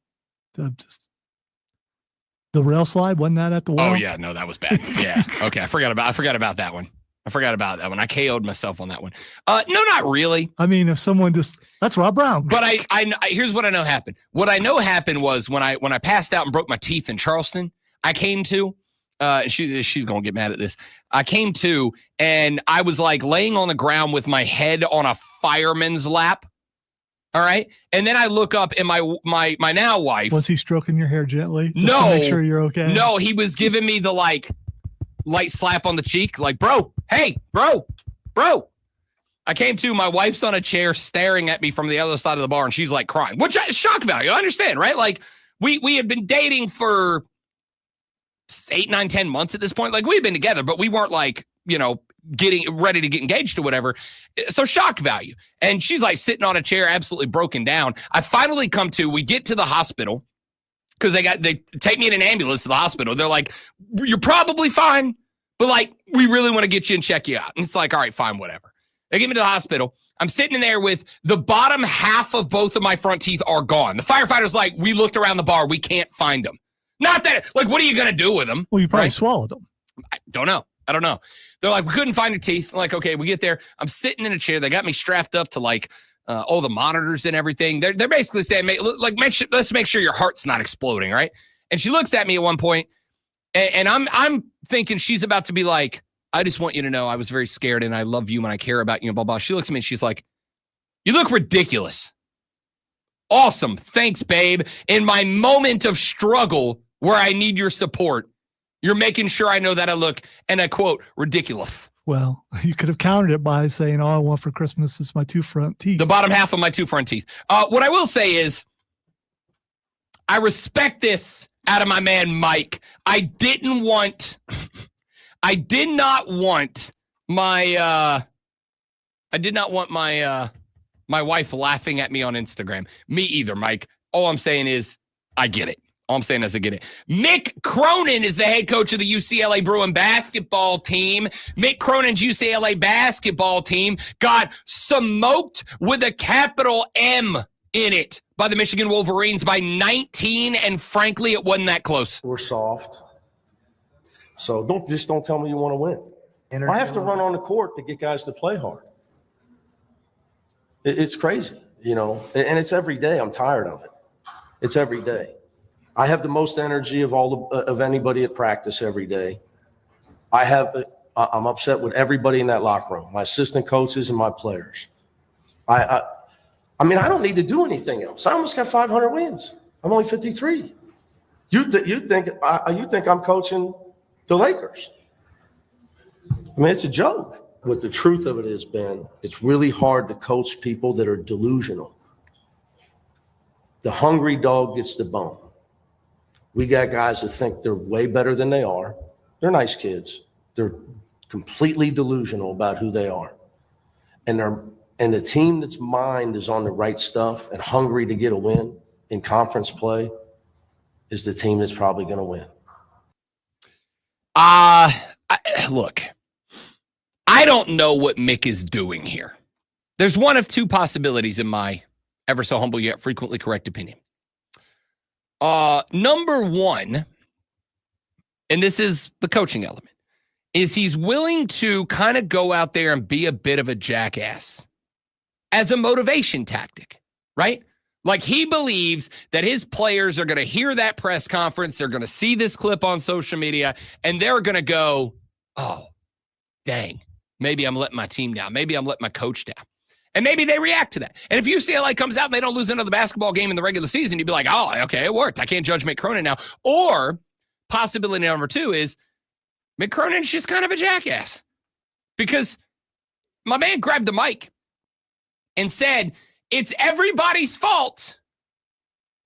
the rail slide, wasn't that at the well? Oh yeah, no, that was bad. Yeah, okay, I forgot about that one. I KO'd myself on that one. No, not really. I mean, if someone that's Rob Brown. But I here's what I know happened. What I know happened was when I passed out and broke my teeth in Charleston, I came to. She's gonna get mad at this. I came to, and I was like laying on the ground with my head on a fireman's lap. All right, and then I look up, and my now wife. Was he stroking your hair gently? Just to make sure you're okay. No, he was giving me the light slap on the cheek, like, bro, hey, bro. I came to, my wife's on a chair staring at me from the other side of the bar, and she's like crying, which is shock value. I understand, right? Like we had been dating for 8, 9, 10 months at this point. Like we had been together, but we weren't like, getting ready to get engaged or whatever. So shock value. And she's like sitting on a chair, absolutely broken down. I finally we get to the hospital because they take me in an ambulance to the hospital. They're like, you're probably fine, but like, we really want to get you and check you out. And it's like, all right, fine, whatever. They get me to the hospital. I'm sitting in there with the bottom half of both of my front teeth are gone. The firefighter's like, we looked around the bar. We can't find them. Not that, like, what are you going to do with them? Well, you probably swallowed them. I don't know. They're like, we couldn't find your teeth. I'm like, okay, we get there. I'm sitting in a chair. They got me strapped up to like all the monitors and everything. They're basically saying, let's make sure your heart's not exploding, right? And she looks at me at one point, and I'm thinking she's about to be like, I just want you to know I was very scared, and I love you and I care about you, and blah, blah. She looks at me and she's like, you look ridiculous. Awesome. Thanks, babe. In my moment of struggle where I need your support, you're making sure I know that I look, and I quote, ridiculous. Well, you could have countered it by saying, all I want for Christmas is my 2 front teeth. The bottom half of my 2 front teeth. What I will say is, I respect this out of my man, Mike. I did not want my my wife laughing at me on Instagram. Me either, Mike. All I'm saying is, I get it. Mick Cronin is the head coach of the UCLA Bruin basketball team. Mick Cronin's UCLA basketball team got smoked with a capital M in it by the Michigan Wolverines by 19, and frankly, it wasn't that close. We're soft. So don't tell me you want to win. I have to run on the court to get guys to play hard. It's crazy, and it's every day. I'm tired of it. It's every day. I have the most energy of anybody at practice every day. I'm upset with everybody in that locker room, my assistant coaches and my players. I mean, I don't need to do anything else. I almost got 500 wins. I'm only 53. You think I'm coaching the Lakers? I mean, it's a joke. But the truth of it is, Ben, it's really hard to coach people that are delusional. The hungry dog gets the bone. We got guys that think they're way better than they are. They're nice kids. They're completely delusional about who they are. And the team that's mind is on the right stuff and hungry to get a win in conference play is the team that's probably going to win. Look, I don't know what Mick is doing here. There's one of 2 possibilities in my ever so humble yet frequently correct opinion. Number 1, and this is the coaching element, is he's willing to kind of go out there and be a bit of a jackass as a motivation tactic, right? Like he believes that his players are going to hear that press conference, they're going to see this clip on social media, and they're going to go, oh, dang, maybe I'm letting my team down. Maybe I'm letting my coach down. And maybe they react to that. And if UCLA comes out and they don't lose another basketball game in the regular season, you'd be like, oh, okay, it worked. I can't judge Mick Cronin now. Or possibility number 2 is Mick Cronin's just kind of a jackass. Because my man grabbed the mic and said, it's everybody's fault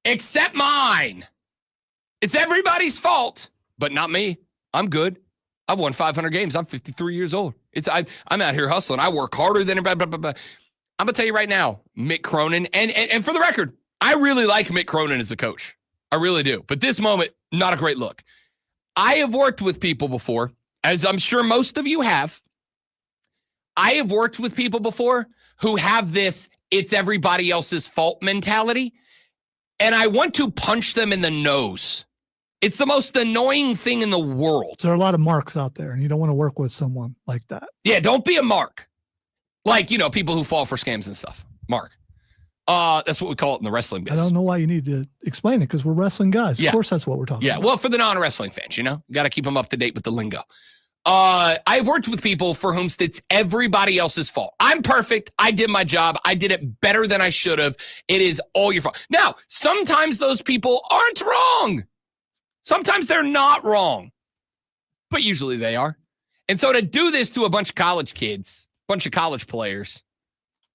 except mine. It's everybody's fault, but not me. I'm good. I've won 500 games. I'm 53 years old. I'm out here hustling. I work harder than everybody. I'm going to tell you right now, Mick Cronin, and for the record, I really like Mick Cronin as a coach. I really do. But this moment, not a great look. I have worked with people before, as I'm sure most of you have. I have worked with people before who have this it's everybody else's fault mentality, and I want to punch them in the nose. It's the most annoying thing in the world. There are a lot of marks out there, and you don't want to work with someone like that. Yeah, don't be a mark. Like, people who fall for scams and stuff. Mark. That's what we call it in the wrestling biz. I don't know why you need to explain it, because we're wrestling guys. Yeah. Of course, that's what we're talking about. Yeah, well, for the non-wrestling fans, you got to keep them up to date with the lingo. I've worked with people for whom it's everybody else's fault. I'm perfect. I did my job. I did it better than I should have. It is all your fault. Now, sometimes those people aren't wrong. Sometimes they're not wrong, but usually they are. And so to do this to a bunch of college kids, bunch of college players,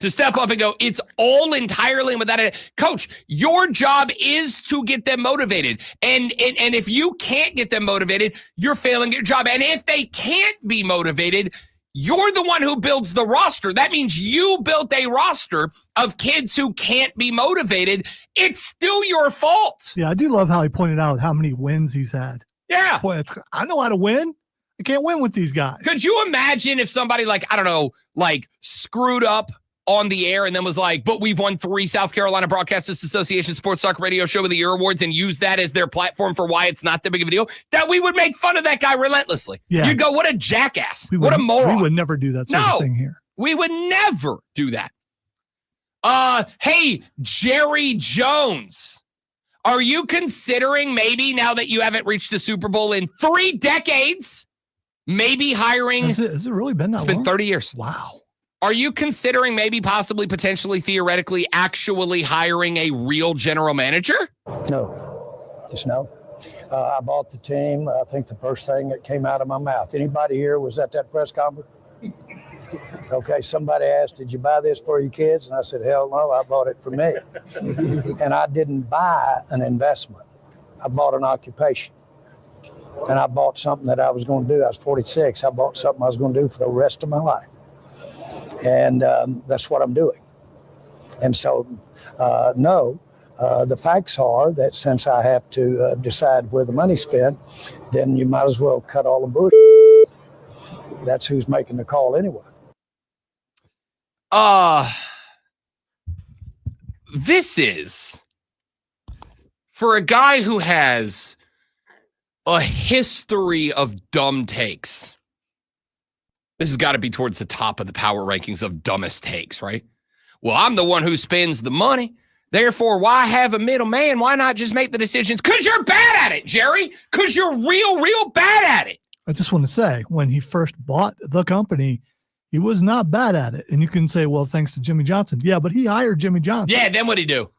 to step up and go, it's all entirely without it. Coach, your job is to get them motivated. And if you can't get them motivated, you're failing your job. And if they can't be motivated, you're the one who builds the roster. That means you built a roster of kids who can't be motivated. It's still your fault. Yeah, I do love how he pointed out how many wins he's had. Yeah. Boy, I know how to win. I can't win with these guys. Could you imagine if somebody screwed up on the air and then was like, but we've won 3 South Carolina Broadcasters Association Sports Talk Radio Show of the Year awards and use that as their platform for why it's not that big of a deal, that we would make fun of that guy relentlessly. Yeah. You'd go, what a jackass. What a moron. We would never do that sort of thing here. We would never do that. Hey, Jerry Jones, are you considering maybe now that you haven't reached a Super Bowl in 3 decades, maybe hiring? Has it really been that long? It's been 30 years. Wow. Are you considering maybe possibly, potentially, theoretically, actually hiring a real general manager? No, just no. I bought the team. I think the first thing that came out of my mouth. Anybody here was at that press conference? Okay, somebody asked, did you buy this for your kids? And I said, hell no, I bought it for me. And I didn't buy an investment. I bought an occupation. And I bought something that I was going to do. I was 46. I bought something I was going to do for the rest of my life. And that's what I'm doing. And so, no, the facts are that since I have to decide where the money's spent, then you might as well cut all the bullshit. That's who's making the call anyway. This is, for a guy who has a history of dumb takes, this has got to be towards the top of the power rankings of dumbest takes, right? Well, I'm the one who spends the money. Therefore, why have a middleman? Why not just make the decisions? Because you're bad at it, Jerry. Because you're real bad at it. I just want to say, when he first bought the company, he was not bad at it. And you can say, well, thanks to Jimmy Johnson. Yeah, but he hired Jimmy Johnson. Yeah, then what'd he do?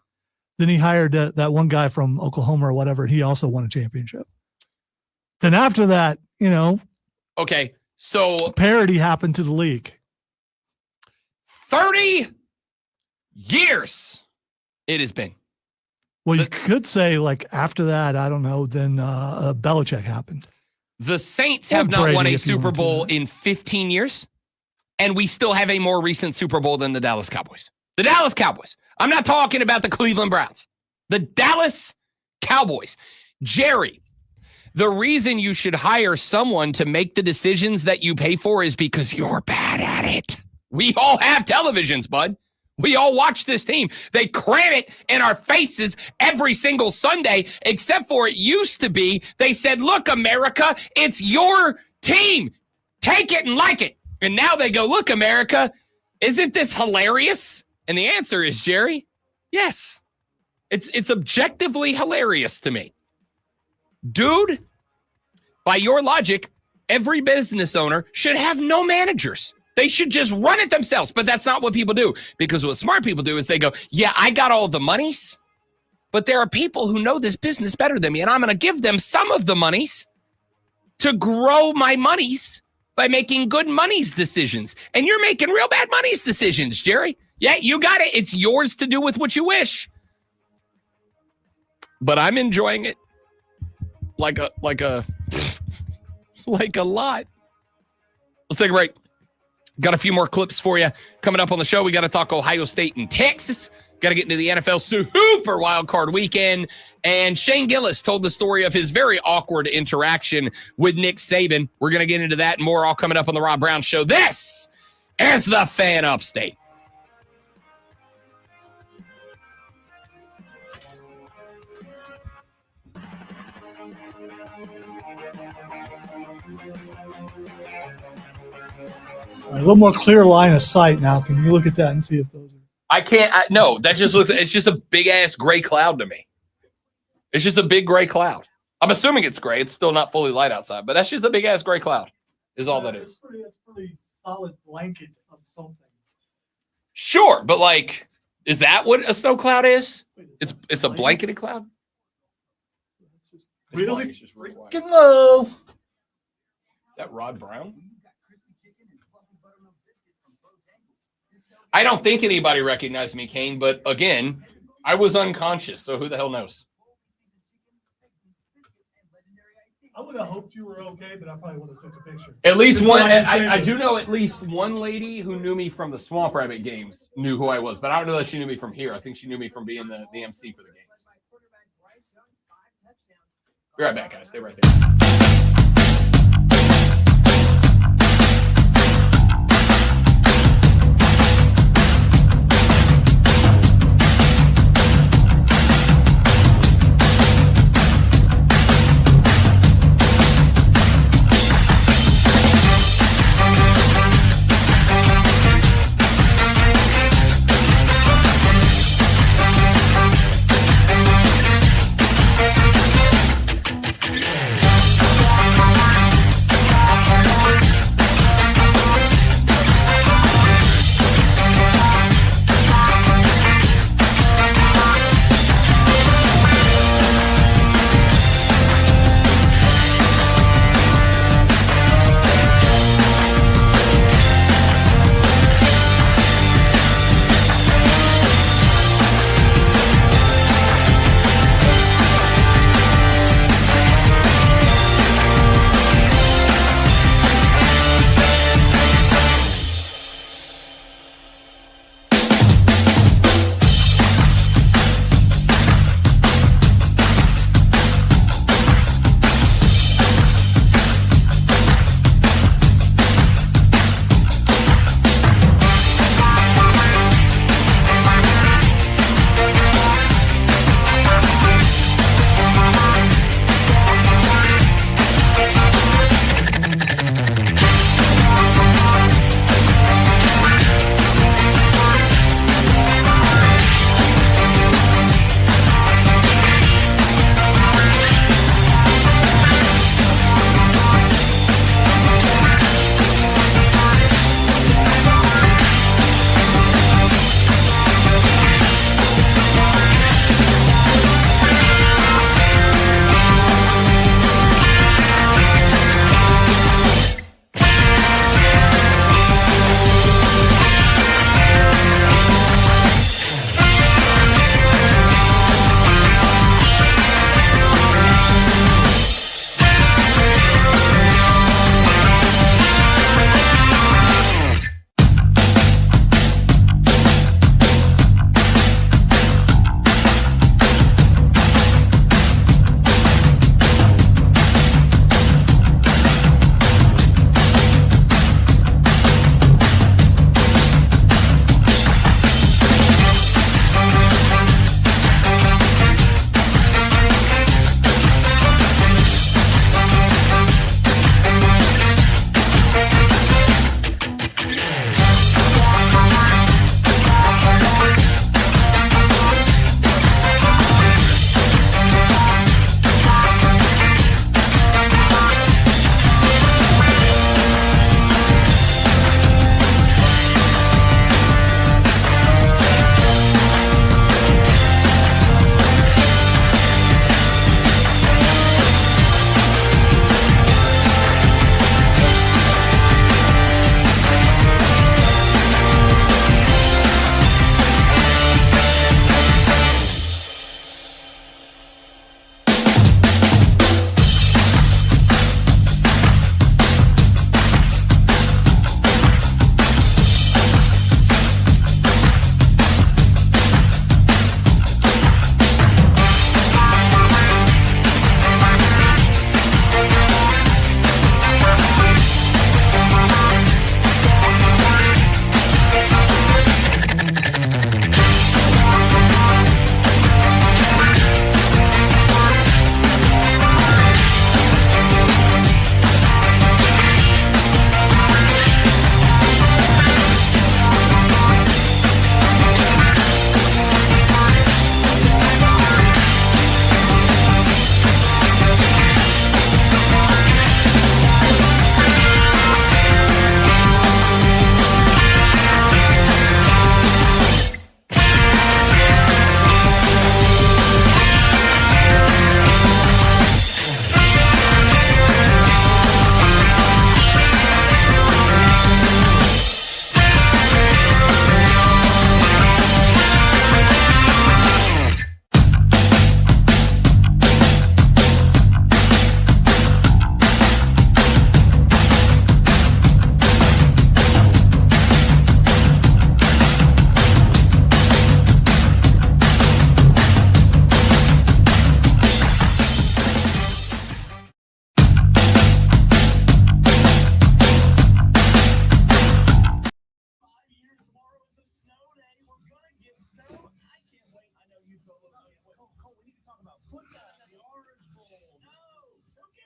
Then he hired that one guy from Oklahoma or whatever. He also won a championship. Then after that, Okay. So parity happened to the league. 30 years it has been. Well, you could say after that, I don't know, then Belichick happened. The Saints have not won a Super Bowl in 15 years, and we still have a more recent Super Bowl than the Dallas Cowboys. The Dallas Cowboys. I'm not talking about the Cleveland Browns. The Dallas Cowboys. Jerry, the reason you should hire someone to make the decisions that you pay for is because you're bad at it. We all have televisions, bud. We all watch this team. They cram it in our faces every single Sunday, except for it used to be, they said, look, America, it's your team. Take it and like it. And now they go, look, America, isn't this hilarious? And the answer is, Jerry, yes. It's objectively hilarious to me. Dude, by your logic, every business owner should have no managers. They should just run it themselves. But that's not what people do. Because what smart people do is they go, yeah, I got all the monies, but there are people who know this business better than me, and I'm going to give them some of the monies to grow my monies by making good monies decisions. And you're making real bad monies decisions, Jerry. Yeah, you got it. It's yours to do with what you wish. But I'm enjoying it. like a lot. Let's take a break. Got a few more clips for you coming up on the show. We got to talk Ohio State and Texas. Got to get into the NFL Super Wild Card Weekend. And Shane Gillis told the story of his very awkward interaction with Nick Saban. We're going to get into that and more, all coming up on the Rob Brown Show. This is the Fan Upstate. A little more clear line of sight now. Can you look at that and see if those are? I can't. No, that just looks. It's just a big ass gray cloud to me. It's just a big gray cloud. I'm assuming it's gray. It's still not fully light outside, but that's just a big ass gray cloud. Is all that is. It's pretty solid blanket of something. Sure, but like, is that what a snow cloud is? It's a blanketed cloud. Really? It's just really white. Freaking low. Is that Rod Brown? I don't think anybody recognized me, Kane, but again, I was unconscious, so who the hell knows? I would have hoped you were okay, but I probably would have took a picture. At least one. I do know at least one lady who knew me from the Swamp Rabbit games knew who I was, but I don't know that she knew me from here. I think she knew me from being the MC for the games. Be right back, guys. Stay right there.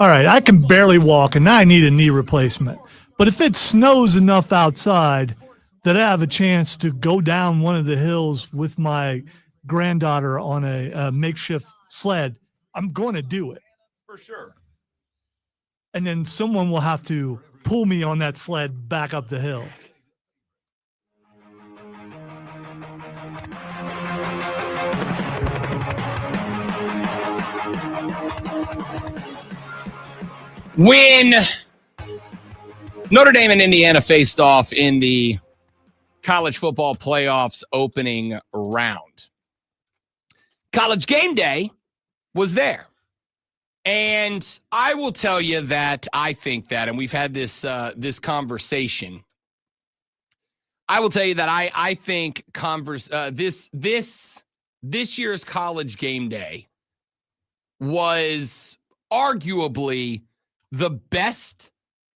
all right, I can barely walk and I need a knee replacement. But if it snows enough outside that I have a chance to go down one of the hills with my granddaughter on a makeshift sled, I'm going to do it. For sure. And then someone will have to pull me on that sled back up the hill. When Notre Dame and Indiana faced off in the college football playoffs opening round, College Game Day was there. And I will tell you that I think that, and we've had this this conversation. I will tell you that I think this year's College Game Day was arguably the best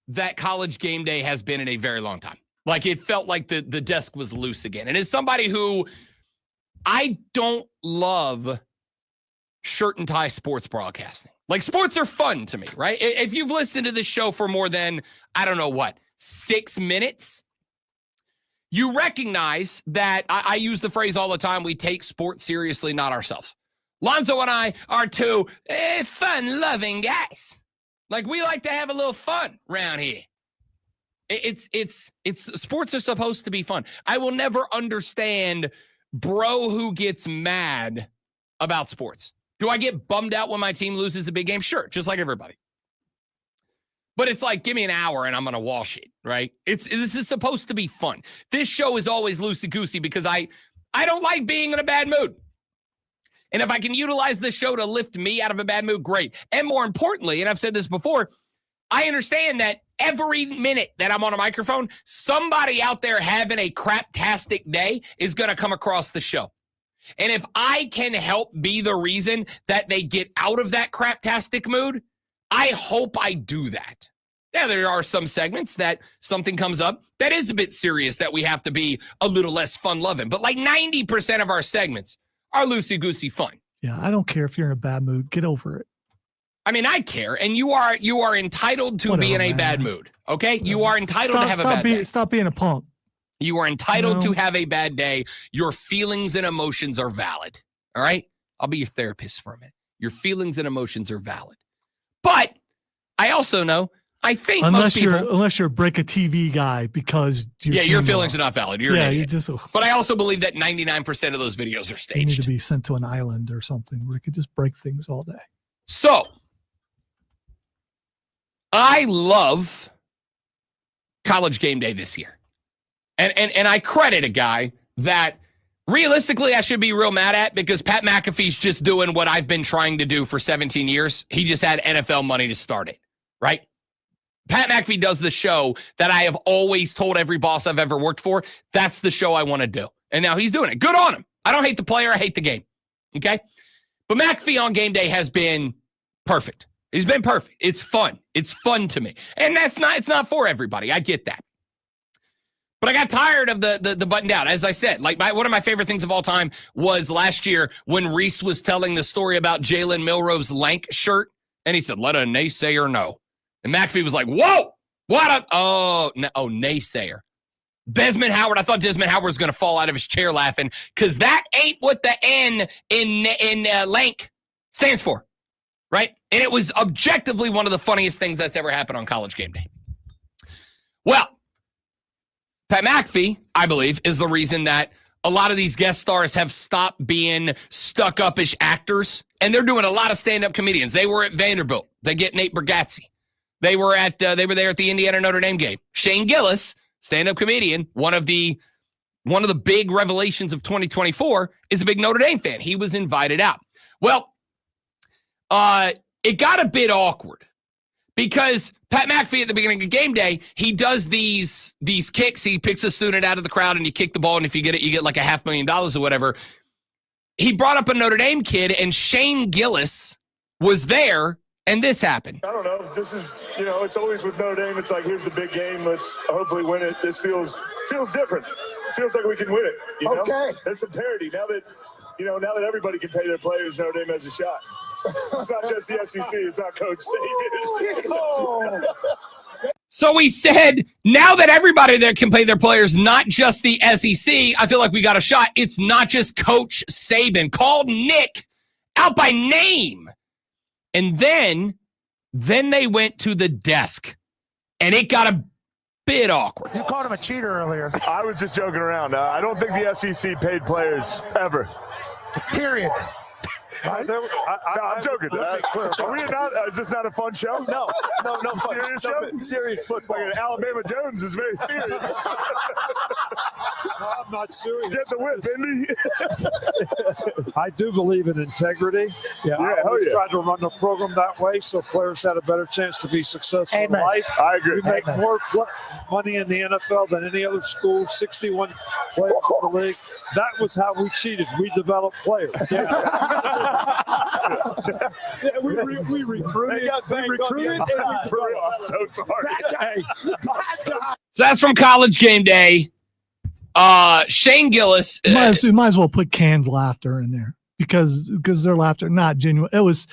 that College Game Day has been in a very long time. Like, it felt like the desk was loose again. And as somebody who, I don't love shirt and tie sports broadcasting. Like, sports are fun to me, right? If you've listened to this show for more than, I don't know what, 6 minutes, you recognize that I use the phrase all the time, we take sports seriously, not ourselves. Lonzo and I are two fun-loving guys. Like, we like to have a little fun around here. It's sports are supposed to be fun. I will never understand bro who gets mad about sports. Do I get bummed out when my team loses a big game? Sure, just like everybody. But it's like, give me an hour and I'm going to wash it, right? This is supposed to be fun. This show is always loosey-goosey because I don't like being in a bad mood. And if I can utilize this show to lift me out of a bad mood, great. And more importantly, and I've said this before, I understand that every minute that I'm on a microphone, somebody out there having a craptastic day is going to come across the show. And if I can help be the reason that they get out of that craptastic mood, I hope I do that. Yeah, there are some segments that something comes up that is a bit serious that we have to be a little less fun-loving. But like 90% of our segments are loosey-goosey fun. Yeah, I don't care if you're in a bad mood. Get over it. I mean, I care, and you are entitled to be in a bad mood, okay? You are entitled to have a bad day. Stop being a punk. You are entitled to have a bad day. Your feelings and emotions are valid, all right? I'll be your therapist for a minute. Your feelings and emotions are valid. But I also know, I think unless you're a break a TV guy because your feelings are not valid. You're an idiot. just. But I also believe that 99% of those videos are staged. You need to be sent to an island or something where you could just break things all day. So I love College Game Day this year. And I credit a guy that realistically I should be real mad at because Pat McAfee's just doing what I've been trying to do for 17 years. He just had NFL money to start it, right? Pat McAfee does the show that I have always told every boss I've ever worked for. That's the show I want to do. And now he's doing it. Good on him. I don't hate the player. I hate the game. Okay? But McAfee on game day has been perfect. He's been perfect. It's fun. It's fun to me. And it's not for everybody. I get that. But I got tired of the button down. As I said, like one of my favorite things of all time was last year when Reese was telling the story about Jalen Milroe's Lank shirt. And he said, let a naysayer know. And McAfee was like, whoa, naysayer. Desmond Howard, I thought Desmond Howard was going to fall out of his chair laughing because that ain't what the N in Lank stands for, right? And it was objectively one of the funniest things that's ever happened on College Game Day. Well, Pat McAfee, I believe, is the reason that a lot of these guest stars have stopped being stuck-up-ish actors, and they're doing a lot of stand-up comedians. They were at Vanderbilt. They get Nate Bargatze. They were there at the Indiana Notre Dame game. Shane Gillis, stand-up comedian, one of the big revelations of 2024, is a big Notre Dame fan. He was invited out. Well, it got a bit awkward because Pat McAfee at the beginning of game day, he does these kicks. He picks a student out of the crowd and you kick the ball, and if you get it, you get like $500,000 or whatever. He brought up a Notre Dame kid, and Shane Gillis was there. And this happened. I don't know. This is, it's always with Notre Dame. It's like, here's the big game. Let's hopefully win it. This feels different. Feels like we can win it. You know? Okay. There's some parity now that everybody can pay their players. Notre Dame has a shot. It's not just the SEC. It's not Coach Saban. So he said, now that everybody there can play their players, not just the SEC, I feel like we got a shot. It's not just Coach Saban. Called Nick out by name. And then they went to the desk, and it got a bit awkward. You called him a cheater earlier. I was just joking around. I don't think the SEC paid players ever. Period. I'm joking. Are we not? Is this not a fun show? No fun. Serious show? Serious football. Like Alabama Jones is very serious. No, I'm not serious. Get the whip, Indy. I do believe in integrity. I always try to run the program that way so players had a better chance to be successful in life. I agree. We make more money in the NFL than any other school, 61 players in the league. That was how we cheated. We developed players. We recruited. I'm so sorry. So that's from College Game Day. Shane Gillis. You might as well put canned laughter in there because their laughter not genuine. It was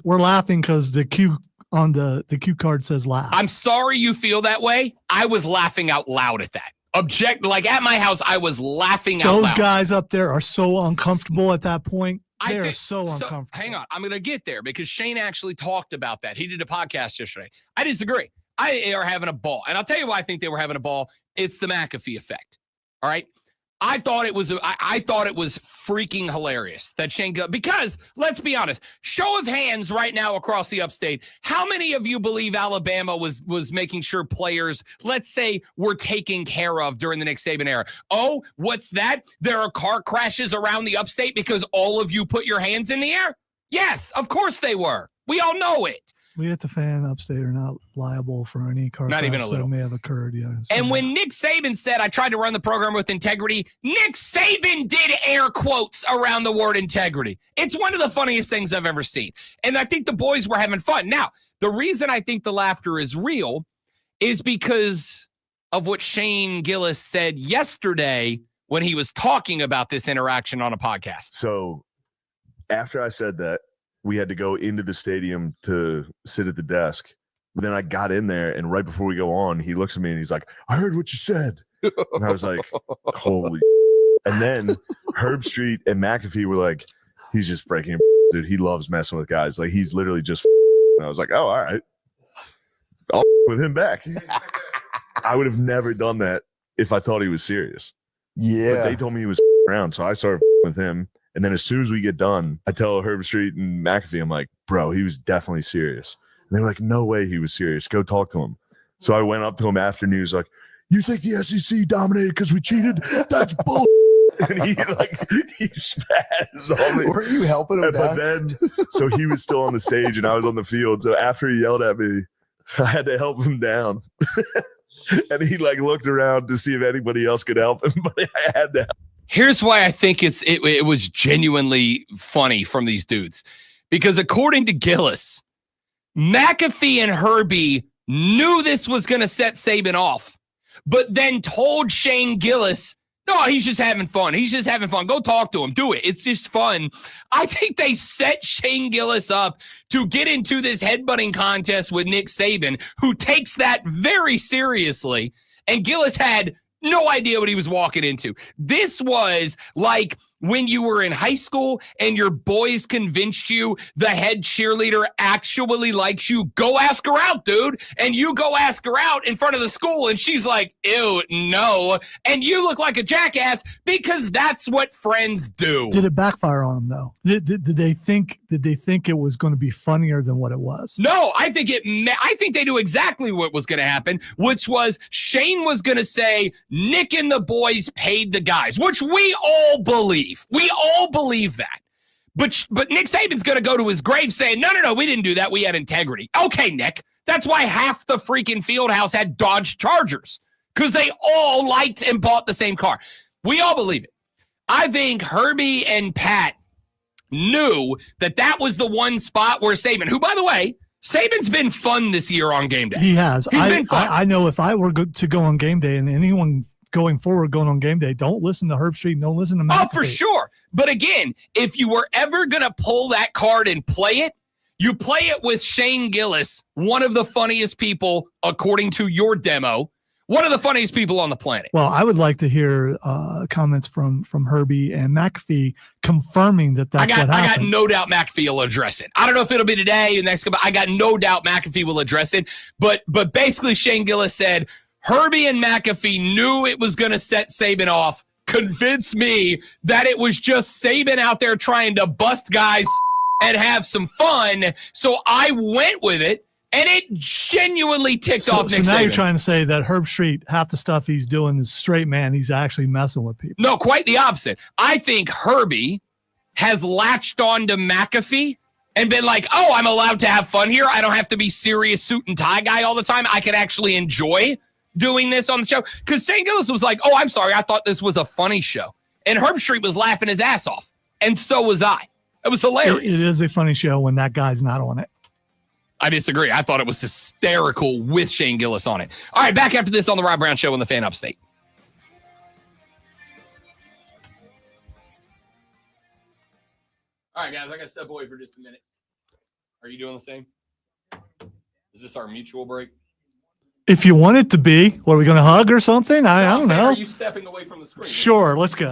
we're laughing because the cue on the cue card says laugh. I'm sorry you feel that way. I was laughing out loud at that. Like at my house, I was laughing out loud. Those guys up there are so uncomfortable at that point. They're so uncomfortable. Hang on. I'm going to get there because Shane actually talked about that. He did a podcast yesterday. I disagree. They are having a ball. And I'll tell you why I think they were having a ball. It's the McAfee effect. All right. I thought it was freaking hilarious that Shane Gillis, because let's be honest, show of hands right now across the upstate. How many of you believe Alabama was making sure players, let's say, were taken care of during the Nick Saban era? Oh, what's that? There are car crashes around the upstate because all of you put your hands in the air? Yes, of course they were. We all know it. We at the fan upstate are not liable for any car crash that may have occurred. Yeah. And when Nick Saban said, I tried to run the program with integrity, Nick Saban did air quotes around the word integrity. It's one of the funniest things I've ever seen. And I think the boys were having fun. Now, the reason I think the laughter is real is because of what Shane Gillis said yesterday when he was talking about this interaction on a podcast. So after I said that, we had to go into the stadium to sit at the desk. But then I got in there, and right before we go on, he looks at me and he's like, I heard what you said. And I was like, holy. And then Herb Street and McAfee were like, he's just breaking, dude. He loves messing with guys. Like, he's literally just. And I was like, oh, all right. I'll with him back. I would have never done that if I thought he was serious. Yeah. But they told me he was around, so I started with him. And then as soon as we get done, I tell Herb Street and McAfee, I'm like, bro, he was definitely serious. And they were like, no way he was serious. Go talk to him. So I went up to him after news, like, you think the SEC dominated because we cheated? That's bull. And he spazzed on me. Were you helping him? But then, so he was still on the stage and I was on the field. So after he yelled at me, I had to help him down. And he like looked around to see if anybody else could help him, but I had to help. Here's why I think it was genuinely funny from these dudes. Because according to Gillis, McAfee and Herbie knew this was going to set Saban off, but then told Shane Gillis, no, he's just having fun. He's just having fun. Go talk to him. Do it. It's just fun. I think they set Shane Gillis up to get into this headbutting contest with Nick Saban, who takes that very seriously. And Gillis had no idea what he was walking into. This was like when you were in high school and your boys convinced you the head cheerleader actually likes you. Go ask her out, dude. And you go ask her out in front of the school and she's like, ew, no. And you look like a jackass because that's what friends do. Did it backfire on them though? Did they think it was going to be funnier than what it was? No, I think they knew exactly what was going to happen, which was Shane was going to say Nick and the boys paid the guys, which we all believe. We all believe that. But Nick Saban's going to go to his grave saying, no, we didn't do that. We had integrity. Okay, Nick. That's why half the freaking field house had Dodge Chargers, because they all liked and bought the same car. We all believe it. I think Herbie and Pat knew that was the one spot where Saban, who, by the way, Saban's been fun this year on game day. He has. He's been fun. I know if I were to go on game day and anyone going forward, going on game day. Don't listen to Herb Street. Don't listen to McAfee. Oh, for sure. But again, if you were ever going to pull that card and play it, you play it with Shane Gillis, one of the funniest people, according to your demo, one of the funniest people on the planet. Well, I would like to hear comments from Herbie and McAfee confirming that that's what happened. I got no doubt McAfee will address it. I don't know if it'll be today or next, but I got no doubt McAfee will address it. But basically, Shane Gillis said Herbie and McAfee knew it was going to set Saban off, convinced me that it was just Saban out there trying to bust guys and have some fun. So I went with it, and it genuinely ticked off Nick Saban. So now you're trying to say that Herb Street, half the stuff he's doing is straight man. He's actually messing with people. No, quite the opposite. I think Herbie has latched on to McAfee and been like, oh, I'm allowed to have fun here. I don't have to be serious suit and tie guy all the time. I can actually enjoy doing this on the show. Because St. Gillis was like, oh, I'm sorry. I thought this was a funny show. And Herb Street was laughing his ass off. And so was I. It was hilarious. It is a funny show when that guy's not on it. I disagree. I thought it was hysterical with Shane Gillis on it. All right, back after this on the Rob Brown Show on the Fan Upstate. All right, guys, I got to step away for just a minute. Are you doing the same? Is this our mutual break? If you want it to be, what, are we going to hug or something? I don't know. Are you stepping away from the screen? Sure, let's go.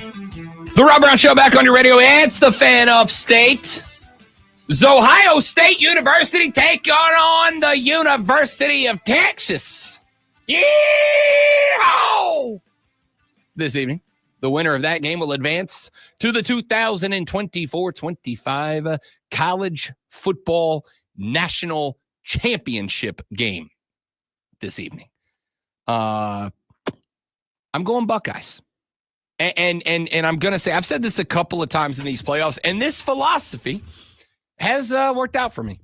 The Rob Brown Show back on your radio. It's the Fan Upstate. Ohio State University taking on the University of Texas. Yeah! This evening, the winner of that game will advance to the 2024-25 College Football National Championship game this evening. I'm going Buckeyes. And I'm going to say, I've said this a couple of times in these playoffs, and this philosophy has worked out for me.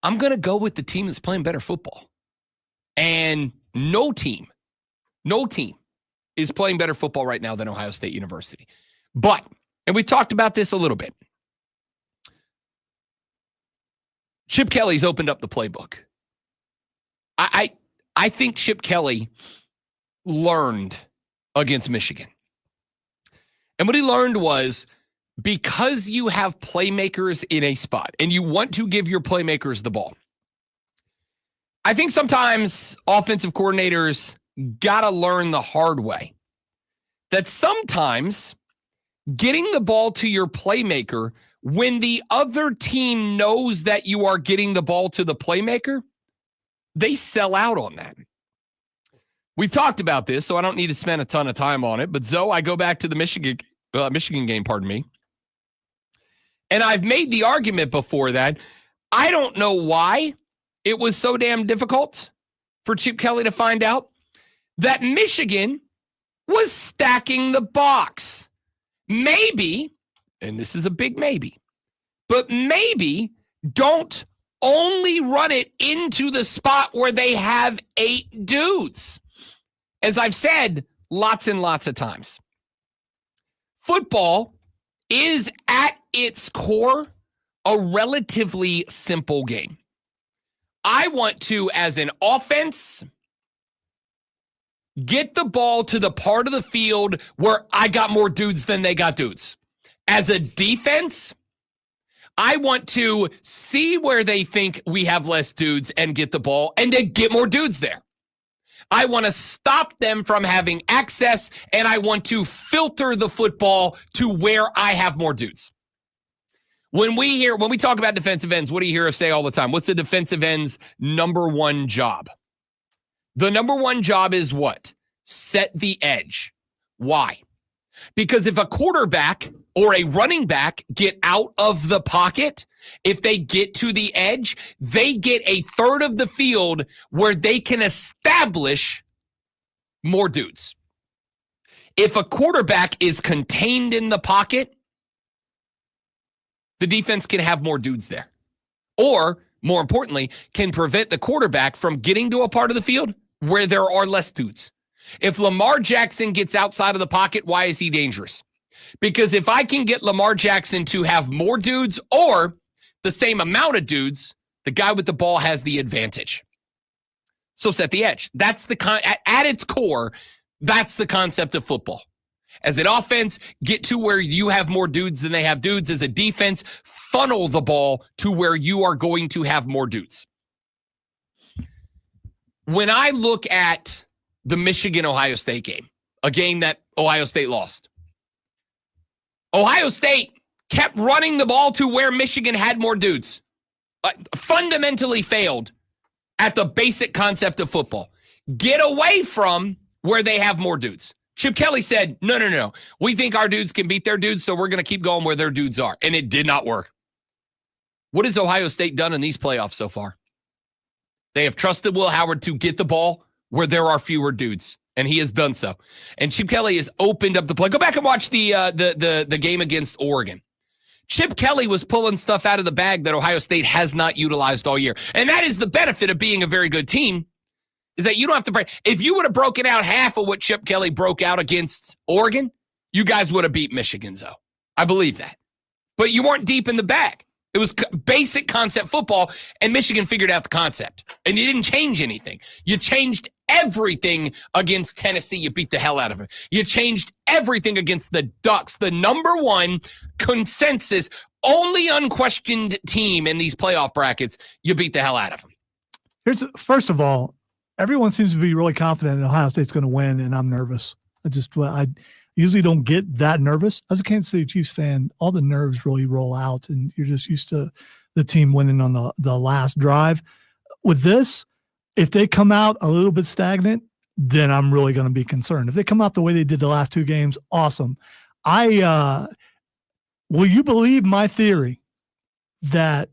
I'm going to go with the team that's playing better football. And no team is playing better football right now than Ohio State University. But, and we talked about this a little bit, Chip Kelly's opened up the playbook. I think Chip Kelly learned against Michigan. And what he learned was, because you have playmakers in a spot and you want to give your playmakers the ball, I think sometimes offensive coordinators got to learn the hard way that sometimes getting the ball to your playmaker when the other team knows that you are getting the ball to the playmaker, they sell out on that. We've talked about this, so I don't need to spend a ton of time on it. But Zoe, I go back to the Michigan game, and I've made the argument before that I don't know why it was so damn difficult for Chip Kelly to find out that Michigan was stacking the box. Maybe, and this is a big maybe, but maybe don't only run it into the spot where they have 8 dudes. As I've said lots and lots of times, football is at its core a relatively simple game. I want to, as an offense, get the ball to the part of the field where I got more dudes than they got dudes. As a defense, I want to see where they think we have less dudes and get the ball and to get more dudes there. I want to stop them from having access, and I want to filter the football to where I have more dudes. When we talk about defensive ends, what do you hear us say all the time? What's a defensive end's number one job? The number one job is what? Set the edge. Why? Because if a quarterback or a running back get out of the pocket, if they get to the edge, they get a third of the field where they can establish more dudes. If a quarterback is contained in the pocket, the defense can have more dudes there. Or, more importantly, can prevent the quarterback from getting to a part of the field where there are less dudes. If Lamar Jackson gets outside of the pocket, why is he dangerous? Because if I can get Lamar Jackson to have more dudes or the same amount of dudes, the guy with the ball has the advantage. So set the edge. That's at its core, that's the concept of football. As an offense, get to where you have more dudes than they have dudes. As a defense, funnel the ball to where you are going to have more dudes. When I look at the Michigan-Ohio State game, a game that Ohio State lost, Ohio State kept running the ball to where Michigan had more dudes. Fundamentally failed at the basic concept of football. Get away from where they have more dudes. Chip Kelly said, no. We think our dudes can beat their dudes, so we're going to keep going where their dudes are. And it did not work. What has Ohio State done in these playoffs so far? They have trusted Will Howard to get the ball where there are fewer dudes, and he has done so. And Chip Kelly has opened up the play. Go back and watch the game against Oregon. Chip Kelly was pulling stuff out of the bag that Ohio State has not utilized all year. And that is the benefit of being a very good team, is that you don't have to break. If you would have broken out half of what Chip Kelly broke out against Oregon, you guys would have beat Michigan, though. I believe that. But you weren't deep in the bag. It was basic concept football, and Michigan figured out the concept. And you didn't change anything. You changed everything against Tennessee. You beat the hell out of it. You changed everything against the Ducks, the number one consensus, only unquestioned team in these playoff brackets. You beat the hell out of them. First of all, everyone seems to be really confident that Ohio State's going to win, and I'm nervous. usually don't get that nervous. As a Kansas City Chiefs fan, all the nerves really roll out, and you're just used to the team winning on the last drive. With this, if they come out a little bit stagnant, then I'm really going to be concerned. If they come out the way they did the last 2 games, awesome. Will you believe my theory that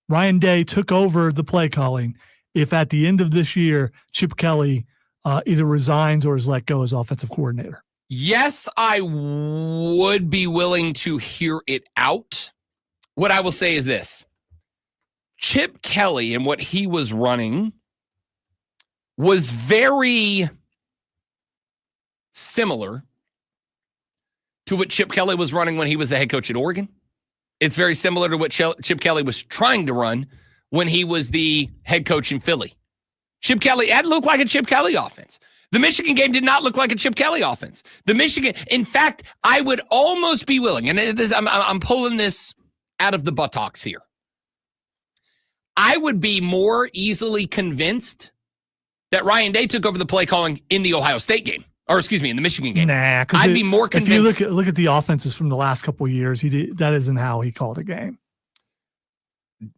Ryan Day took over the play calling if at the end of this year, Chip Kelly either resigns or is let go as offensive coordinator? Yes, I would be willing to hear it out. What I will say is this. Chip Kelly and what he was running was very similar to what Chip Kelly was running when he was the head coach at Oregon. It's very similar to what Chip Kelly was trying to run when he was the head coach in Philly. Chip Kelly, that looked like a Chip Kelly offense. The Michigan game did not look like a Chip Kelly offense. In fact, I would almost be willing, and I'm pulling this out of the buttocks here. I would be more easily convinced that Ryan Day took over the play calling in the Ohio State game, in the Michigan game. Nah, I'd be more convinced. If you look at the offenses from the last couple of years, that isn't how he called a game.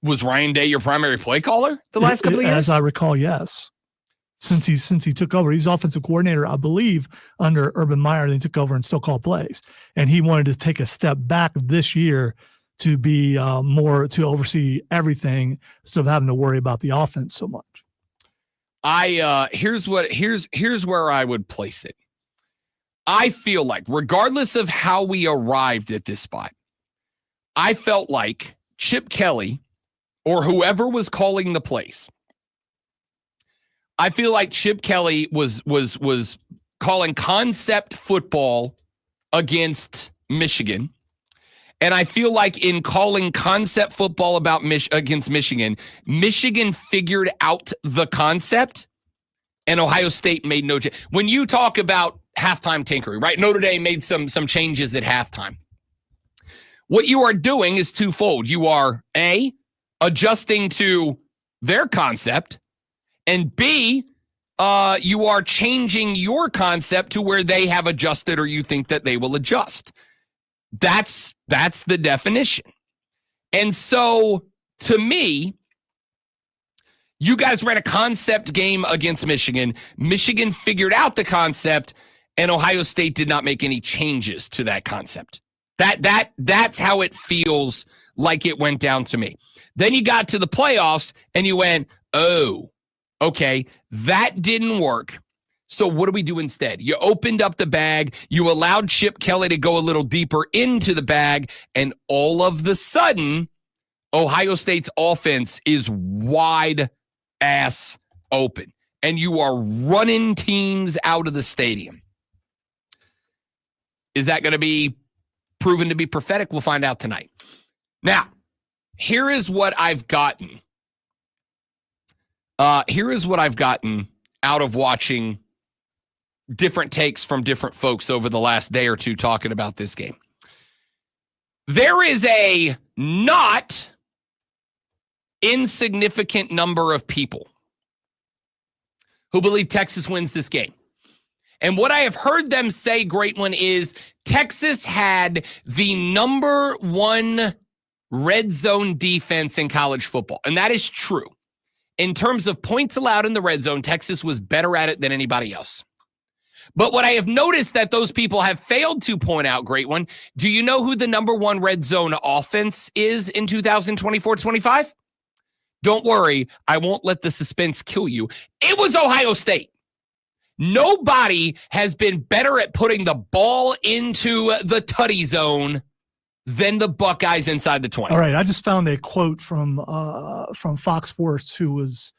Was Ryan Day your primary play caller the last couple of years? As I recall, yes. Since he took over, he's offensive coordinator, I believe, under Urban Meyer. They took over and still call plays, and he wanted to take a step back this year to be more to oversee everything instead of having to worry about the offense so much. Here's where I would place it. I feel like, regardless of how we arrived at this spot, I felt like Chip Kelly or whoever was calling the plays, I feel like Chip Kelly was calling concept football against Michigan. And I feel like in calling concept football against Michigan, Michigan figured out the concept and Ohio State made no change. When you talk about halftime tinkering, right? Notre Dame made some changes at halftime. What you are doing is twofold. You are A, adjusting to their concept, and B, you are changing your concept to where they have adjusted or you think that they will adjust. That's the definition. And so, to me, you guys ran a concept game against Michigan. Michigan figured out the concept, and Ohio State did not make any changes to that concept. That's how it feels like it went down to me. Then you got to the playoffs, and you went, oh, okay, that didn't work. So what do we do instead? You opened up the bag. You allowed Chip Kelly to go a little deeper into the bag. And all of the sudden, Ohio State's offense is wide ass open. And you are running teams out of the stadium. Is that going to be proven to be prophetic? We'll find out tonight. Now, here is what I've gotten. Out of watching different takes from different folks over the last day or two talking about this game. There is a not insignificant number of people who believe Texas wins this game. And what I have heard them say, Great One, is Texas had the number 1 red zone defense in college football. And that is true. In terms of points allowed in the red zone, Texas was better at it than anybody else. But what I have noticed that those people have failed to point out, Great One, do you know who the number 1 red zone offense is in 2024-25? Don't worry, I won't let the suspense kill you. It was Ohio State. Nobody has been better at putting the ball into the tutty zone than the Buckeyes inside the 20. All right, I just found a quote from Fox Sports, who was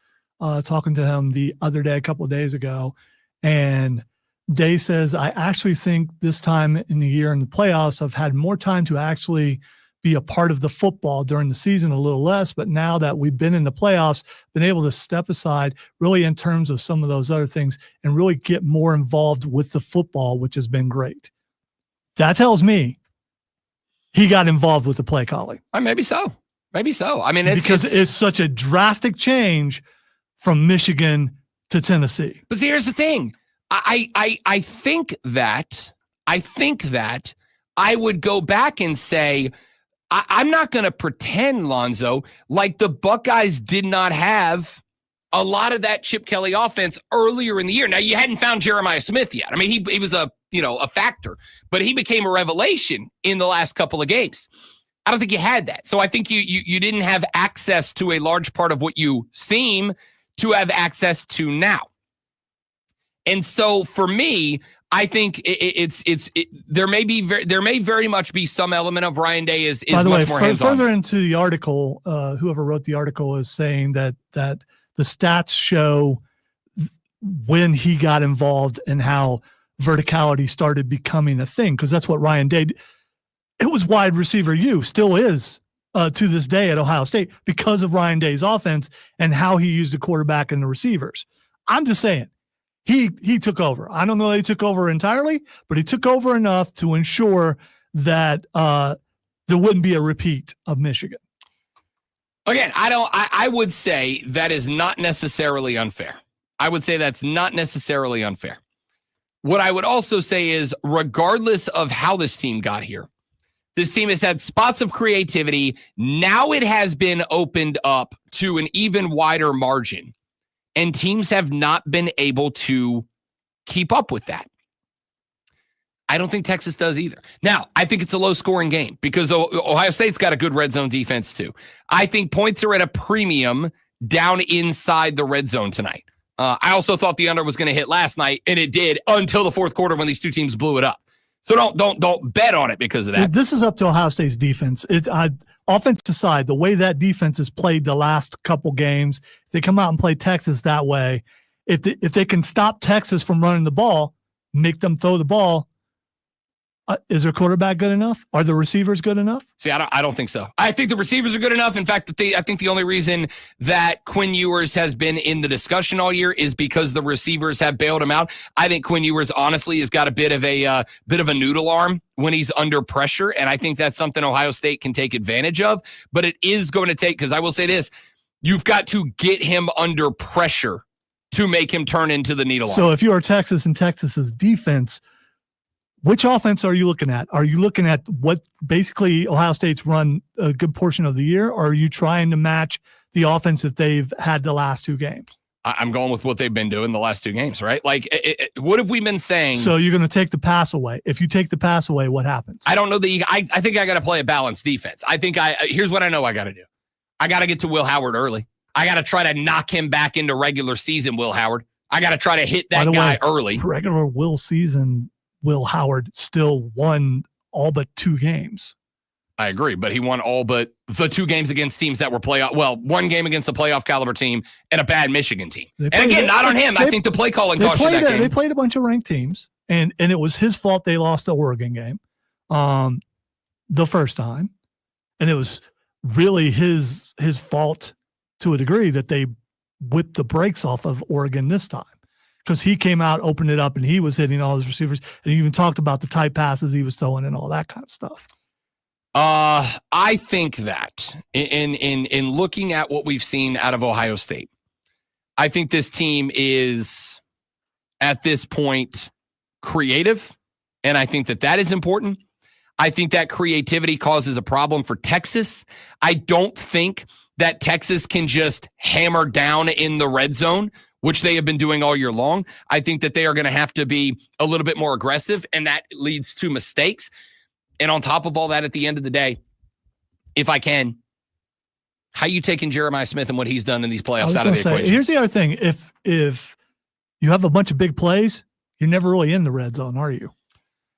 talking to him the other day, a couple of days ago, and Day says, I actually think this time in the year in the playoffs, I've had more time to actually be a part of the football during the season, a little less, but now that we've been in the playoffs, been able to step aside really in terms of some of those other things and really get more involved with the football, which has been great. That tells me he got involved with the play calling. Maybe so. I mean, it's such a drastic change from Michigan to Tennessee. But see, here's the thing. I think that I would go back and say, I'm not going to pretend, Lonzo, like the Buckeyes did not have a lot of that Chip Kelly offense earlier in the year. Now, you hadn't found Jeremiah Smith yet. I mean, he was a factor, but he became a revelation in the last couple of games. I don't think you had that. So I think you didn't have access to a large part of what you seem to have access to now. And so for me, I think there may very much be some element of Ryan Day is By the much way, more hands-on. Further into the article, whoever wrote the article is saying that the stats show when he got involved and how verticality started becoming a thing, because that's what Ryan Day did. It was wide receiver still is to this day at Ohio State because of Ryan Day's offense and how he used the quarterback and the receivers. I'm just saying. He took over. I don't know that he took over entirely, but he took over enough to ensure that there wouldn't be a repeat of Michigan. Again, I would say that is not necessarily unfair. I would say that's not necessarily unfair. What I would also say is, regardless of how this team got here, this team has had spots of creativity. Now it has been opened up to an even wider margin. And teams have not been able to keep up with that. I don't think Texas does either. Now, I think it's a low-scoring game because Ohio State's got a good red zone defense too. I think points are at a premium down inside the red zone tonight. I also thought the under was going to hit last night, and it did until the fourth quarter when these two teams blew it up. So don't bet on it because of that. This is up to Ohio State's defense. Offensive side, the way that defense has played the last couple games, if they come out and play Texas that way, if they can stop Texas from running the ball, make them throw the ball, is their quarterback good enough? Are the receivers good enough? See, I don't think so. I think the receivers are good enough. In fact, I think the only reason that Quinn Ewers has been in the discussion all year is because the receivers have bailed him out. I think Quinn Ewers honestly has got a bit of a noodle arm when he's under pressure, and I think that's something Ohio State can take advantage of. But it is going to take, because I will say this, you've got to get him under pressure to make him turn into the needle arm. So if you are Texas and Texas's defense, which offense are you looking at? Are you looking at what basically Ohio State's run a good portion of the year, or are you trying to match the offense that they've had the last two games? I'm going with what they've been doing the last two games, right? Like, what have we been saying? So you're going to take the pass away. If you take the pass away, what happens? I don't know that I think I got to play a balanced defense. I think here's what I know I got to do. I got to get to Will Howard early. I got to try to knock him back into regular season Will Howard. I got to try to hit that guy early. Regular Will Howard still won all but 2 games. I agree, but he won all but the 2 games against teams that were one game against a playoff caliber team and a bad Michigan team. And again, not on him. I think the play calling cost you that game. They played a bunch of ranked teams, and it was his fault they lost the Oregon game the first time. And it was really his fault to a degree that they whipped the brakes off of Oregon this time. Because he came out, opened it up, and he was hitting all his receivers. And he even talked about the tight passes he was throwing and all that kind of stuff. I think that in looking at what we've seen out of Ohio State, I think this team is at this point creative, and I think that is important. I think that creativity causes a problem for Texas. I don't think that Texas can just hammer down in the red zone, which they have been doing all year long. I think that they are going to have to be a little bit more aggressive, and that leads to mistakes. And on top of all that, at the end of the day, if I can, how you taking Jeremiah Smith and what he's done in these playoffs out of the equation? Here's the other thing. If you have a bunch of big plays, you're never really in the red zone, are you?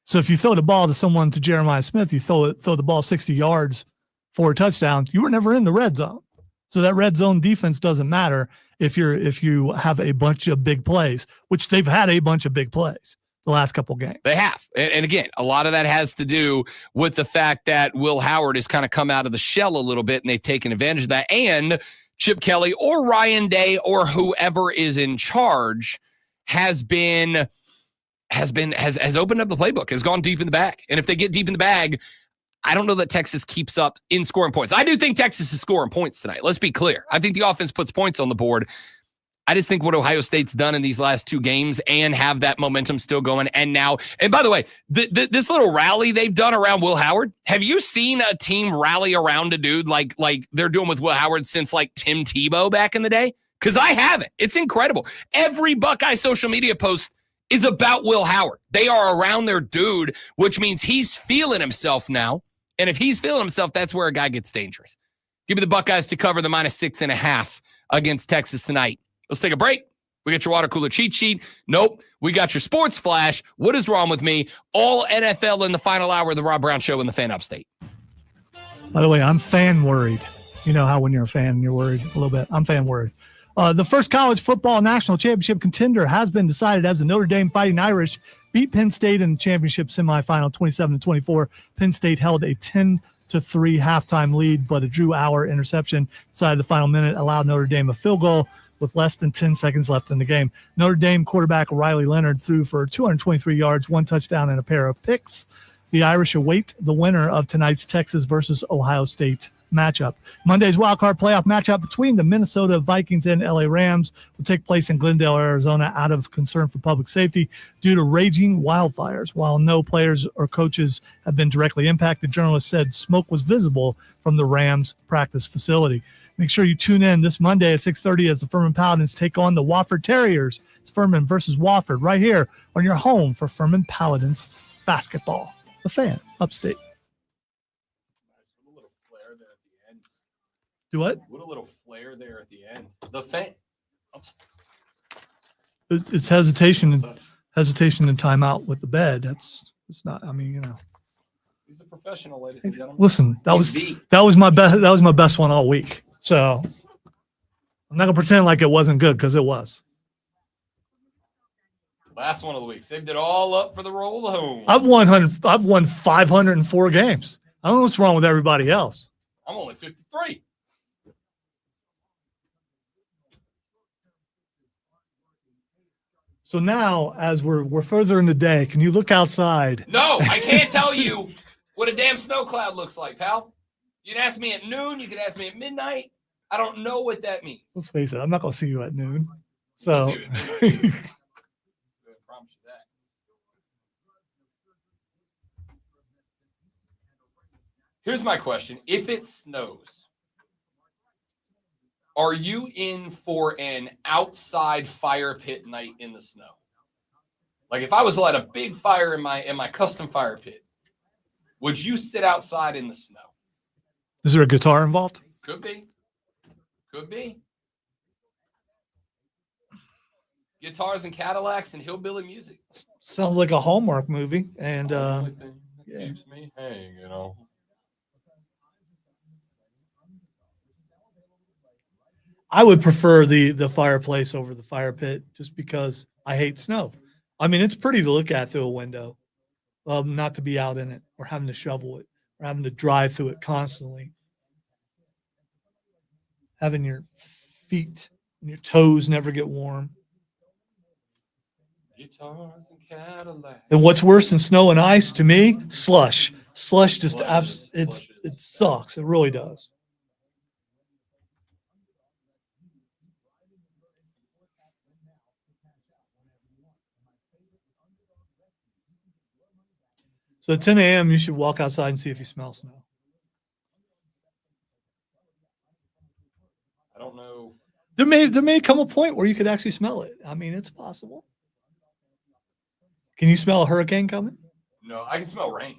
So if you throw the ball to Jeremiah Smith, you throw the ball 60 yards for a touchdown, you were never in the red zone. So that red zone defense doesn't matter if you have a bunch of big plays, which they've had a bunch of big plays the last couple games. They have. And again, a lot of that has to do with the fact that Will Howard has kind of come out of the shell a little bit, and they've taken advantage of that. And Chip Kelly or Ryan Day or whoever is in charge has opened up the playbook, has gone deep in the bag. And if they get deep in the bag, I don't know that Texas keeps up in scoring points. I do think Texas is scoring points tonight. Let's be clear. I think the offense puts points on the board. I just think what Ohio State's done in these last 2 games and have that momentum still going. And now, and by the way, this little rally they've done around Will Howard, have you seen a team rally around a dude like they're doing with Will Howard since like Tim Tebow back in the day? Because I haven't. It's incredible. Every Buckeye social media post is about Will Howard. They are around their dude, which means he's feeling himself now. And if he's feeling himself, that's where a guy gets dangerous. Give me the Buckeyes to cover the -6.5 against Texas tonight. Let's take a break. We got your water cooler cheat sheet. Nope. We got your sports flash. What is wrong with me? All NFL in the final hour of the Rob Brown Show in the Fan Upstate. By the way, I'm fan worried. You know how when you're a fan, you're worried a little bit. I'm fan worried. The first college football national championship contender has been decided as the Notre Dame Fighting Irish beat Penn State in the championship semifinal 27-24. Penn State held a 10-3 halftime lead, but a Drew Auer interception decided the final minute allowed Notre Dame a field goal with less than 10 seconds left in the game. Notre Dame quarterback Riley Leonard threw for 223 yards, 1 touchdown, and a pair of picks. The Irish await the winner of tonight's Texas versus Ohio State matchup. Monday's wildcard playoff matchup between the Minnesota Vikings and LA Rams will take place in Glendale, Arizona, out of concern for public safety due to raging wildfires. While no players or coaches have been directly impacted, journalists said smoke was visible from the Rams practice facility. Make sure you tune in this Monday at 6:30 as the Furman Paladins take on the Wofford Terriers. It's Furman versus Wofford right here on your home for Furman Paladins basketball. The Fan Upstate. Do what? What a little flair there at the end. The Fan. It's hesitation and timeout with the bed. It's not. I mean, you know. He's a professional, ladies and gentlemen. Listen, that was my best. That was my best one all week. So I'm not gonna pretend like it wasn't good because it was. Last one of the week. Saved it all up for the roll home. I've won 504 games. I don't know what's wrong with everybody else. I'm only 53. So now, as we're further in the day, can you look outside? No, I can't tell you what a damn snow cloud looks like, pal. You can ask me at noon. You can ask me at midnight. I don't know what that means. Let's face it, I'm not gonna see you at noon. So. Here's my question. If it snows, are you in for an outside fire pit night in the snow? Like if I was to light a big fire in my custom fire pit, would you sit outside in the snow? Is there a guitar involved? Could be. Could be. Guitars and Cadillacs and hillbilly music. Sounds like a Hallmark movie. And yeah. Keeps me hanging, you know. I would prefer the fireplace over the fire pit just because I hate snow. I mean, it's pretty to look at through a window, not to be out in it or having to shovel it or having to drive through it constantly. Having your feet and your toes never get warm. Guitars and Cadillacs. And what's worse than snow and ice to me? Slush. Slush just it sucks. It really does. So at 10 a.m., you should walk outside and see if you smell snow. I don't know. There may come a point where you could actually smell it. I mean, it's possible. Can you smell a hurricane coming? No, I can smell rain.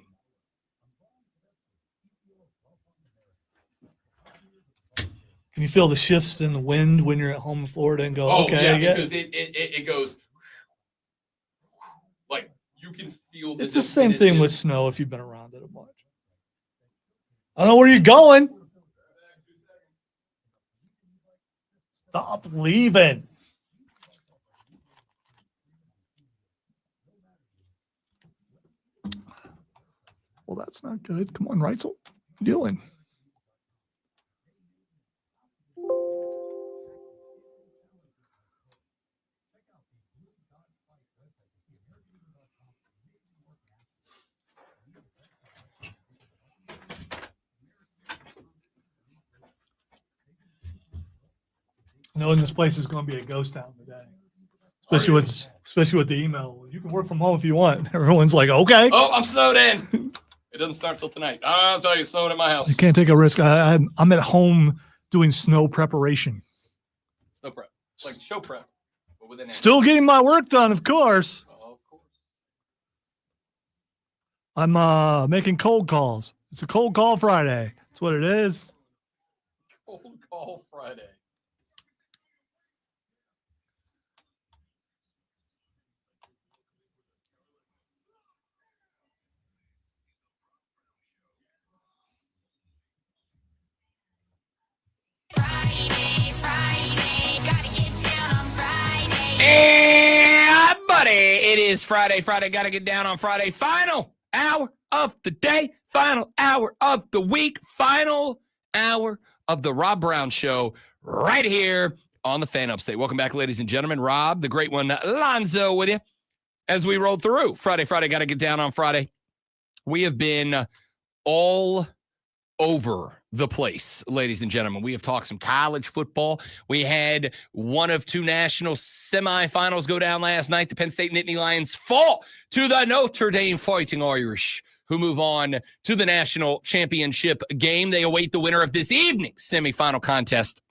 Can you feel the shifts in the wind when you're at home in Florida and go, okay, yeah, because it goes like you can feel it's the same thing with snow if you've been around it a bunch. I don't know where you're going. Stop leaving. Well, that's not good. Come on, Reitzel. What are you doing? Knowing this place is going to be a ghost town today, especially with the email. You can work from home if you want. Everyone's like, okay. Oh, I'm snowed in. It doesn't start till tonight. I'll tell you, it's snowed in my house. You can't take a risk. I'm at home doing snow preparation. Snow prep. It's like show prep. But with an Still getting my work done, of course. Of course. I'm making cold calls. It's a cold call Friday. That's what it is. Cold call Friday. Yeah, buddy. It is Friday. Friday, got to get down on Friday. Final hour of the day. Final hour of the week. Final hour of the Rob Brown Show right here on the Fan Upstate. Welcome back, ladies and gentlemen. Rob, the great one, Lonzo, with you as we roll through. Friday, got to get down on Friday. We have been all over the place, ladies and gentlemen. We have talked some college football. We had one of two national semifinals go down last night. The Penn State Nittany Lions fall to the Notre Dame Fighting Irish, who move on to the national championship game. They await the winner of this evening's semifinal contest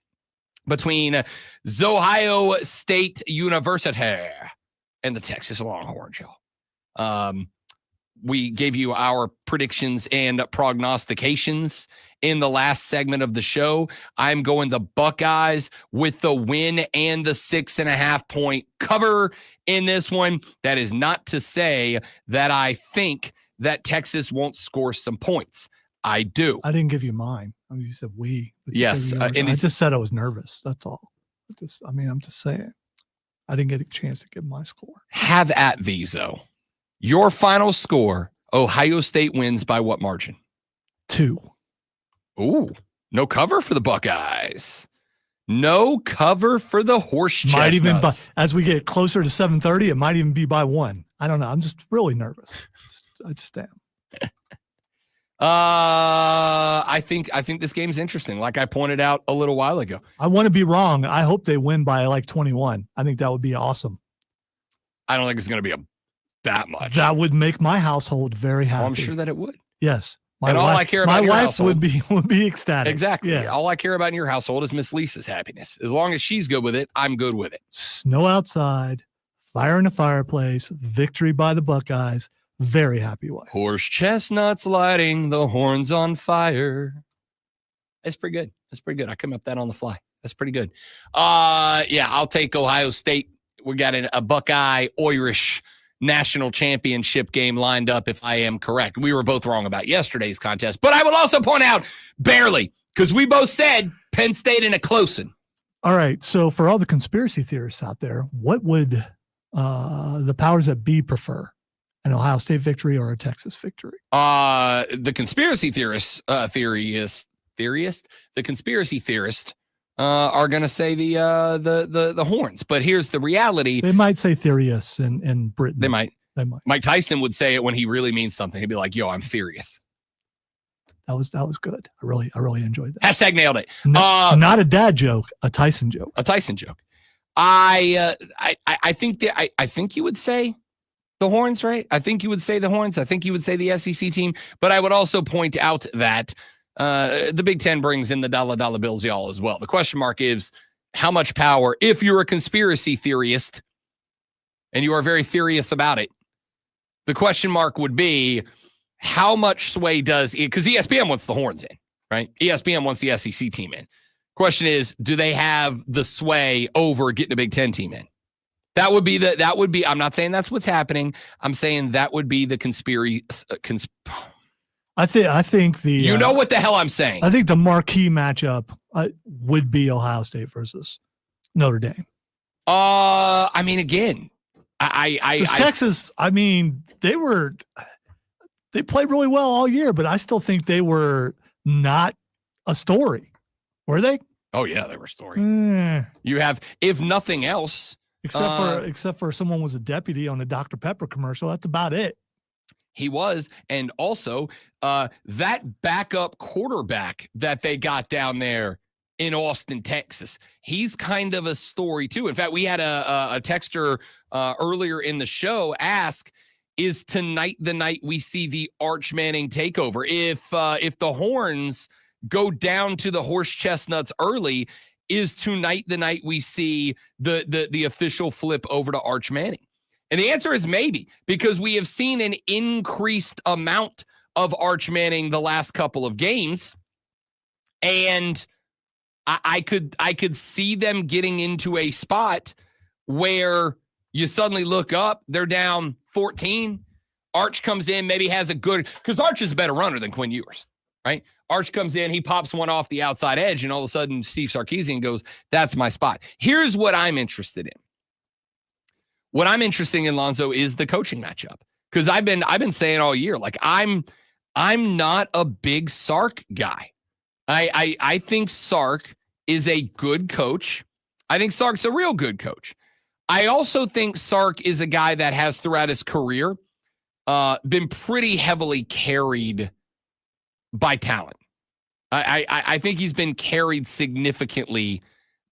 between Ohio State University and the Texas Longhorns, y'all. We gave you our predictions and prognostications in the last segment of the show. I'm going the Buckeyes with the win and the 6.5 point cover in this one. That is not to say that I think that Texas won't score some points. I do. I didn't give you mine. I mean, you said we. Yes. I just said I was nervous. That's all. I'm just saying. I didn't get a chance to give my score. Have at these, though. Your final score, Ohio State wins by what margin? 2. Ooh, no cover for the Buckeyes. No cover for the horse chestnuts. Might even as we get closer to 7:30, it might even be by 1. I don't know. I'm just really nervous. I just am. I think this game's interesting. Like I pointed out a little while ago. I want to be wrong. I hope they win by like 21. I think that would be awesome. I don't think it's going to be that much. That would make my household very happy. Well, I'm sure that it would. Yes. And all I care about in your household would be ecstatic. Exactly. Yeah. All I care about in your household is Miss Lisa's happiness. As long as she's good with it, I'm good with it. Snow outside, fire in the fireplace, victory by the Buckeyes. Very happy wife. Horse chestnuts lighting the horns on fire. That's pretty good. That's pretty good. I come up that on the fly. That's pretty good. Yeah, I'll take Ohio State. We got a Buckeye Irish national championship game lined up, if I am correct. We were both wrong about yesterday's contest, but I will also point out barely, because we both said Penn State in a close one. All right. So for all the conspiracy theorists out there, what would the powers that be prefer? An Ohio State victory or a Texas victory? The conspiracy theorist, the conspiracy theorist are going to say the horns. But here's the reality. They might say Therius in Britain. They might. Mike Tyson would say it when he really means something. He'd be like, yo, I'm furious. That was good. I really enjoyed that. Hashtag nailed it. Not a dad joke, a Tyson joke. A Tyson joke. I think you would say the horns, right? I think you would say the horns. I think you would say the SEC team. But I would also point out that the Big Ten brings in the dollar bills, y'all, as well. The question mark is how much power, if you're a conspiracy theorist and you are very furious about it, the question mark would be how much sway does it, because ESPN wants the horns in, right? ESPN wants the SEC team in. Question is, do they have the sway over getting a Big Ten team in? That would be, I'm not saying that's what's happening. I'm saying that would be the conspiracy. I think the you know what the hell I'm saying. I think the marquee matchup would be Ohio State versus Notre Dame. I mean, again, Texas. I mean, they played really well all year, but I still think they were not a story. Were they? Oh yeah, they were a story. You have, if nothing else, except for someone was a deputy on the Dr. Pepper commercial. That's about it. He was. And also that backup quarterback that they got down there in Austin, Texas. He's kind of a story too. In fact, we had a texter earlier in the show ask, is tonight the night we see the Arch Manning takeover? If the Horns go down to the Horse Chestnuts early, is tonight the night we see the official flip over to Arch Manning? And the answer is maybe, because we have seen an increased amount of Arch Manning the last couple of games. And I could see them getting into a spot where you suddenly look up, they're down 14. Arch comes in, maybe has a good, because Arch is a better runner than Quinn Ewers, right? Arch comes in, he pops one off the outside edge, and all of a sudden Steve Sarkisian goes, that's my spot. Here's what I'm interested in. What I'm interested in, Lonzo, is the coaching matchup. Because I've been saying all year, like I'm not a big Sark guy. I think Sark is a good coach. I think Sark's a real good coach. I also think Sark is a guy that has throughout his career been pretty heavily carried by talent. I think he's been carried significantly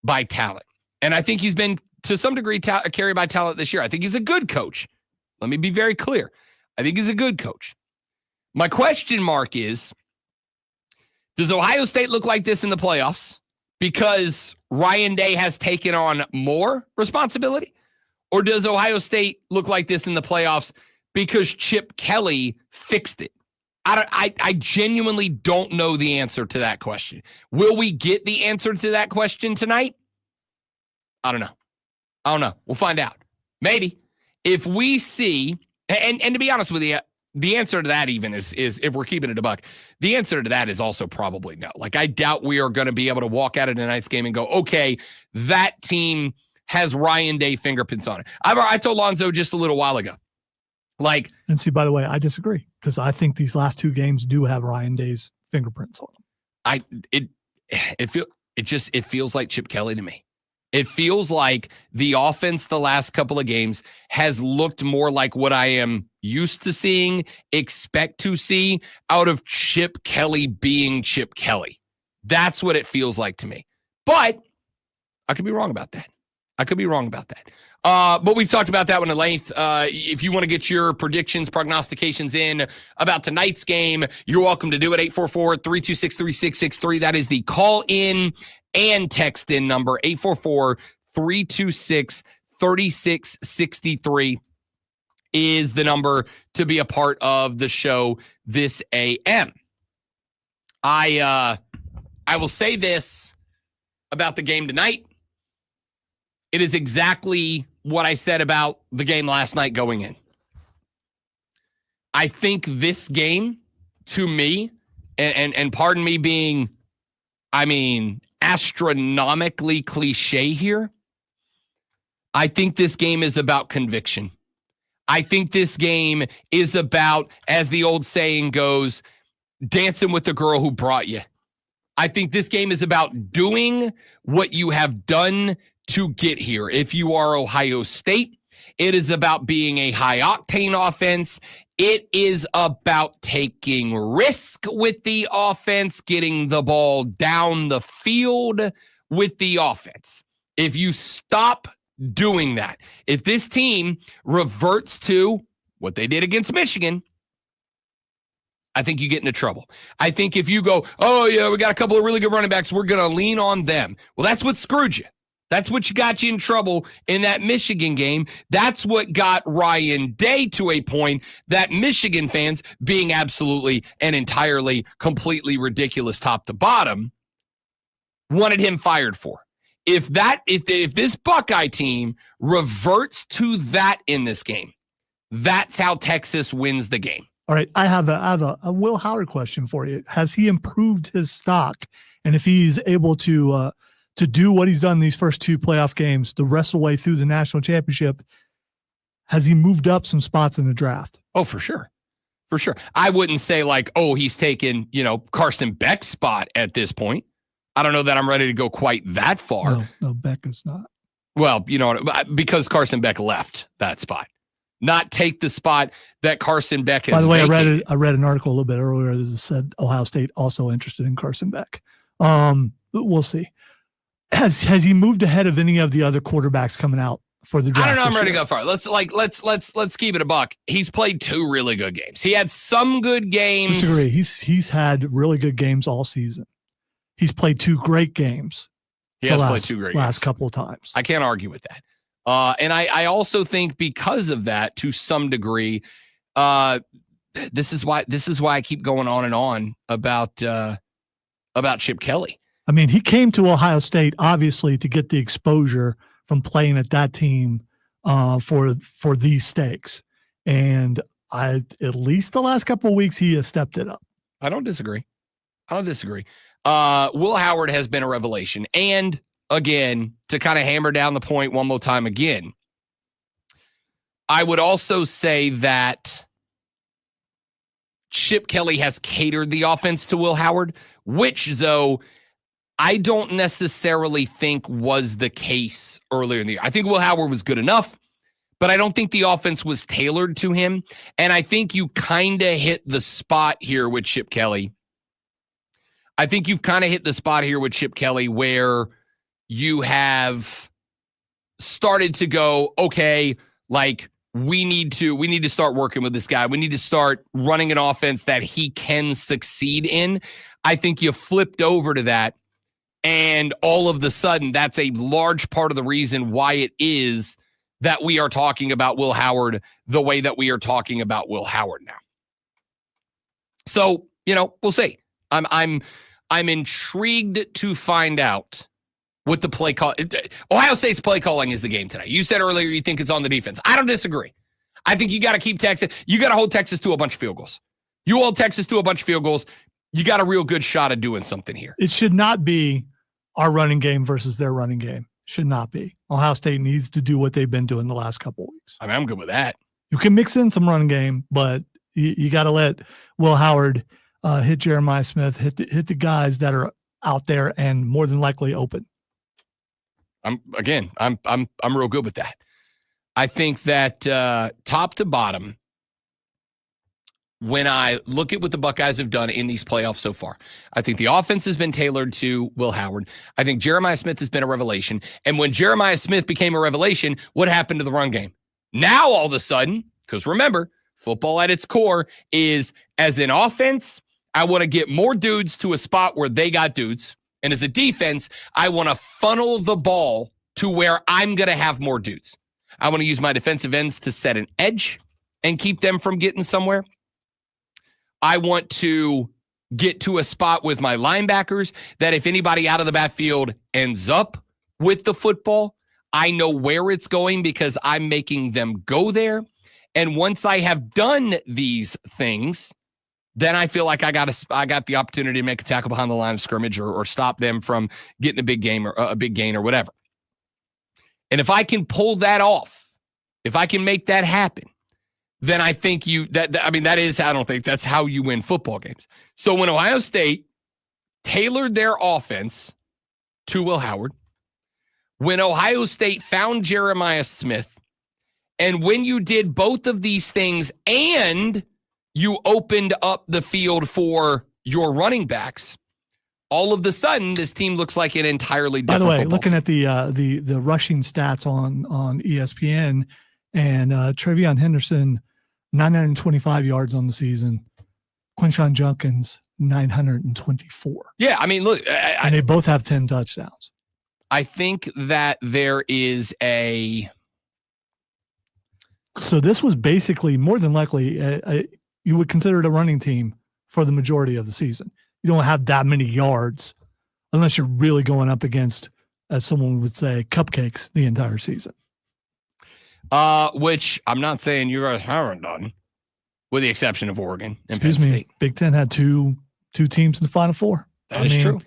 by talent. And I think he's been, to some degree, carried by talent this year. I think he's a good coach. Let me be very clear. I think he's a good coach. My question mark is, does Ohio State look like this in the playoffs because Ryan Day has taken on more responsibility? Or does Ohio State look like this in the playoffs because Chip Kelly fixed it? I genuinely don't know the answer to that question. Will we get the answer to that question tonight? I don't know. We'll find out. Maybe. If we see, and to be honest with you, the answer to that even is if we're keeping it a buck, the answer to that is also probably no. Like, I doubt we are going to be able to walk out of tonight's game and go, okay, that team has Ryan Day fingerprints on it. I told Lonzo just a little while ago. Like, and see, by the way, I disagree, because I think these last two games do have Ryan Day's fingerprints on them. It feels like Chip Kelly to me. It feels like the offense the last couple of games has looked more like what I am used to seeing, expect to see out of Chip Kelly being Chip Kelly. That's what it feels like to me. But I could be wrong about that. But we've talked about that one at length. If you want to get your predictions, prognostications in about tonight's game, you're welcome to do it. 844-326-3663. That is the call in and text in number. 844-326-3663 is the number to be a part of the show this AM. I will say this about the game tonight. It is exactly what I said about the game last night going in. I think this game, to me, and pardon me being, astronomically cliche here, I think this game is about conviction. I think this game is about, as the old saying goes, dancing with the girl who brought you. I think this game is about doing what you have done to get here. If you are Ohio State, it is about being a high-octane offense. It is about taking risk with the offense, getting the ball down the field with the offense. If you stop doing that, if this team reverts to what they did against Michigan, I think you get into trouble. I think if you go, oh, yeah, we got a couple of really good running backs, we're going to lean on them. Well, that's what screwed you. That's what got you in trouble in that Michigan game. That's what got Ryan Day to a point that Michigan fans, being absolutely and entirely completely ridiculous top to bottom, wanted him fired for. If this Buckeye team reverts to that in this game, that's how Texas wins the game. All right, I have a Will Howard question for you. Has he improved his stock? And if he's able to do what he's done these first two playoff games, the rest of the way through the national championship, has he moved up some spots in the draft? Oh, for sure. For sure. I wouldn't say like, oh, he's taken, Carson Beck's spot at this point. I don't know that I'm ready to go quite that far. No, Beck is not. Well, because Carson Beck left that spot. Not take the spot that Carson Beck has. By the way, vacated. I read an article a little bit earlier that said Ohio State also interested in Carson Beck. But we'll see. Has he moved ahead of any of the other quarterbacks coming out for the draft? I don't know. I'm ready to go far. Let's keep it a buck. He's played 2 really good games. He had some good games. Disagree. He's had really good games all season. He's played 2 great games. He has played 2 great last games. couple of times. I can't argue with that. And I also think because of that, to some degree, this is why I keep going on and on about Chip Kelly. I mean, he came to Ohio State obviously to get the exposure from playing at that team for these stakes, and at least the last couple of weeks he has stepped it up. I don't disagree. Will Howard has been a revelation, and again, to kind of hammer down the point one more time again, I would also say that Chip Kelly has catered the offense to Will Howard, which, though, I don't necessarily think was the case earlier in the year. I think Will Howard was good enough, but I don't think the offense was tailored to him. And I think you kind of hit the spot here with Chip Kelly. I think you've kind of hit the spot here with Chip Kelly where you have started to go, okay, like we need to start working with this guy. We need to start running an offense that he can succeed in. I think you flipped over to that. And all of the sudden, that's a large part of the reason why it is that we are talking about Will Howard the way that we are talking about Will Howard now. So, we'll see. I'm intrigued to find out what the play call. Ohio State's play calling is the game tonight. You said earlier you think it's on the defense. I don't disagree. I think you got to keep Texas. You got to hold Texas to a bunch of field goals. You hold Texas to a bunch of field goals. You got a real good shot at doing something here. It should not be our running game versus their running game. Should not be. Ohio State needs to do what they've been doing the last couple of weeks. I mean, I'm good with that. You can mix in some running game, but you got to let Will Howard hit Jeremiah Smith, hit the guys that are out there and more than likely open. I'm real good with that. I think that top to bottom, when I look at what the Buckeyes have done in these playoffs so far, I think the offense has been tailored to Will Howard. I think Jeremiah Smith has been a revelation. And when Jeremiah Smith became a revelation, what happened to the run game? Now, all of a sudden, because remember, football at its core is, as an offense, I want to get more dudes to a spot where they got dudes. And as a defense, I want to funnel the ball to where I'm going to have more dudes. I want to use my defensive ends to set an edge and keep them from getting somewhere. I want to get to a spot with my linebackers that if anybody out of the backfield ends up with the football, I know where it's going because I'm making them go there. And once I have done these things, then I feel like I got the opportunity to make a tackle behind the line of scrimmage or stop them from getting a big game or a big gain or whatever. And if I can pull that off, if I can make that happen, then I think I don't think that's how you win football games. So when Ohio State tailored their offense to Will Howard, when Ohio State found Jeremiah Smith, and when you did both of these things and you opened up the field for your running backs, all of a sudden this team looks like an entirely different. By the way, looking team. at the rushing stats on ESPN, and Travion Henderson, 925 yards on the season. Quinshon Judkins, 924. Yeah, I mean, look. And they both have 10 touchdowns. I think that there is a... So this was basically, more than likely, you would consider it a running team for the majority of the season. You don't have that many yards unless you're really going up against, as someone would say, cupcakes the entire season. Which I'm not saying you guys haven't done, with the exception of Oregon and Penn Excuse me, State. Big Ten had two teams in the Final Four. That is true.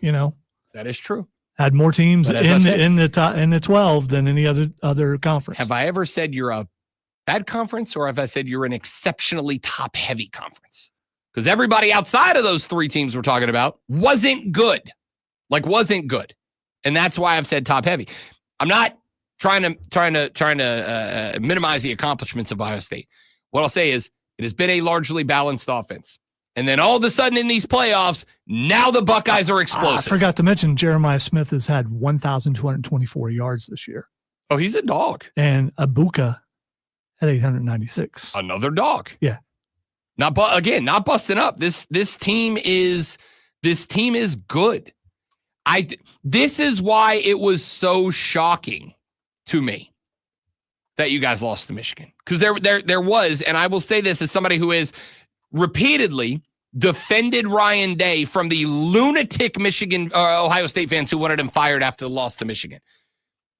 That is true. Had more teams in the 12 than any other conference. Have I ever said you're a bad conference, or have I said you're an exceptionally top-heavy conference? Because everybody outside of those 3 teams we're talking about wasn't good. And that's why I've said top-heavy. I'm not trying to minimize the accomplishments of Ohio State. What I'll say is it has been a largely balanced offense. And then all of a sudden in these playoffs, now the Buckeyes are explosive. I forgot to mention Jeremiah Smith has had 1,224 yards this year. Oh, he's a dog. And Abuka at 896. Another dog. Yeah. Not busting up. This team is good. This is why it was so shocking to me that you guys lost to Michigan. Because there was, and I will say this as somebody who is repeatedly defended Ryan Day from the lunatic Michigan Ohio State fans who wanted him fired after the loss to Michigan.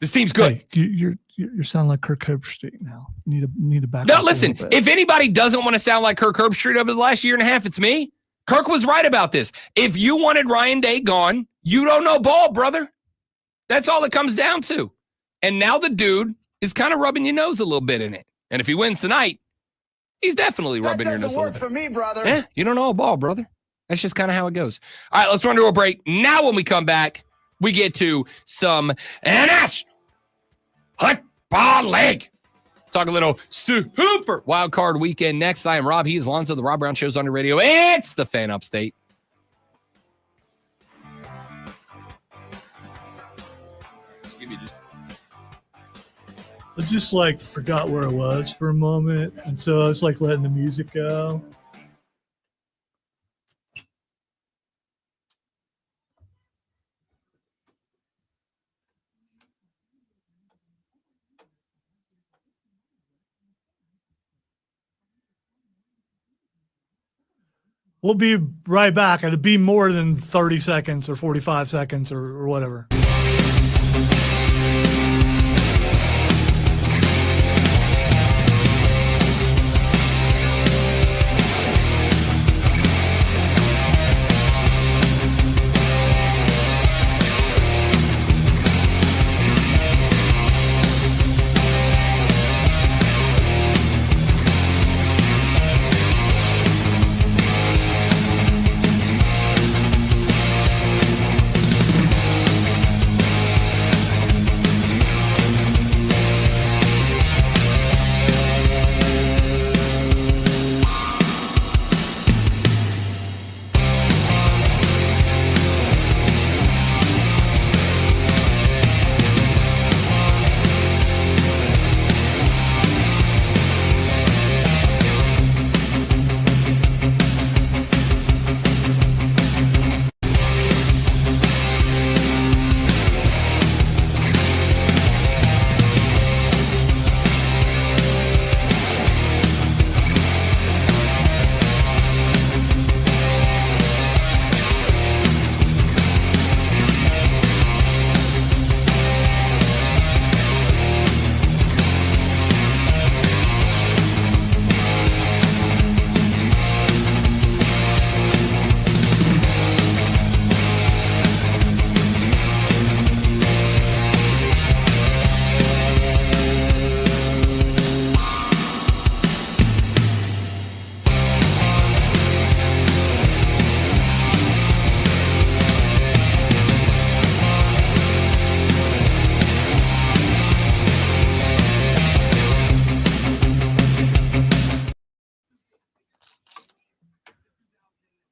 This team's good. Hey, you're sounding like Kirk Herbstreit now. You need to back No, up listen, a little bit. if anybody doesn't want to sound like Kirk Herbstreit over the last year and a half, it's me. Kirk was right about this. If you wanted Ryan Day gone, you don't know ball, brother. That's all it comes down to. And now the dude is kind of rubbing your nose a little bit in it. And if he wins tonight, he's definitely rubbing your nose a little bit. That doesn't work for me, brother. Yeah, you don't know a ball, brother. That's just kind of how it goes. All right, let's run to a break. Now when we come back, we get to some NH Football League. Talk a little super wild card weekend next. I am Rob. He is Lonzo. The Rob Brown Show's on the radio. It's the Fan Upstate. I just like forgot where I was for a moment. And so I was like letting the music go. We'll be right back. It'll be more than 30 seconds or 45 seconds or whatever.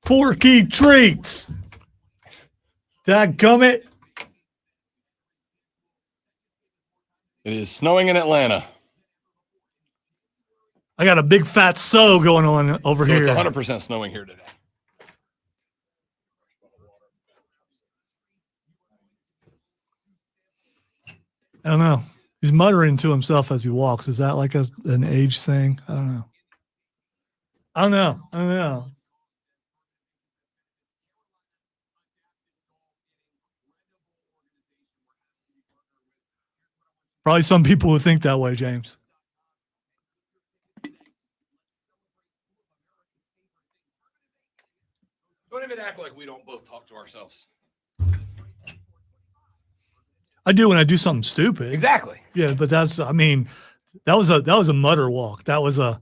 Porky treats. Dadgummit. It is snowing in Atlanta. I got a big fat so going on over here. It's 100% snowing here today. I don't know. He's muttering to himself as he walks. Is that like an age thing? I don't know. I don't know. Probably some people would think that way, James. Don't even act like we don't both talk to ourselves. I do when I do something stupid. Exactly. Yeah, but that was a mutter walk. That was a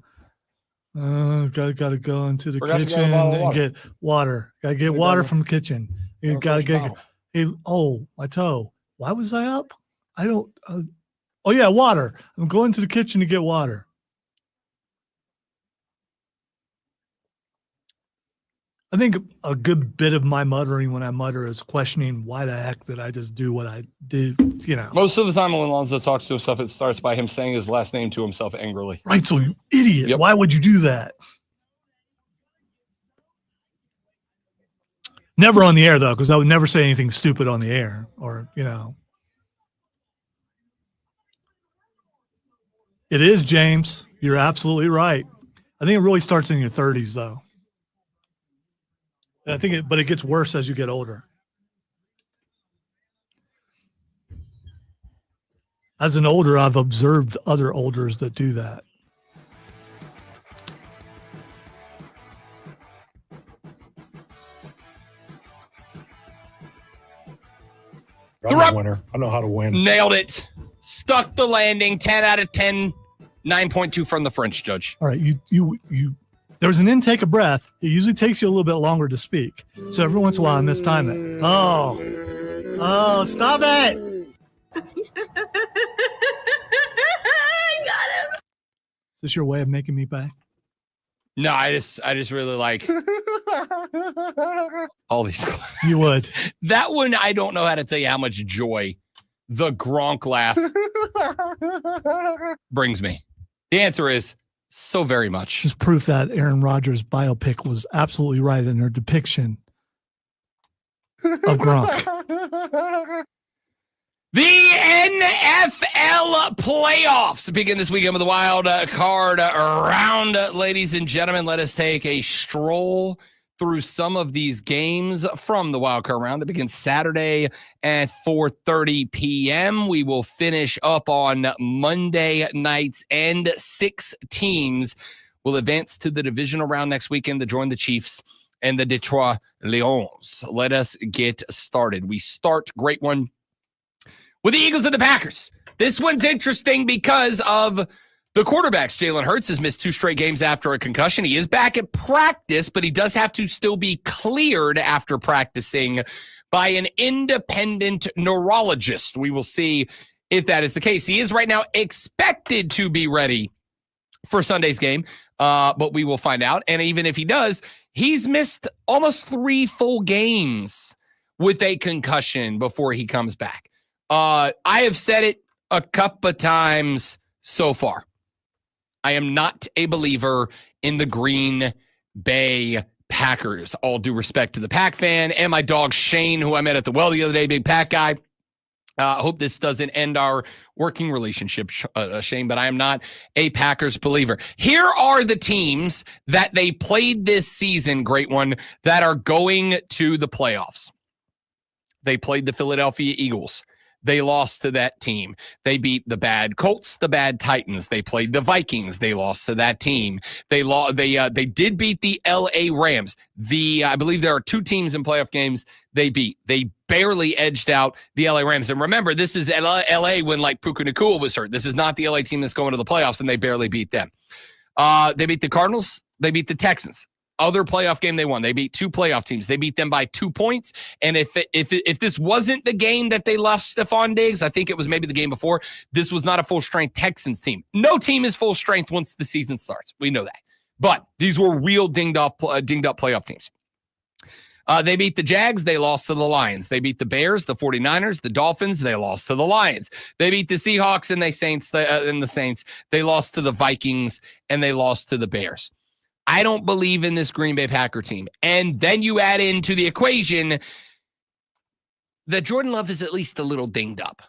gotta go into the kitchen and get water. Gotta get water from the kitchen. You gotta get my toe. Why was I up? I don't oh yeah, water. I'm going to the kitchen to get water. I think a good bit of my muttering when I mutter is questioning why the heck did I just do what I did, Most of the time when Alonzo talks to himself, it starts by him saying his last name to himself angrily. Right, so you idiot. Yep. Why would you do that? Never on the air, though, because I would never say anything stupid on the air or. It is, James. You're absolutely right. I think it really starts in your 30s, though. But it gets worse as you get older. As an older, I've observed other olders that do that. I'm a winner. I know how to win. Nailed it. Stuck the landing. 10 out of 10. 9.2 from the French judge. All right, you. There's an intake of breath. It usually takes you a little bit longer to speak. So every once in a while, I mistime it. Oh, stop it! I got him. Is this your way of making me pay? No, I just really like all these. You would. That one, I don't know how to tell you how much joy the Gronk laugh brings me. The answer is so very much. Just proof that Aaron Rodgers' biopic was absolutely right in her depiction of Gronk. The NFL playoffs begin this weekend with a wild card round. Ladies and gentlemen, let us take a stroll through some of these games from the wild card round that begins Saturday at 4:30 p.m. We will finish up on Monday nights, and 6 teams will advance to the divisional round next weekend to join the Chiefs and the Detroit Lions. Let us get started. We start, great one, with the Eagles and the Packers. This one's interesting because of the quarterbacks. Jalen Hurts has missed 2 straight games after a concussion. He is back at practice, but he does have to still be cleared after practicing by an independent neurologist. We will see if that is the case. He is right now expected to be ready for Sunday's game, but we will find out. And even if he does, he's missed almost 3 full games with a concussion before he comes back. I have said it a couple of times so far. I am not a believer in the Green Bay Packers. All due respect to the Pack fan and my dog Shane, who I met at the well the other day, big Pack guy. I hope this doesn't end our working relationship, Shane, but I am not a Packers believer. Here are the teams that they played this season, great one, that are going to the playoffs. They played the Philadelphia Eagles. They lost to that team. They beat the bad Colts, the bad Titans. They played the Vikings. They lost to that team. They did beat the LA Rams. I believe there are 2 teams in playoff games they beat. They barely edged out the LA Rams. And remember, this is LA when Puka Nacua was hurt. This is not the LA team that's going to the playoffs, and they barely beat them. They beat the Cardinals. They beat the Texans. Other playoff game they won. They beat 2 playoff teams. They beat them by 2 points. And if this wasn't the game that they lost Stephon Diggs, I think it was maybe the game before, this was not a full-strength Texans team. No team is full strength once the season starts. We know that. But these were real dinged up playoff teams. They beat the Jags. They lost to the Lions. They beat the Bears, the 49ers, the Dolphins. They lost to the Lions. They beat the Seahawks and the Saints. They lost to the Vikings, and they lost to the Bears. I don't believe in this Green Bay Packer team. And then you add into the equation that Jordan Love is at least a little dinged up,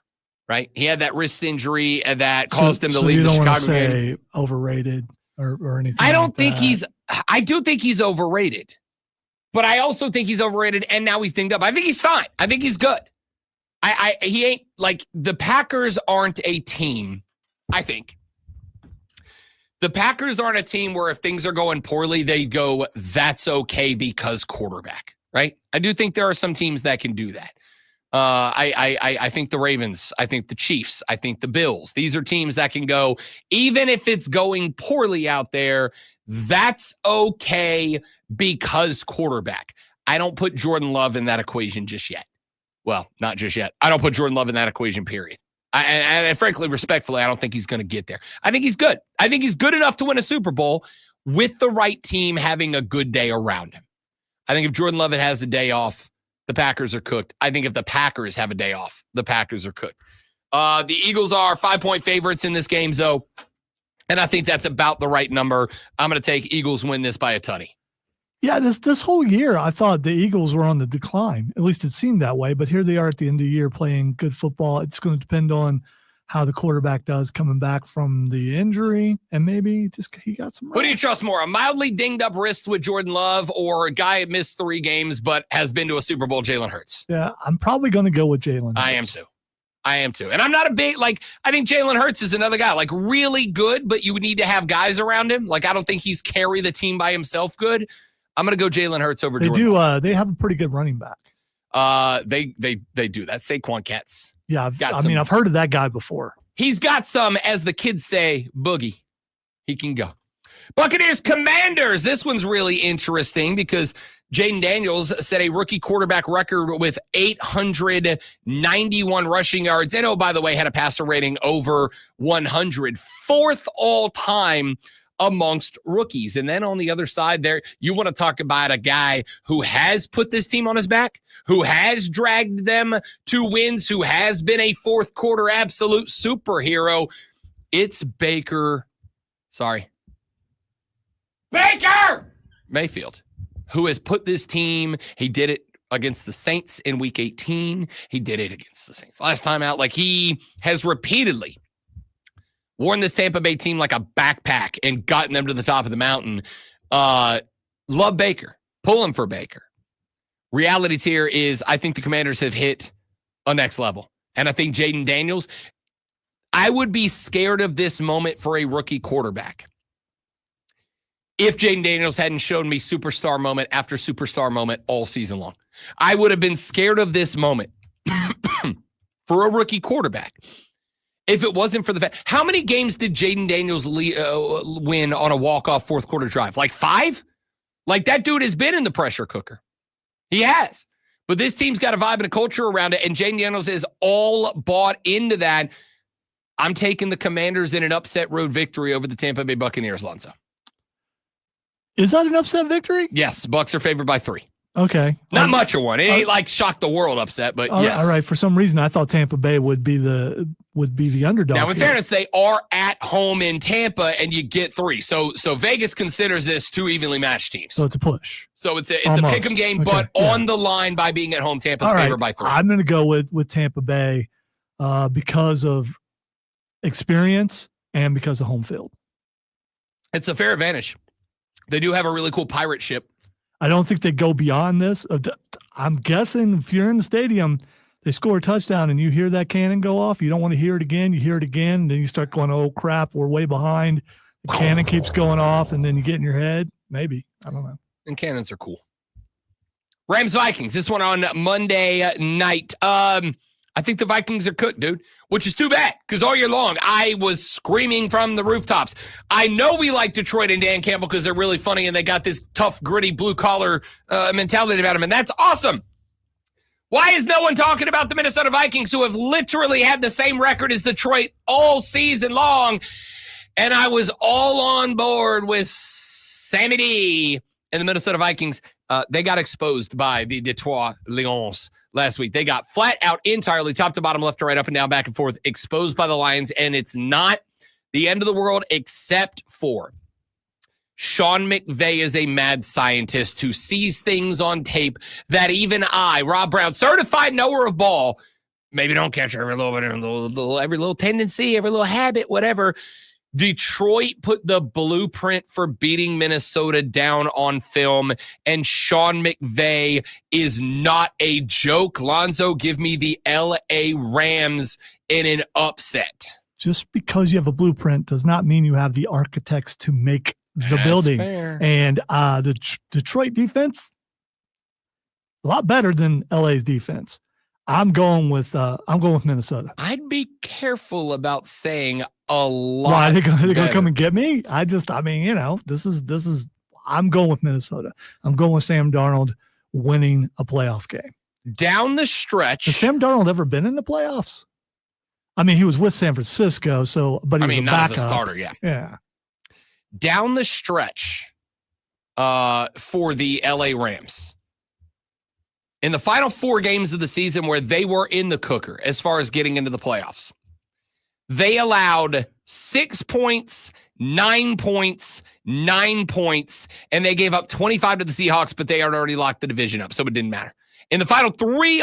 right? He had that wrist injury that caused him to leave the Chicago game. Overrated or anything. I do think he's overrated, but I also think he's overrated and now he's dinged up. I think he's fine. I think he's good. He ain't the Packers aren't a team, I think. The Packers aren't a team where if things are going poorly, they go, that's okay because quarterback, right? I do think there are some teams that can do that. I think the Ravens, I think the Chiefs, I think the Bills. These are teams that can go, even if it's going poorly out there, that's okay because quarterback. I don't put Jordan Love in that equation just yet. Well, not just yet. I don't put Jordan Love in that equation, period. And frankly, respectfully, I don't think he's going to get there. I think he's good. I think he's good enough to win a Super Bowl with the right team having a good day around him. I think if Jordan Love has a day off, the Packers are cooked. I think if the Packers have a day off, the Packers are cooked. The Eagles are 5-point favorites in this game, Zoe, and I think that's about the right number. I'm going to take Eagles win this by a tunny. Yeah, this whole year, I thought the Eagles were on the decline. At least it seemed that way. But here they are at the end of the year playing good football. It's going to depend on how the quarterback does coming back from the injury, and maybe just he got some rest. Who do you trust more, a mildly dinged up wrist with Jordan Love or a guy that missed 3 games but has been to a Super Bowl, Jalen Hurts? Yeah, I'm probably going to go with Jalen Hurts. I am too. And I'm not a big, I think Jalen Hurts is another guy, really good, but you would need to have guys around him. I don't think he's carry the team by himself good. I'm going to go Jalen Hurts over Jordan Love. They have a pretty good running back. They do. That's Saquon Ketz. Yeah, I've heard of that guy before. He's got some, as the kids say, boogie. He can go. Buccaneers Commanders. This one's really interesting because Jaden Daniels set a rookie quarterback record with 891 rushing yards. And, oh, by the way, had a passer rating over 100. 4th all-time amongst rookies. And then on the other side there, you want to talk about a guy who has put this team on his back, who has dragged them to wins, who has been a fourth quarter absolute superhero. It's Baker Mayfield, who has put this team, he did it against the Saints in week 18. He did it against the Saints last time out. He has repeatedly worn this Tampa Bay team like a backpack and gotten them to the top of the mountain. Love Baker. Pulling for Baker. Reality here is I think the Commanders have hit a next level. And I think Jaden Daniels, I would be scared of this moment for a rookie quarterback if Jaden Daniels hadn't shown me superstar moment after superstar moment all season long. I would have been scared of this moment for a rookie quarterback if it wasn't for the fact. How many games did Jaden Daniels win on a walk-off fourth quarter drive? 5? That dude has been in the pressure cooker. He has. But this team's got a vibe and a culture around it, and Jaden Daniels is all bought into that. I'm taking the Commanders in an upset road victory over the Tampa Bay Buccaneers, Lonzo. Is that an upset victory? Yes, Bucs are favored by 3. Okay. Not much of one. It ain't shock the world upset, but yes. All right. For some reason, I thought Tampa Bay would be the underdog. Now, in fairness, they are at home in Tampa, and you get 3. So Vegas considers this 2 evenly matched teams. So it's a push. So it's a pick'em game, but on the line by being at home. Tampa's favored by 3. I'm going to go with Tampa Bay because of experience and because of home field. It's a fair advantage. They do have a really cool pirate ship. I don't think they go beyond this. I'm guessing if you're in the stadium, they score a touchdown and you hear that cannon go off, you don't want to hear it again. You hear it again, and then you start going, oh, crap, we're way behind. The cannon keeps going off, and then you get in your head. Maybe. I don't know. And cannons are cool. Rams-Vikings. This one on Monday night. I think the Vikings are cooked, dude, which is too bad because all year long I was screaming from the rooftops. I know we like Detroit and Dan Campbell because they're really funny and they got this tough, gritty, blue-collar mentality about them, and that's awesome. Why is no one talking about the Minnesota Vikings who have literally had the same record as Detroit all season long? And I was all on board with Sammy D and the Minnesota Vikings. They got exposed by the Detroit Lions last week. They got flat out entirely, top to bottom, left to right, up and down, back and forth, exposed by the Lions. And it's not the end of the world except for Sean McVay is a mad scientist who sees things on tape that even I, Rob Brown, certified knower of ball, maybe don't catch every little bit, every little tendency, every little habit, whatever. Detroit put the blueprint for beating Minnesota down on film, and Sean McVay is not a joke. Lonzo, give me the L.A. Rams in an upset. Just because you have a blueprint does not mean you have the architects to make the building. Fair. And the Detroit defense, a lot better than LA's defense. I'm going with Minnesota. I'd be careful about saying a lot. Why they're going to come and get me? This is. I'm going with Minnesota. I'm going with Sam Darnold winning a playoff game. Down the stretch. Has Sam Darnold ever been in the playoffs? I mean, he was with San Francisco, but he was a not backup. as a starter, yeah. Yeah. Down the stretch, for the LA Rams. In the final 4 games of the season where they were in the cooker as far as getting into the playoffs, they allowed 6 points, 9 points, 9 points, and they gave up 25 to the Seahawks, but they had already locked the division up, so it didn't matter. In the final 3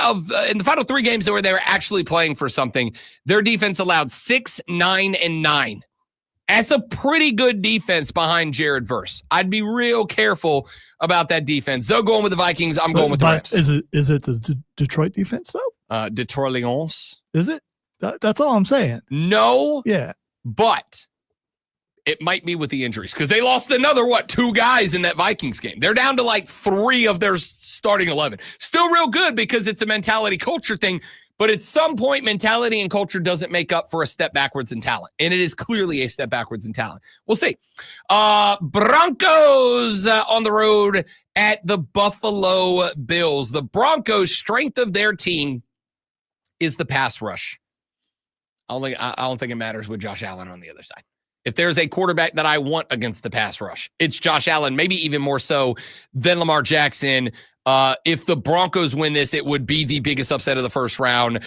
games where they were actually playing for something, their defense allowed 6, 9, and 9. That's a pretty good defense behind Jared Verse. I'd be real careful about that defense. They're going with the Vikings. I'm going with the Rams. Is it the Detroit defense though? Detroit Lions. Is it? That's all I'm saying. No. Yeah. But it might be with the injuries because they lost another, 2 guys in that Vikings game. They're down to like 3 of their starting 11. Still real good because it's a mentality culture thing. But at some point, mentality and culture doesn't make up for a step backwards in talent. And it is clearly a step backwards in talent. We'll see. Broncos on the road at the Buffalo Bills. The Broncos' strength of their team is the pass rush. I don't think it matters with Josh Allen on the other side. If there's a quarterback that I want against the pass rush, it's Josh Allen, maybe even more so than Lamar Jackson. If the Broncos win this, it would be the biggest upset of the first round.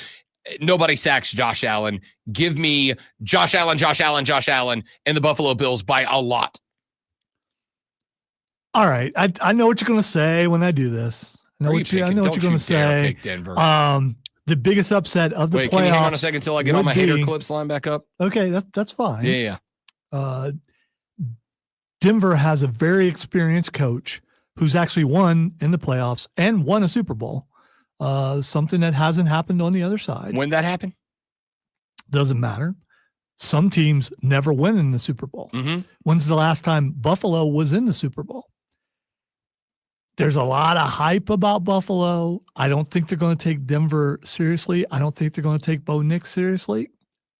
Nobody sacks Josh Allen. Give me Josh Allen, and the Buffalo Bills by a lot. All right. I know what you're going to say when I do this. I know what you're going to say. Pick Denver. The biggest upset of the playoffs. Can you hang on a second until I get all my hater clips lined back up? Okay, that's fine. Yeah. Denver has a very experienced coach who's actually won in the playoffs and won a Super Bowl. Something that hasn't happened on the other side. When that happened? Doesn't matter. Some teams never win in the Super Bowl. Mm-hmm. When's the last time Buffalo was in the Super Bowl? There's a lot of hype about Buffalo. I don't think they're going to take Denver seriously. I don't think they're going to take Bo Nix seriously.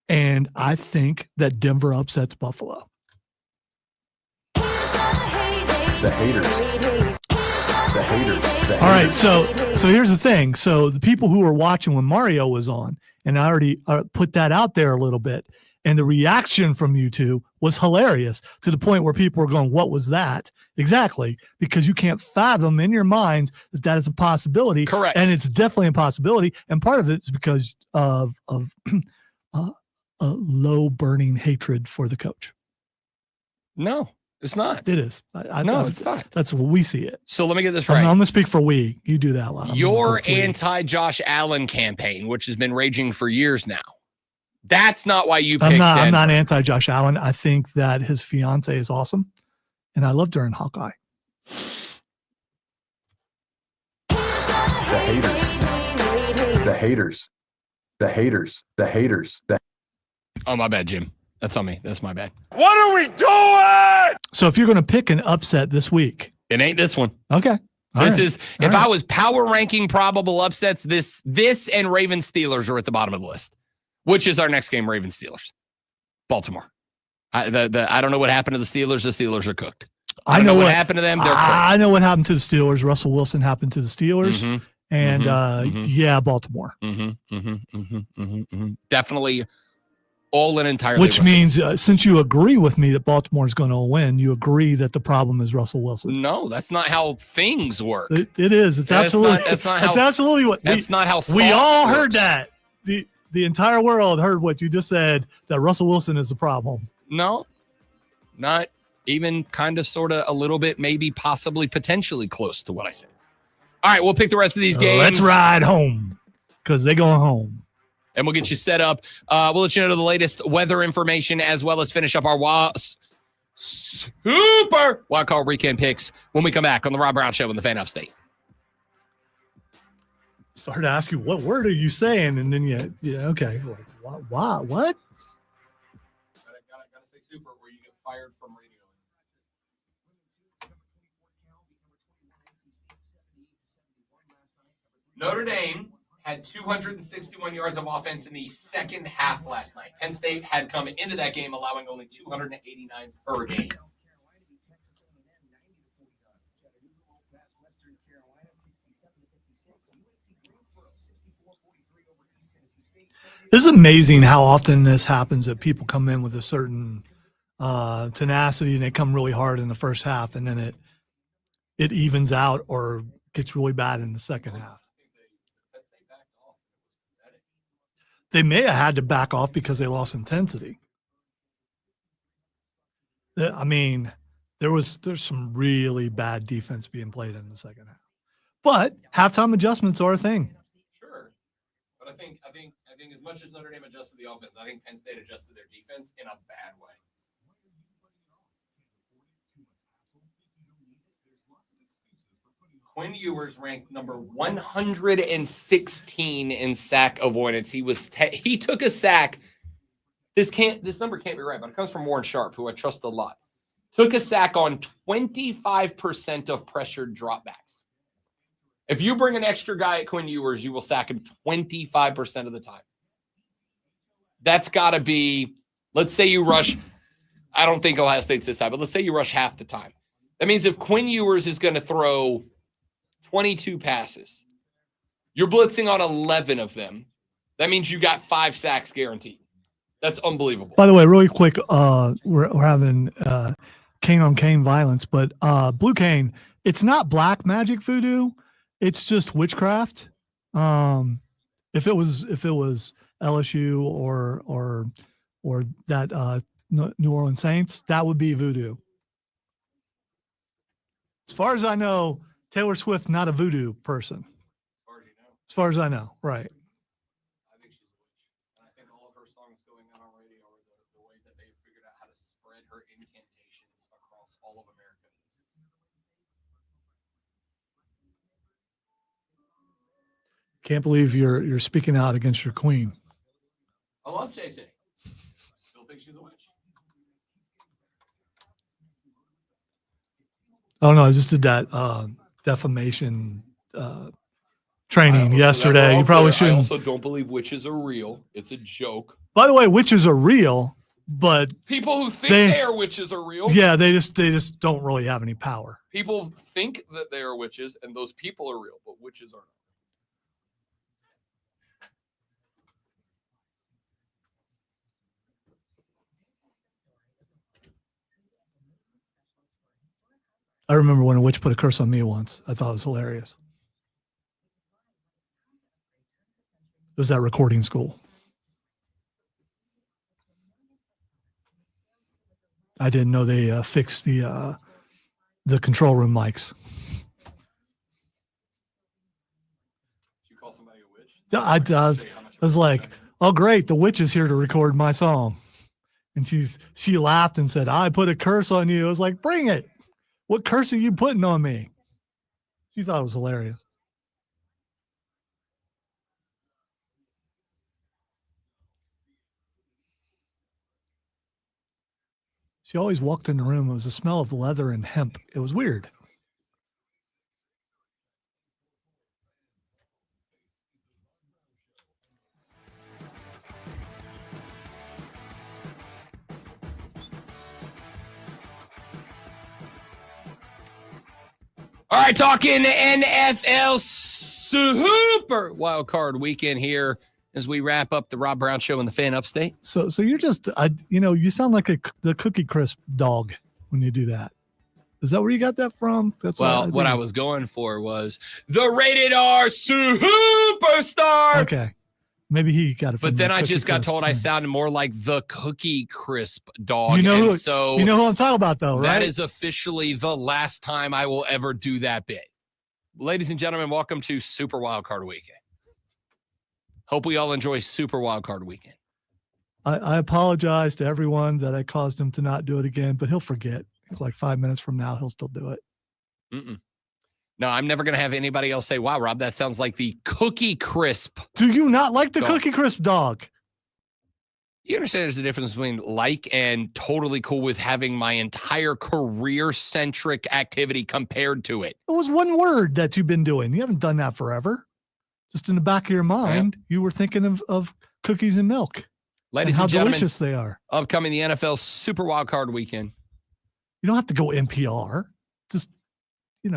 And I think that Denver upsets Buffalo. The haters. All right, so here's the thing. So the people who were watching when Mario was on, and I already put that out there a little bit, and the reaction from you two was hilarious to the point where people were going, what was that? Exactly, because you can't fathom in your minds that is a possibility. Correct. And it's definitely a possibility. And part of it is because of a low burning hatred for the coach. No, it's not. It is. No, it's not. That's what we see it. So let me get this right. I'm going to speak for we. You do that a lot. Your anti-Josh Allen campaign, which has been raging for years now, that's not why you picked I'm not anti-Josh Allen. I think that his fiance is awesome, and I love her in Hawkeye. The haters. Oh, my bad, Jim. That's on me. That's my bad. What are we doing? So if you're going to pick an upset this week, it ain't this one. Okay. I was power ranking probable upsets, this and Ravens Steelers are at the bottom of the list. Which is our next game, Ravens Steelers. Baltimore. I don't know what happened to the Steelers. The Steelers are cooked. I know what happened to them. They're cooked. I know what happened to the Steelers. Russell Wilson happened to the Steelers. Mm-hmm. And Baltimore. Definitely all and entirely. Which means since you agree with me that Baltimore is going to win, you agree that the problem is Russell Wilson. No, that's not how things work. It is. It's absolutely. That's absolutely what. That's not how. We all heard that. The entire world heard what you just said, that Russell Wilson is the problem. No, not even kind of, sort of, a little bit, maybe, possibly, potentially close to what I said. All right, we'll pick the rest of these games. Let's ride home because they're going home. And we'll get you set up. We'll let you know the latest weather information as well as finish up our super wild card weekend picks when we come back on the Rob Brown Show in the Fan Upstate. Started to ask you, what word are you saying? And then okay. What? Gotta say super where you get fired from radio. Notre Dame had 261 yards of offense in the second half last night. Penn State had come into that game allowing only 289 per game. This is amazing how often this happens, that people come in with a certain tenacity and they come really hard in the first half, and then it evens out or gets really bad in the second half. They may have had to back off because they lost intensity. I mean, there's some really bad defense being played in the second half. But halftime adjustments are a thing. Sure. But I think as much as Notre Dame adjusted the offense, I think Penn State adjusted their defense in a bad way. Quinn Ewers ranked number 116 in sack avoidance. He took a sack. This number can't be right, but it comes from Warren Sharp, who I trust a lot. Took a sack on 25% of pressured dropbacks. If you bring an extra guy at Quinn Ewers, you will sack him 25% of the time. That's got to be, let's say you rush, I don't think Ohio State's this high, but let's say you rush half the time. That means if Quinn Ewers is going to throw 22 passes, you're blitzing on 11 of them. That means you got 5 sacks guaranteed. That's unbelievable. By the way, really quick, we're having cane on cane violence, but Blue Cane, it's not black magic voodoo. It's just witchcraft. If it was LSU or that New Orleans Saints, that would be voodoo. As far as I know, Taylor Swift not a voodoo person. As far as I know, right? I think she's a witch. And I think all of her songs going out on radio are the way that they figured out how to spread her incantations across all of America. Can't believe you're speaking out against your queen. I love JT. I still think she's a witch. Oh no, I just did that defamation training yesterday. You probably shouldn't. I also don't believe witches are real. It's a joke. By the way, witches are real, but people who think they are witches are real. Yeah, they just don't really have any power. People think that they are witches, and those people are real, but witches aren't. I remember when a witch put a curse on me once. I thought it was hilarious. It was at recording school. I didn't know they fixed the control room mics. Did you call somebody a witch? I was like, oh great, the witch is here to record my song. And she laughed and said, I put a curse on you. I was like, bring it. What curse are you putting on me? She thought it was hilarious. She always walked in the room. It was the smell of leather and hemp. It was weird. All right, talking NFL Super Wild Card Weekend here as we wrap up the Rob Brown Show in the Fan Upstate. So you're just, you sound like the Cookie Crisp dog when you do that. Is that where you got that from? That's what I was going for was the Rated R Superstar. Okay. Maybe he got it from But then I just got told I sounded more like the Cookie Crisp dog. You know who I'm talking about, though, right? That is officially the last time I will ever do that bit. Ladies and gentlemen, welcome to Super Wild Card Weekend. Hope we all enjoy Super Wild Card Weekend. I apologize to everyone that I caused him to not do it again, but he'll forget. Like 5 minutes from now, he'll still do it. No, I'm never going to have anybody else say, wow, Rob, that sounds like the Cookie Crisp. Do you not like the Cookie Crisp dog? You understand there's a difference between like and totally cool with having my entire career-centric activity compared to it. It was one word that you've been doing. You haven't done that forever. Just in the back of your mind, you were thinking of cookies and milk. Ladies and and gentlemen, delicious they are. Upcoming the NFL Super Wild Card Weekend. You don't have to go NPR. Just, we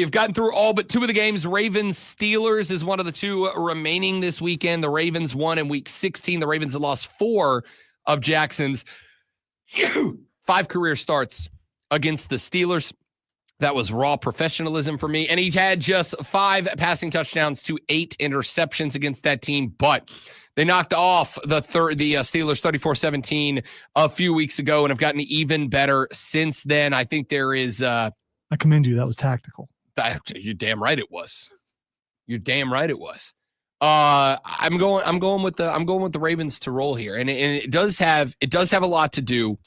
have gotten through all but 2 of the games. Ravens-Steelers is one of the 2 remaining this weekend. The Ravens won in Week 16. The Ravens have lost 4 of Jackson's 5 career starts against the Steelers. That was raw professionalism for me. And he had just 5 passing touchdowns to 8 interceptions against that team. But they knocked off the Steelers 34-17 a few weeks ago and have gotten even better since then. I think there is. I commend you. That was tactical. You're damn right it was. You're damn right it was. I'm going with the Ravens to roll here, and it does have a lot to do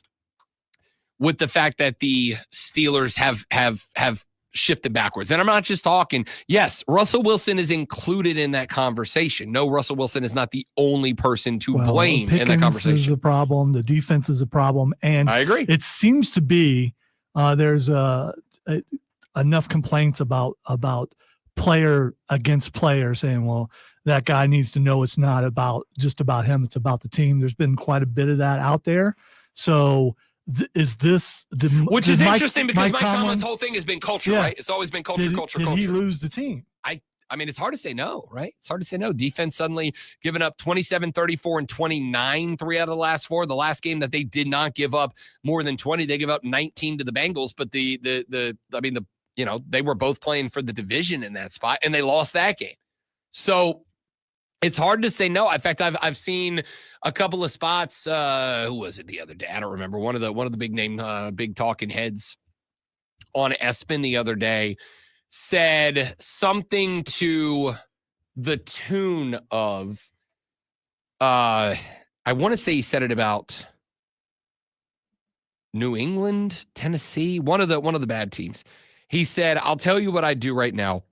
with the fact that the Steelers have shifted backwards. And I'm not just talking, yes, Russell Wilson is included in that conversation. No, Russell Wilson is not the only person to blame in that conversation. Pickens is a problem. The defense is a problem. And I agree. It seems to be there's enough complaints about player against player saying, well, that guy needs to know it's not just about him. It's about the team. There's been quite a bit of that out there. So is this which is interesting because Mike Tomlin's whole thing has been culture, right? It's always been culture. Did he lose the team? I mean, it's hard to say no, right? It's hard to say no. Defense suddenly giving up 27, 34, and 29, 3 out of the last 4. The last game that they did not give up more than 20, they give up 19 to the Bengals. But they were both playing for the division in that spot, and they lost that game. So it's hard to say no. In fact, I've seen a couple of spots. Who was it the other day? I don't remember. One of the big name, big talking heads on ESPN the other day said something to the tune of, I want to say he said it about New England, Tennessee, one of the bad teams. He said, I'll tell you what I'd do right now.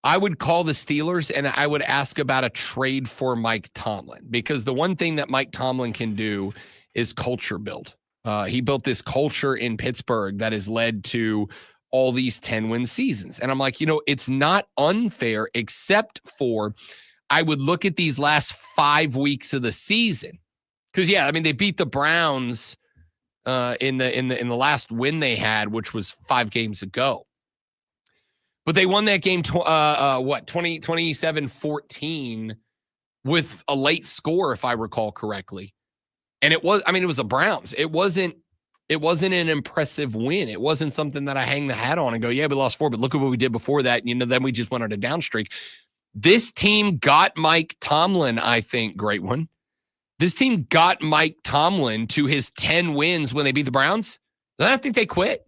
I would call the Steelers and I would ask about a trade for Mike Tomlin, because the one thing that Mike Tomlin can do is culture build. He built this culture in Pittsburgh that has led to all these 10-win seasons. And I'm like, it's not unfair, except for I would look at these last 5 weeks of the season. Because, they beat the Browns in the last win they had, which was 5 games ago. But they won that game 27-14 with a late score, if I recall correctly. And it was the Browns. It wasn't an impressive win. It wasn't something that I hang the hat on and go, yeah, we lost 4, but look at what we did before that. Then we just went on a down streak. This team got Mike Tomlin, I think, great one. This team got Mike Tomlin to his 10 wins when they beat the Browns. I don't think they quit.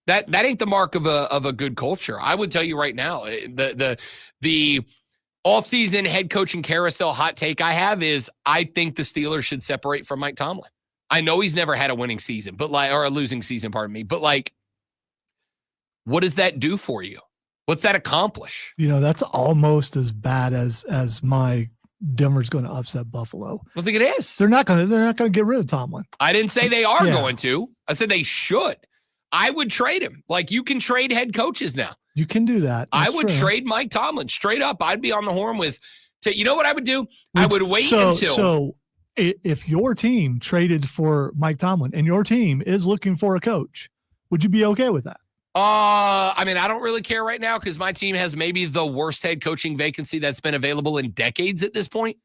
That ain't the mark of a good culture. I would tell you right now, the offseason head coaching carousel hot take I have is I think the Steelers should separate from Mike Tomlin. I know he's never had a winning season, or a losing season, pardon me. But what does that do for you? What's that accomplish? That's almost as bad as my Denver's going to upset Buffalo. I don't think it is. They're not going to get rid of Tomlin. I didn't say they are going to. I said they should. I would trade him. You can trade head coaches now. You can do that. I would trade Mike Tomlin straight up. I'd be on the horn with. You know what I would do? I would wait until. So if your team traded for Mike Tomlin and your team is looking for a coach, would you be okay with that? I don't really care right now because my team has maybe the worst head coaching vacancy that's been available in decades at this point.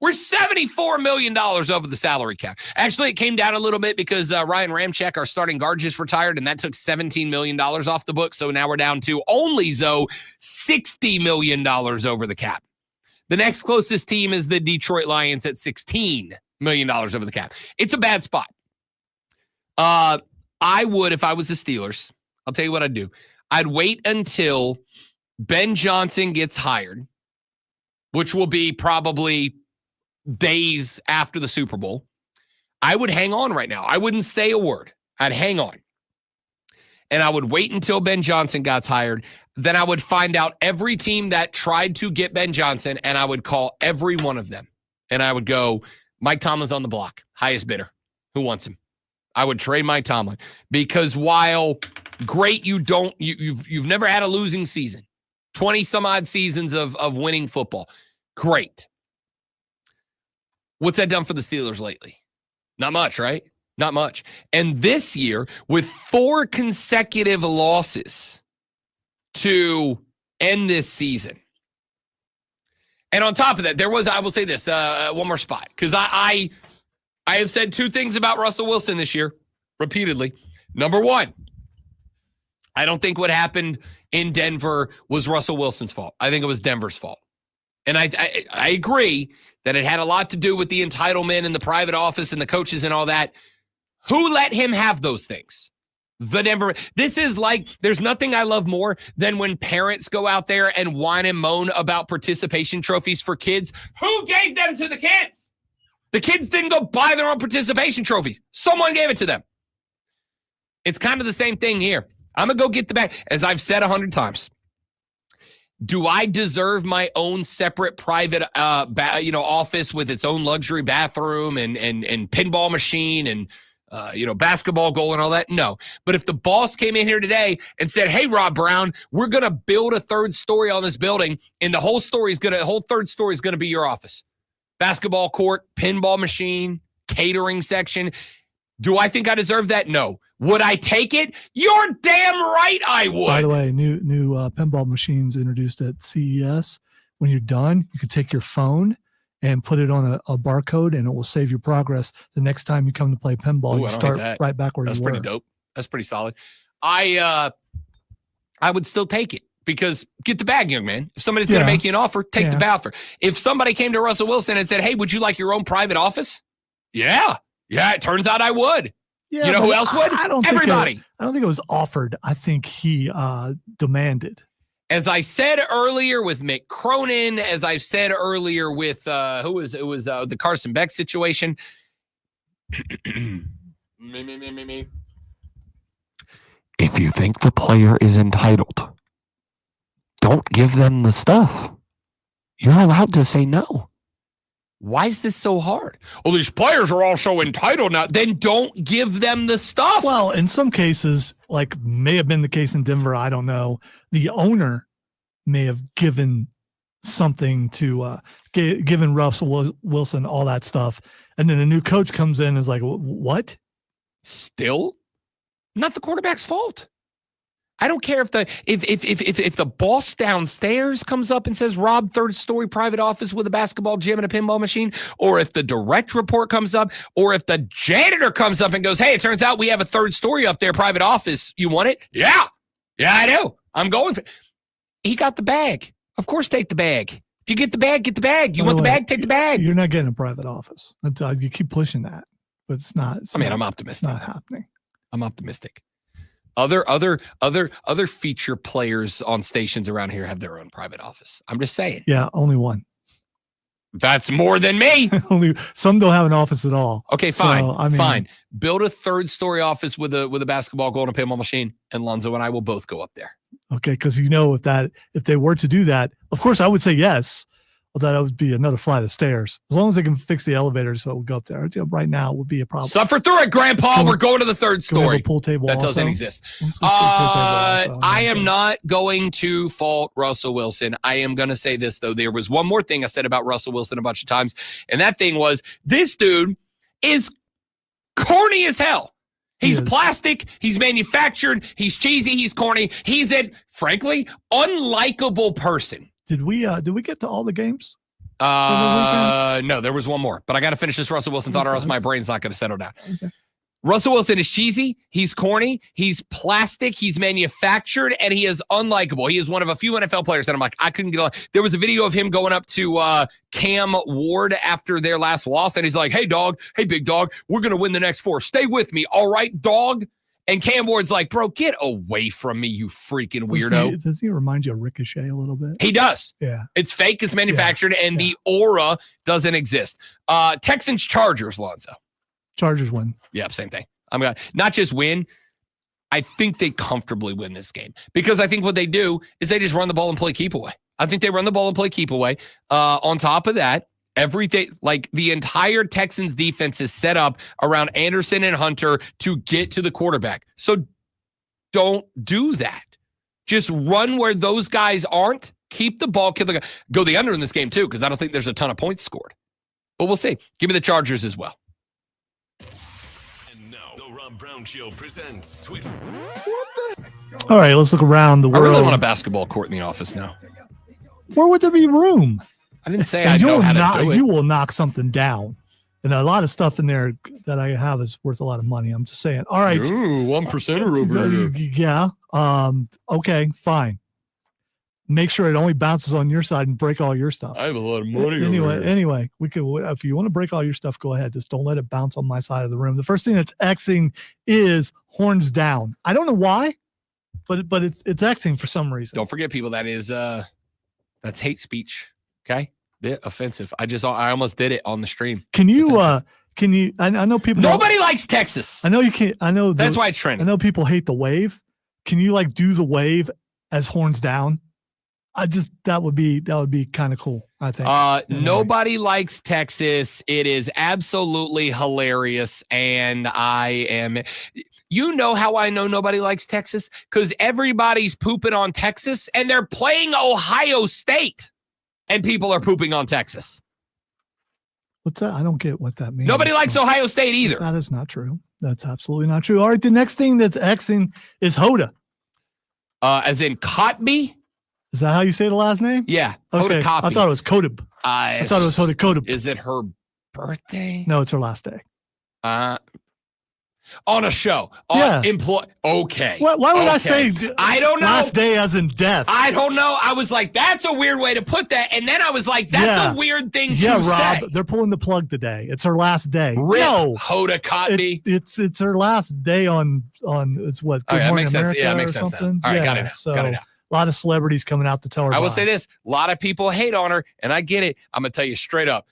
We're $74 million over the salary cap. Actually, it came down a little bit because Ryan Ramczyk, our starting guard, just retired, and that took $17 million off the book. So now we're down to only, $60 million over the cap. The next closest team is the Detroit Lions at $16 million over the cap. It's a bad spot. I would, if I was the Steelers, I'll tell you what I'd do. I'd wait until Ben Johnson gets hired, which will be probably days after the Super Bowl. I would hang on right now. I wouldn't say a word. I'd hang on. And I would wait until Ben Johnson got hired. Then I would find out every team that tried to get Ben Johnson, and I would call every one of them. And I would go, Mike Tomlin's on the block. Highest bidder. Who wants him? I would trade Mike Tomlin. Because while great, you've never had a losing season. 20 some odd seasons of winning football. Great. What's that done for the Steelers lately? Not much, right? Not much. And this year, with 4 consecutive losses to end this season. And on top of that, I will say this, one more spot. Because I have said 2 things about Russell Wilson this year, repeatedly. Number 1, I don't think what happened in Denver was Russell Wilson's fault. I think it was Denver's fault. And I agree that it had a lot to do with the entitlement and the private office and the coaches and all that. Who let him have those things? The Denver. This is like, there's nothing I love more than when parents go out there and whine and moan about participation trophies for kids. Who gave them to the kids? The kids didn't go buy their own participation trophies. Someone gave it to them. It's kind of the same thing here. I'm going to go get the bag. As I've said 100 times, do I deserve my own separate private office with its own luxury bathroom and pinball machine and basketball goal and all that? No. But if the boss came in here today and said, hey, Rob Brown, we're going to build a third story on this building, and the whole third story is going to be your office. Basketball court, pinball machine, catering section. Do I think I deserve that? No. Would I take it? You're damn right I would. By the way, new pinball machines introduced at CES. When you're done, you can take your phone and put it on a barcode, and it will save your progress. The next time you come to play pinball, you start right back where you were. That's pretty dope. That's pretty solid. I would still take it because get the bag, young man. If somebody's going to make you an offer, take the offer. If somebody came to Russell Wilson and said, hey, would you like your own private office? Yeah, it turns out I would. Yeah, you know who else would? Everybody. I don't think it was offered. I think he demanded. As I said earlier with Mick Cronin, as I've said earlier with the Carson Beck situation. me. If you think the player is entitled, don't give them the stuff. You're allowed to say no. Why is this so hard? Well, these players are all so entitled now. Then don't give them the stuff. Well, in some cases, like may have been the case in Denver, I don't know. The owner may have given something to given Russell Wilson all that stuff, and then a new coach comes in and is like, "What?" Still, not the quarterback's fault. I don't care if the boss downstairs comes up and says, Rob, third story private office with a basketball gym and a pinball machine, or if the direct report comes up, or if the janitor comes up and goes, hey, it turns out we have a third story up there, private office. You want it? Yeah, I do. I'm going for it. He got the bag. Of course, take the bag. If you get the bag, get the bag. You want the bag, take the bag. You're not getting a private office. You keep pushing that, but it's not. I'm optimistic. It's not happening. I'm optimistic. Other feature players on stations around here have their own private office. I'm just saying. Yeah, only one. That's more than me. Only some don't have an office at all. Okay, fine. Fine. Build a third story office with a basketball goal and a pinball machine, and Lonzo and I will both go up there. Okay, because if they were to do that, of course I would say yes. Although that would be another flight of stairs. As long as they can fix the elevator so it will go up there. Right now it would be a problem. Suffer through it, Grandpa. We're going to the third story. Pool table that also? Doesn't exist. I am not going to fault Russell Wilson. I am going to say this, though. There was one more thing I said about Russell Wilson a bunch of times, and that thing was this dude is corny as hell. He's plastic. He's manufactured. He's cheesy. He's corny. He's a, frankly, unlikable person. Did we get to all the games? No, there was one more, but I got to finish this Russell Wilson thought or else my brain's not going to settle down. Okay. Russell Wilson is cheesy. He's corny. He's plastic. He's manufactured, and he is unlikable. He is one of a few NFL players that I'm like, I couldn't get along. There was a video of him going up to Cam Ward after their last loss, and he's like, hey, dog. Hey, big dog. We're going to win the next 4. Stay with me. All right, dog? And Cam Ward's like, bro, get away from me, you freaking weirdo. Does he remind you of Ricochet a little bit? He does. Yeah. It's fake. It's manufactured, and the aura doesn't exist. Texans, Chargers, Lonzo. Chargers win. Yep, same thing. I'm going to not just win. I think they comfortably win this game because I think what they do is they just run the ball and play keep away. I think they run the ball and play keep away. On top of that, everything, like the entire Texans defense is set up around Anderson and Hunter to get to the quarterback. So don't do that. Just run where those guys aren't. Keep the ball, go the under in this game too, because I don't think there's a ton of points scored. But we'll see. Give me the Chargers as well. And now the Rob Brown Show presents Twitter. All right, let's look around the world. I really want a basketball court in the office now. Where would there be room? I didn't say I know how to do it. You will knock something down. And a lot of stuff in there that I have is worth a lot of money. I'm just saying. All right. Ooh, 1%er over here. Yeah. Okay, fine. Make sure it only bounces on your side and break all your stuff. I have a lot of money. Anyway, we could, if you want to break all your stuff, go ahead. Just don't let it bounce on my side of the room. The first thing that's Xing is horns down. I don't know why, but it's Xing for some reason. Don't forget, people, that's hate speech. Okay, bit offensive. I almost did it on the stream. Can you? I know people. Nobody likes Texas. I know you can't. I know that's why it's trending. I know people hate the wave. Can you like do the wave as horns down? That would be kind of cool, I think. Nobody likes Texas. It is absolutely hilarious. And you know how I know nobody likes Texas? Because everybody's pooping on Texas and they're playing Ohio State and people are pooping on Texas. What's that? I don't get what that means. Nobody likes Ohio State either. That is not true. That's absolutely not true. All right. The next thing that's Xing is Hoda. As in Cotby? Is that how you say the last name? Yeah. Okay. Hoda Kotb. I thought it was Kodib. I thought it was Hoda Kodib. Is it her birthday? No, it's her last day. On a show. Yeah. Okay. Why would I say I don't know. Last day as in death? I don't know. I was like, that's a weird way to put that. And then I was like, that's a weird thing to say. Rob, they're pulling the plug today. It's her last day. No. Hoda Kotb. It's her last day on it's what? Good Morning makes sense. America Yeah, it makes or sense. something? All right, Yeah, got it now. so Got it now. A lot of celebrities coming out to tell her. I will bye. say this. A lot of people hate on her, and I get it. I'm going to tell you straight up.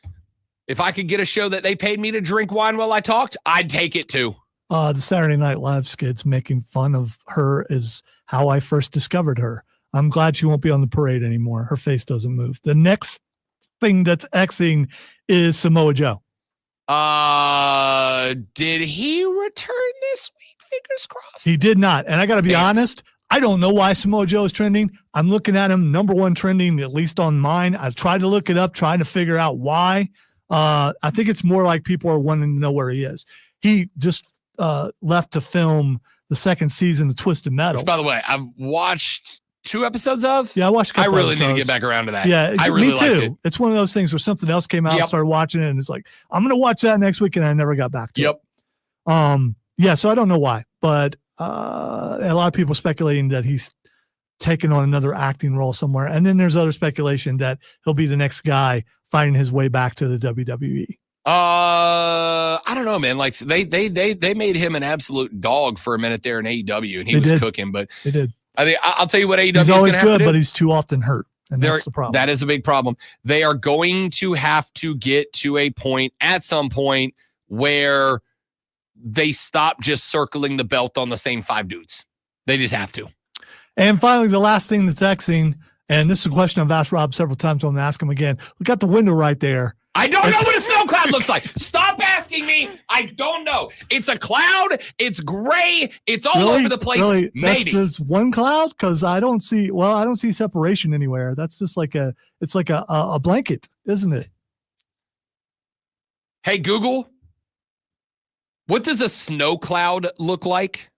If I could get a show that they paid me to drink wine while I talked, I'd take it too. The Saturday Night Live skits making fun of her is how I first discovered her. I'm glad she won't be on the parade anymore. Her face doesn't move. The next thing that's Xing is Samoa Joe. Did he return this week? Fingers crossed. He did not. And I got to be honest, I don't know why Samoa Joe is trending. I'm looking at him, number one trending, at least on mine. I've tried to look it up, trying to figure out why. I think it's more like people are wanting to know where he is. He just left to film the second season of Twisted Metal. Which, by the way, I've watched 2 episodes of. Yeah, I watched a couple I really episodes. need to get back around to that. Yeah, I really me too. liked it. It's one of those things where something else came out, I started watching it, and it's like, I'm going to watch that next week, and I never got back to it. Yeah, so I don't know why, but a lot of people speculating that he's taking on another acting role somewhere. And then there's other speculation that he'll be the next guy finding his way back to the WWE. I don't know, man. Like they made him an absolute dog for a minute there in AEW, and he was cooking. But they did. I think I'll tell you what AEW He's is always gonna have good, to do. but he's too often hurt, and that's the problem. That is a big problem. They are going to have to get to a point at some point where they stop just circling the belt on the same 5 dudes. They just have to. And finally, the last thing that's Xing, and this is a question I've asked Rob several times, so I'm going to ask him again. Look out the window right there. I don't know what a snow cloud looks like. Stop asking me. I don't know. It's a cloud. It's gray. It's all over the place. Really? Maybe. That's just one cloud? Because I don't see separation anywhere. That's just like a blanket, isn't it? Hey, Google, what does a snow cloud look like?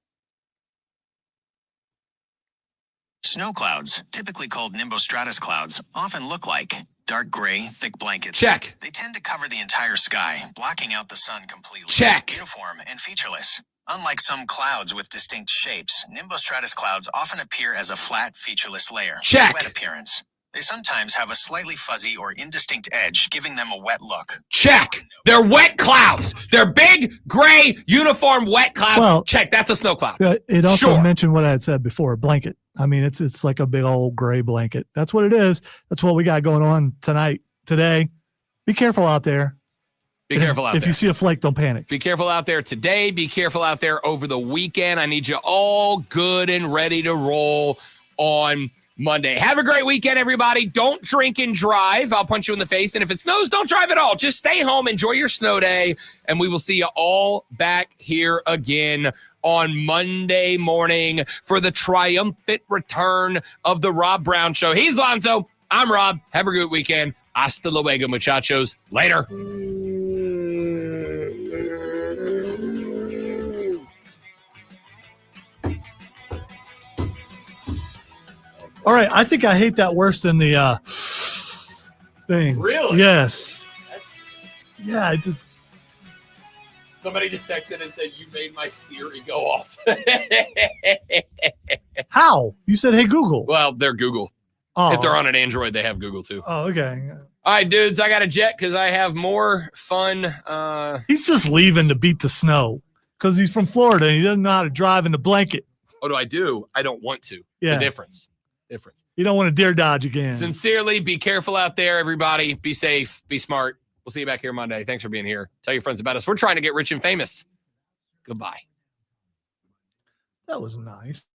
Snow clouds, typically called nimbostratus clouds, often look like dark gray, thick blankets. Check. They tend to cover the entire sky, blocking out the sun completely. Check. Uniform and featureless. Unlike some clouds with distinct shapes, nimbostratus clouds often appear as a flat, featureless layer. Check. Wet appearance. They sometimes have a slightly fuzzy or indistinct edge, giving them a wet look. Check. They're wet clouds. They're big, gray, uniform, wet clouds. Well, check. That's a snow cloud. It also Sure. mentioned what I had said before, blanket. I mean, it's like a big old gray blanket. That's what it is. That's what we got going on today. Be careful out there. Be careful out If there. you see a flake, don't panic. Be careful out there today. Be careful out there over the weekend. I need you all good and ready to roll on Monday. Have a great weekend, everybody. Don't drink and drive. I'll punch you in the face. And if it snows, don't drive at all. Just stay home. Enjoy your snow day. And we will see you all back here again on Monday morning for the triumphant return of the Rob Brown Show. He's Lonzo. I'm Rob. Have a good weekend. Hasta luego, muchachos. Later. All right. I think I hate that worse than the thing. Really? Yes. Yeah. I just. Somebody just texted and said, you made my Siri go off. How? You said, hey, Google. Well, they're Google. Oh. If they're on an Android, they have Google too. Oh, okay. All right, dudes, I got a jet because I have more fun. He's just leaving to beat the snow because he's from Florida and he doesn't know how to drive in the blanket. What do I do? I don't want to. Yeah. The difference. You don't want to dare dodge again. Sincerely, be careful out there, everybody. Be safe. Be smart. We'll see you back here Monday. Thanks for being here. Tell your friends about us. We're trying to get rich and famous. Goodbye. That was nice.